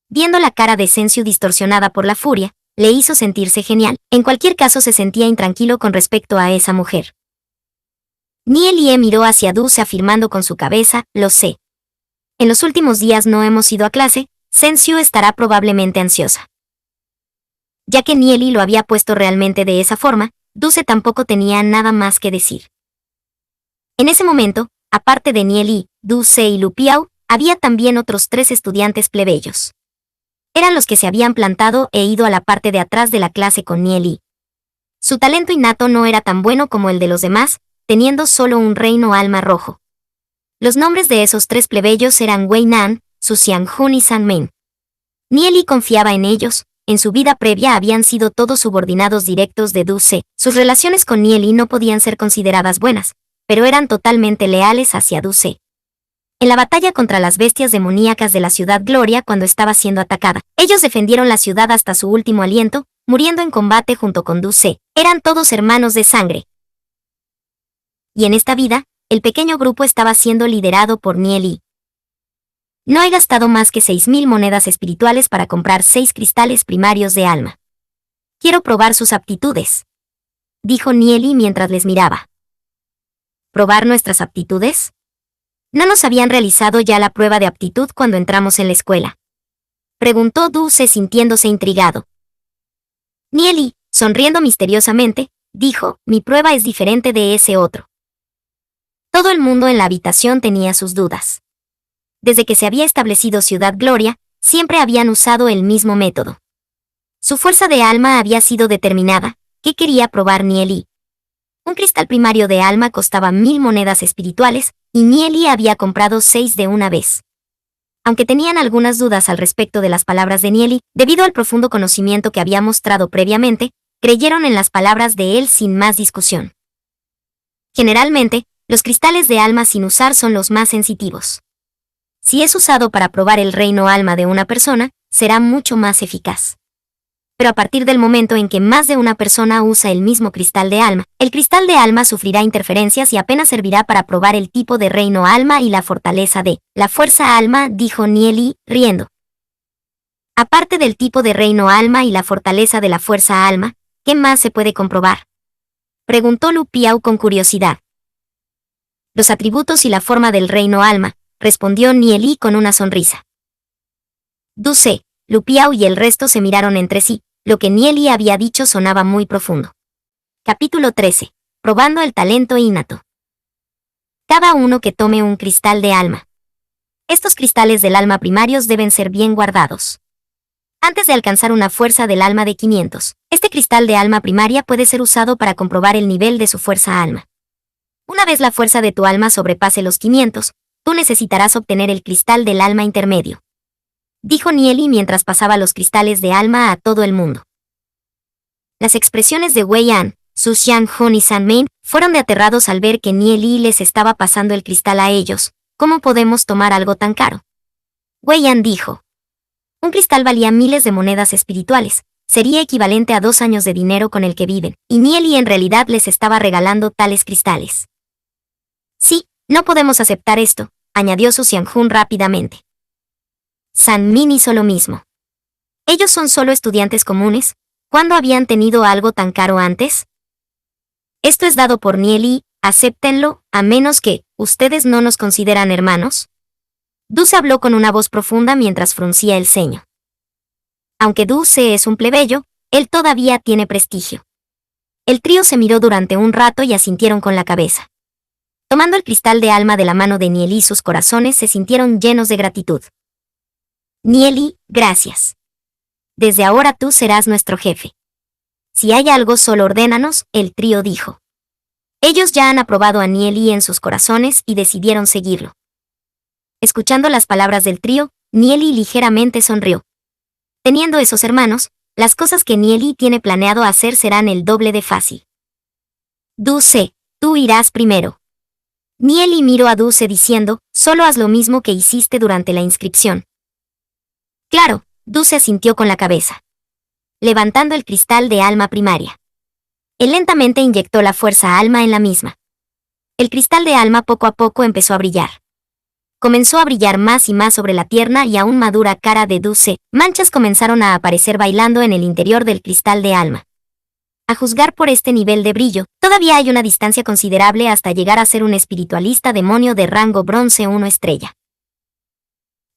Viendo la cara de Sensiu distorsionada por la furia, le hizo sentirse genial. En cualquier caso se sentía intranquilo con respecto a esa mujer. Nieli miró hacia Duce afirmando con su cabeza, lo sé. En los últimos días no hemos ido a clase, Sensiu estará probablemente ansiosa. Ya que Nieli lo había puesto realmente de esa forma, Duce tampoco tenía nada más que decir. En ese momento, aparte de Nieli, Duce y Lu Piao, había también otros 3 estudiantes plebeyos. Eran los que se habían plantado e ido a la parte de atrás de la clase con Nieli. Su talento innato no era tan bueno como el de los demás, teniendo solo un reino alma rojo. Los nombres de esos 3 plebeyos eran Wei Nan, Su Xiangjun y San Meng. Nieli confiaba en ellos. En su vida previa habían sido todos subordinados directos de Duce. Sus relaciones con Nieli no podían ser consideradas buenas, pero eran totalmente leales hacia Duce. En la batalla contra las bestias demoníacas de la ciudad Gloria cuando estaba siendo atacada, ellos defendieron la ciudad hasta su último aliento, muriendo en combate junto con Duce. Eran todos hermanos de sangre. Y en esta vida, el pequeño grupo estaba siendo liderado por Nieli. No he gastado más que 6.000 monedas espirituales para comprar 6 cristales primarios de alma. Quiero probar sus aptitudes, dijo Nieli mientras les miraba. ¿Probar nuestras aptitudes? ¿No nos habían realizado ya la prueba de aptitud cuando entramos en la escuela?, preguntó Duce sintiéndose intrigado. Nieli, sonriendo misteriosamente, dijo, mi prueba es diferente de ese otro. Todo el mundo en la habitación tenía sus dudas. Desde que se había establecido Ciudad Gloria, siempre habían usado el mismo método. Su fuerza de alma había sido determinada. ¿Qué quería probar Nieli? Un cristal primario de alma costaba 1.000 monedas espirituales, y Nieli había comprado 6 de una vez. Aunque tenían algunas dudas al respecto de las palabras de Nieli, debido al profundo conocimiento que había mostrado previamente, creyeron en las palabras de él sin más discusión. Generalmente, los cristales de alma sin usar son los más sensitivos. Si es usado para probar el reino alma de una persona, será mucho más eficaz. Pero a partir del momento en que más de una persona usa el mismo cristal de alma, el cristal de alma sufrirá interferencias y apenas servirá para probar el tipo de reino alma y la fortaleza de la fuerza alma, dijo Nieli, riendo. Aparte del tipo de reino alma y la fortaleza de la fuerza alma, ¿qué más se puede comprobar?, preguntó Lu Piao con curiosidad. Los atributos y la forma del reino alma, respondió Nieli con una sonrisa. Duce, Lu Piao y el resto se miraron entre sí. Lo que Nieli había dicho sonaba muy profundo. Capítulo 13. Probando el talento innato. Cada uno que tome un cristal de alma. Estos cristales del alma primarios deben ser bien guardados. Antes de alcanzar una fuerza del alma de 500, este cristal de alma primaria puede ser usado para comprobar el nivel de su fuerza alma. Una vez la fuerza de tu alma sobrepase los 500, tú necesitarás obtener el cristal del alma intermedio, dijo Nieli mientras pasaba los cristales de alma a todo el mundo. Las expresiones de Wei An, Su Xiangjun y San Meng fueron de aterrados al ver que Nieli les estaba pasando el cristal a ellos. ¿Cómo podemos tomar algo tan caro? Wei An dijo. Un cristal valía miles de monedas espirituales. sería equivalente a 2 años de dinero con el que viven, y Nieli en realidad les estaba regalando tales cristales. Sí, no podemos aceptar esto, añadió Su Xianjun rápidamente. San Min hizo lo mismo. Ellos son solo estudiantes comunes. ¿Cuándo habían tenido algo tan caro antes? Esto es dado por Nieli, acéptenlo, a menos que, ¿ustedes no nos consideran hermanos? Dulce habló con una voz profunda mientras fruncía el ceño. Aunque Dulce es un plebeyo, él todavía tiene prestigio. El trío se miró durante un rato y asintieron con la cabeza. Tomando el cristal de alma de la mano de Nieli, sus corazones se sintieron llenos de gratitud. Nieli, gracias. Desde ahora tú serás nuestro jefe. Si hay algo, solo ordénanos, el trío dijo. Ellos ya han aprobado a Nieli en sus corazones y decidieron seguirlo. Escuchando las palabras del trío, Nieli ligeramente sonrió. Teniendo esos hermanos, las cosas que Nieli tiene planeado hacer serán el doble de fácil. Dulce, tú irás primero. Nieli miró a Dulce diciendo, solo haz lo mismo que hiciste durante la inscripción. Claro, Dulce asintió con la cabeza. Levantando el cristal de alma primaria. Él lentamente inyectó la fuerza alma en la misma. El cristal de alma poco a poco empezó a brillar. Comenzó a brillar más y más sobre la tierna y aún madura cara de Dulce. Manchas comenzaron a aparecer bailando en el interior del cristal de alma. A juzgar por este nivel de brillo, todavía hay una distancia considerable hasta llegar a ser un espiritualista demonio de rango bronce 1 estrella.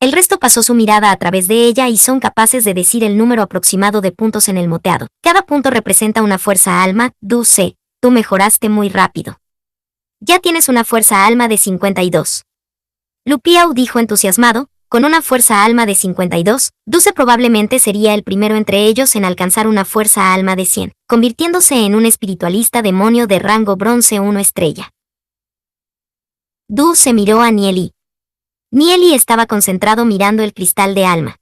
El resto pasó su mirada a través de ella y son capaces de decir el número aproximado de puntos en el moteado. Cada punto representa una fuerza alma. Dulce, tú mejoraste muy rápido. Ya tienes una fuerza alma de 52. Lu Piao dijo entusiasmado, con una fuerza alma de 52, Dulce probablemente sería el primero entre ellos en alcanzar una fuerza alma de 100, convirtiéndose en un espiritualista demonio de rango bronce 1 estrella. Dulce miró a Nieli. Nieli estaba concentrado mirando el cristal de alma.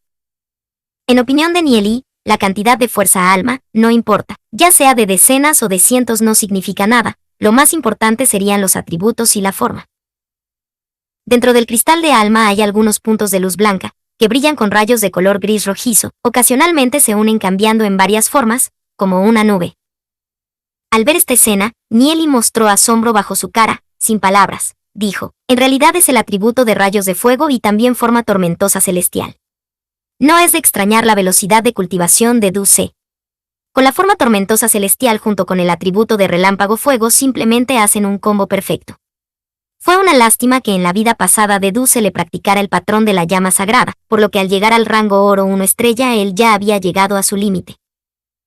En opinión de Nieli, la cantidad de fuerza alma no importa, ya sea de decenas o de cientos no significa nada, lo más importante serían los atributos y la forma. Dentro del cristal de alma hay algunos puntos de luz blanca, que brillan con rayos de color gris rojizo, ocasionalmente se unen cambiando en varias formas, como una nube. Al ver esta escena, Nieli mostró asombro bajo su cara, sin palabras, dijo, en realidad es el atributo de rayos de fuego y también forma tormentosa celestial. No es de extrañar la velocidad de cultivación de Dulce. Con la forma tormentosa celestial junto con el atributo de relámpago fuego simplemente hacen un combo perfecto. Fue una lástima que en la vida pasada de Dulce le practicara el patrón de la llama sagrada, por lo que al llegar al rango oro 1 estrella él ya había llegado a su límite.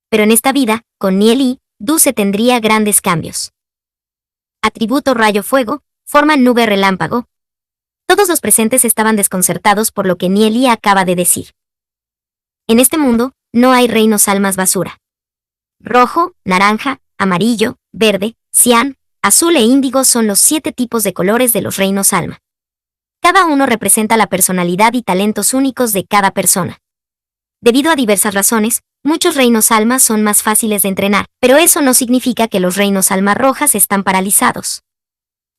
Pero en esta vida, con Nieli, Dulce tendría grandes cambios. Atributo rayo fuego, forma nube relámpago. Todos los presentes estaban desconcertados por lo que Nieli acaba de decir. En este mundo, no hay reinos almas basura. Rojo, naranja, amarillo, verde, cian, azul e índigo son los 7 tipos de colores de los reinos alma. Cada uno representa la personalidad y talentos únicos de cada persona. Debido a diversas razones, muchos reinos alma son más fáciles de entrenar, pero eso no significa que los reinos alma rojas están paralizados.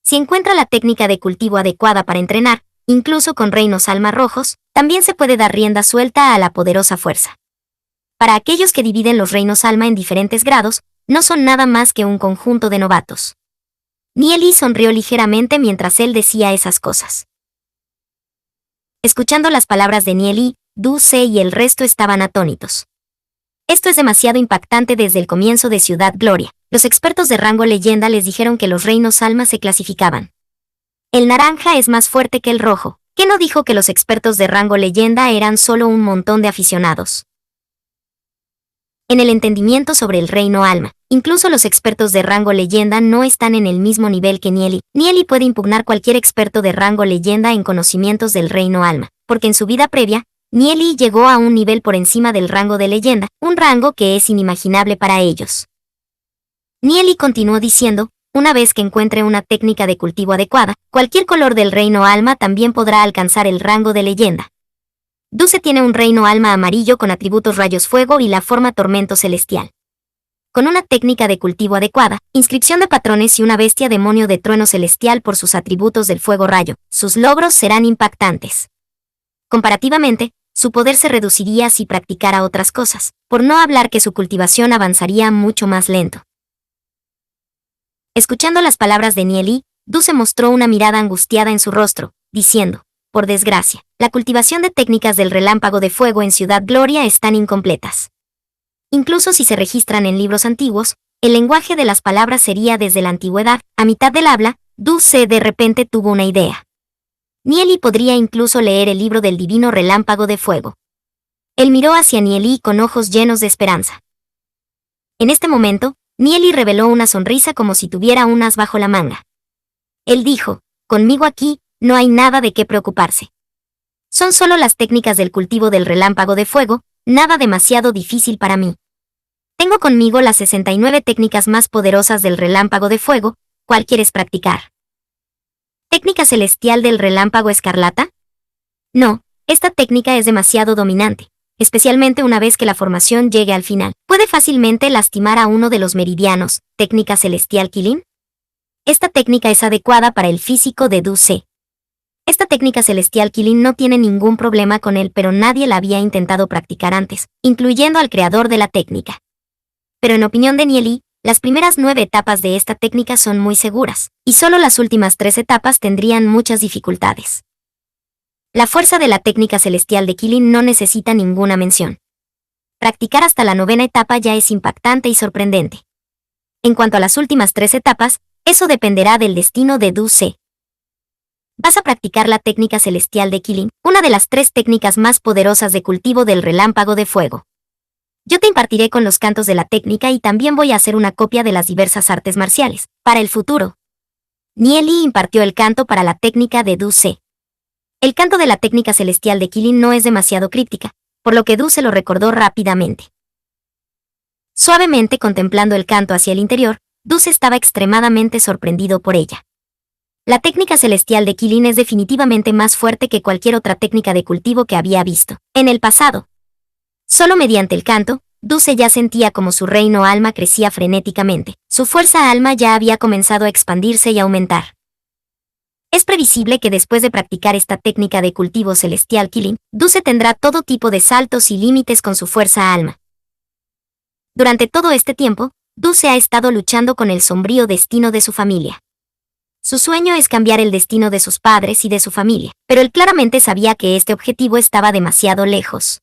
Si encuentra la técnica de cultivo adecuada para entrenar, incluso con reinos alma rojos, también se puede dar rienda suelta a la poderosa fuerza. Para aquellos que dividen los reinos alma en diferentes grados, no son nada más que un conjunto de novatos. Nieli sonrió ligeramente mientras él decía esas cosas. Escuchando las palabras de Nieli, Dulce y el resto estaban atónitos. Esto es demasiado impactante. Desde el comienzo de Ciudad Gloria, los expertos de rango leyenda les dijeron que los reinos alma se clasificaban. El naranja es más fuerte que el rojo. ¿Qué no dijo que los expertos de rango leyenda eran solo un montón de aficionados? En el entendimiento sobre el reino alma, incluso los expertos de rango leyenda no están en el mismo nivel que Nieli. Nieli puede impugnar cualquier experto de rango leyenda en conocimientos del reino alma, porque en su vida previa, Nieli llegó a un nivel por encima del rango de leyenda, un rango que es inimaginable para ellos. Nieli continuó diciendo, una vez que encuentre una técnica de cultivo adecuada, cualquier color del reino alma también podrá alcanzar el rango de leyenda. Dulce tiene un reino alma amarillo con atributos rayos fuego y la forma tormento celestial. Con una técnica de cultivo adecuada, inscripción de patrones y una bestia demonio de trueno celestial por sus atributos del fuego rayo, sus logros serán impactantes. Comparativamente, su poder se reduciría si practicara otras cosas, por no hablar que su cultivación avanzaría mucho más lento. Escuchando las palabras de Nieli, Dulce mostró una mirada angustiada en su rostro, diciendo, por desgracia, la cultivación de técnicas del relámpago de fuego en Ciudad Gloria están incompletas. Incluso si se registran en libros antiguos, el lenguaje de las palabras sería desde la antigüedad. A mitad del habla, Dulce de repente tuvo una idea. Nieli podría incluso leer el libro del divino relámpago de fuego. Él miró hacia Nieli con ojos llenos de esperanza. En este momento, Nieli reveló una sonrisa como si tuviera un as bajo la manga. Él dijo, conmigo aquí, no hay nada de qué preocuparse. Son solo las técnicas del cultivo del relámpago de fuego, nada demasiado difícil para mí. Tengo conmigo las 69 técnicas más poderosas del relámpago de fuego. ¿Cuál quieres practicar? ¿Técnica celestial del relámpago escarlata? No, esta técnica es demasiado dominante, especialmente una vez que la formación llegue al final. Puede fácilmente lastimar a uno de los meridianos. ¿Técnica celestial Kilin? Esta técnica es adecuada para el físico de Dulce. Esta técnica celestial Kilin no tiene ningún problema con él, pero nadie la había intentado practicar antes, incluyendo al creador de la técnica. Pero en opinión de Nieli, las primeras 9 etapas de esta técnica son muy seguras, y solo las últimas 3 etapas tendrían muchas dificultades. La fuerza de la técnica celestial de Kilin no necesita ninguna mención. Practicar hasta la 9ª etapa ya es impactante y sorprendente. En cuanto a las últimas 3 etapas, eso dependerá del destino de Dulce. Vas a practicar la técnica celestial de Kilin, una de las 3 técnicas más poderosas de cultivo del relámpago de fuego. Yo te impartiré con los cantos de la técnica y también voy a hacer una copia de las diversas artes marciales, para el futuro. Nieli impartió el canto para la técnica de Dulce. El canto de la técnica celestial de Kilin no es demasiado críptica, por lo que Dulce lo recordó rápidamente. Suavemente contemplando el canto hacia el interior, Dulce estaba extremadamente sorprendido por ella. La técnica celestial de Kilin es definitivamente más fuerte que cualquier otra técnica de cultivo que había visto en el pasado. Solo mediante el canto, Dulce ya sentía como su reino alma crecía frenéticamente. Su fuerza alma ya había comenzado a expandirse y aumentar. Es previsible que después de practicar esta técnica de cultivo celestial Kilin, Dulce tendrá todo tipo de saltos y límites con su fuerza alma. Durante todo este tiempo, Dulce ha estado luchando con el sombrío destino de su familia. Su sueño es cambiar el destino de sus padres y de su familia, pero él claramente sabía que este objetivo estaba demasiado lejos.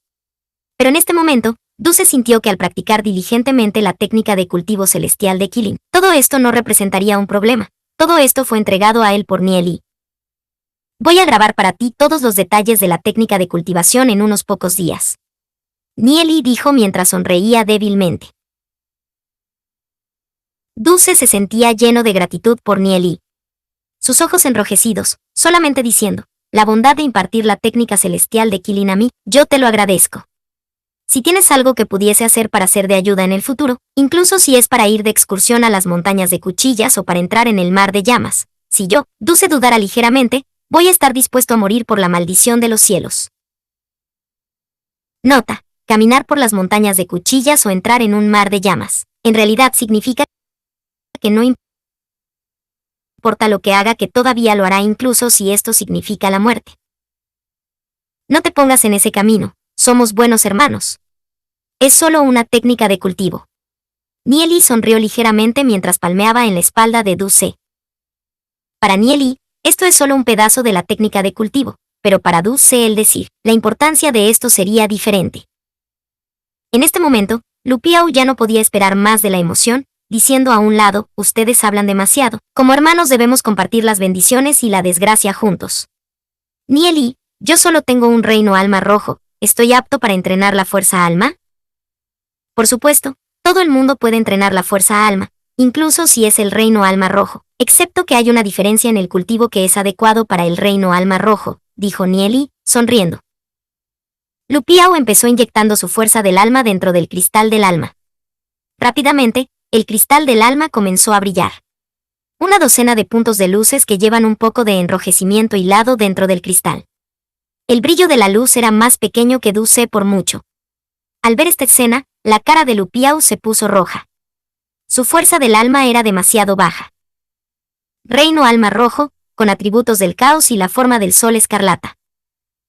Pero en este momento, Dulce sintió que al practicar diligentemente la técnica de cultivo celestial de Kilin, todo esto no representaría un problema. Todo esto fue entregado a él por Nieli. Voy a grabar para ti todos los detalles de la técnica de cultivación en unos pocos días. Nieli dijo mientras sonreía débilmente. Dulce se sentía lleno de gratitud por Nieli. Sus ojos enrojecidos, solamente diciendo, la bondad de impartir la técnica celestial de Kilin a mí, yo te lo agradezco. Si tienes algo que pudiese hacer para ser de ayuda en el futuro, incluso si es para ir de excursión a las montañas de cuchillas o para entrar en el mar de llamas, si yo, Dulce, dudara ligeramente, voy a estar dispuesto a morir por la maldición de los cielos. Nota: caminar por las montañas de cuchillas o entrar en un mar de llamas. En realidad significa que no importa lo que haga, que todavía lo hará incluso si esto significa la muerte. No te pongas en ese camino, somos buenos hermanos. Es solo una técnica de cultivo. Nieli sonrió ligeramente mientras palmeaba en la espalda de Dulce. Para Nieli, esto es solo un pedazo de la técnica de cultivo, pero para Dulce el decir, la importancia de esto sería diferente. En este momento, Lu Piao ya no podía esperar más de la emoción, diciendo a un lado, ustedes hablan demasiado, como hermanos debemos compartir las bendiciones y la desgracia juntos. Nieli, yo solo tengo un reino alma rojo, ¿estoy apto para entrenar la fuerza alma? Por supuesto, todo el mundo puede entrenar la fuerza alma, incluso si es el reino alma rojo, excepto que hay una diferencia en el cultivo que es adecuado para el reino alma rojo, dijo Nieli, sonriendo. Lu Piao empezó inyectando su fuerza del alma dentro del cristal del alma. Rápidamente, el cristal del alma comenzó a brillar. Una docena de puntos de luces que llevan un poco de enrojecimiento hilado dentro del cristal. El brillo de la luz era más pequeño que Dulce por mucho. Al ver esta escena, la cara de Lu Piao se puso roja. Su fuerza del alma era demasiado baja. Reino alma rojo, con atributos del caos y la forma del sol escarlata.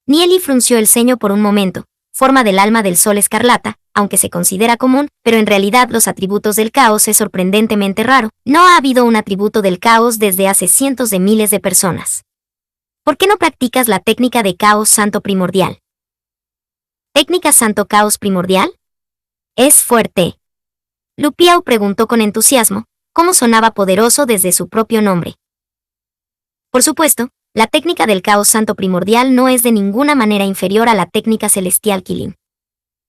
Nieli frunció el ceño por un momento. Forma del alma del sol escarlata, aunque se considera común, pero en realidad los atributos del caos es sorprendentemente raro. No ha habido un atributo del caos desde hace cientos de miles de personas. ¿Por qué no practicas la técnica de caos santo primordial? ¿Técnica santo caos primordial? Es fuerte. Lu Piao preguntó con entusiasmo, cómo sonaba poderoso desde su propio nombre. Por supuesto, la técnica del caos santo primordial no es de ninguna manera inferior a la técnica celestial Qilin.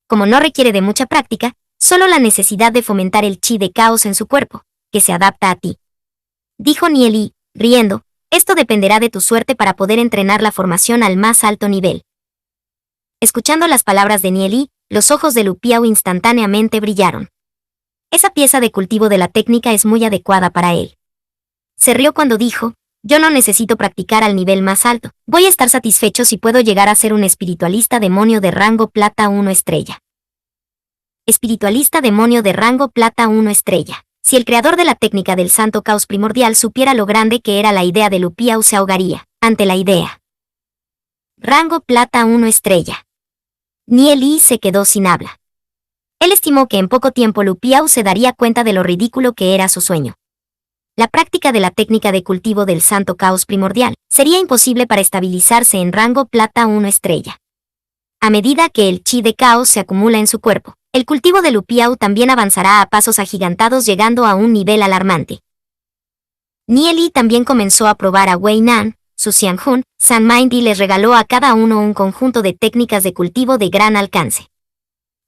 Como no requiere de mucha práctica, solo la necesidad de fomentar el chi de caos en su cuerpo, que se adapta a ti. Dijo Nieli, riendo, esto dependerá de tu suerte para poder entrenar la formación al más alto nivel. Escuchando las palabras de Nieli, los ojos de Lu Piao instantáneamente brillaron. Esa pieza de cultivo de la técnica es muy adecuada para él. Se rió cuando dijo, yo no necesito practicar al nivel más alto, voy a estar satisfecho si puedo llegar a ser un espiritualista demonio de rango plata 1 estrella. Espiritualista demonio de rango plata 1 estrella. Si el creador de la técnica del santo caos primordial supiera lo grande que era la idea de Lu Piao, se ahogaría ante la idea. Rango plata 1 estrella. Nieli se quedó sin habla. Él estimó que en poco tiempo Lu Piao se daría cuenta de lo ridículo que era su sueño. La práctica de la técnica de cultivo del santo caos primordial sería imposible para estabilizarse en rango plata 1 estrella. A medida que el chi de caos se acumula en su cuerpo, el cultivo de Lu Piao también avanzará a pasos agigantados, llegando a un nivel alarmante. Nieli también comenzó a probar a Wei Nan, Su Xianjun, San Mind y les regaló a cada uno un conjunto de técnicas de cultivo de gran alcance.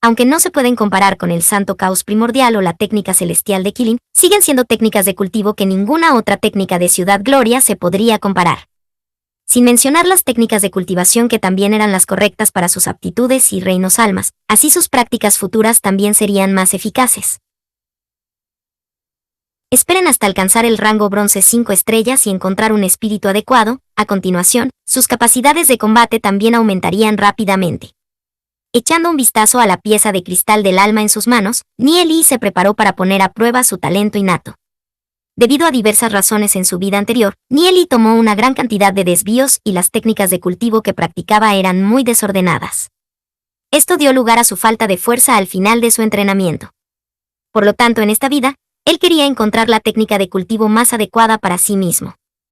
Aunque no se pueden comparar con el santo caos primordial o la técnica celestial de Qilin, siguen siendo técnicas de cultivo que ninguna otra técnica de Ciudad Gloria se podría comparar. Sin mencionar las técnicas de cultivación que también eran las correctas para sus aptitudes y reinos almas, así sus prácticas futuras también serían más eficaces. Esperen hasta alcanzar el rango bronce 5 estrellas y encontrar un espíritu adecuado. A continuación, sus capacidades de combate también aumentarían rápidamente. Echando un vistazo a la pieza de cristal del alma en sus manos, Nieli se preparó para poner a prueba su talento innato. Debido a diversas razones en su vida anterior, Nieli tomó una gran cantidad de desvíos y las técnicas de cultivo que practicaba eran muy desordenadas. Esto dio lugar a su falta de fuerza al final de su entrenamiento. Por lo tanto, en esta vida, él quería encontrar la técnica de cultivo más adecuada para sí mismo.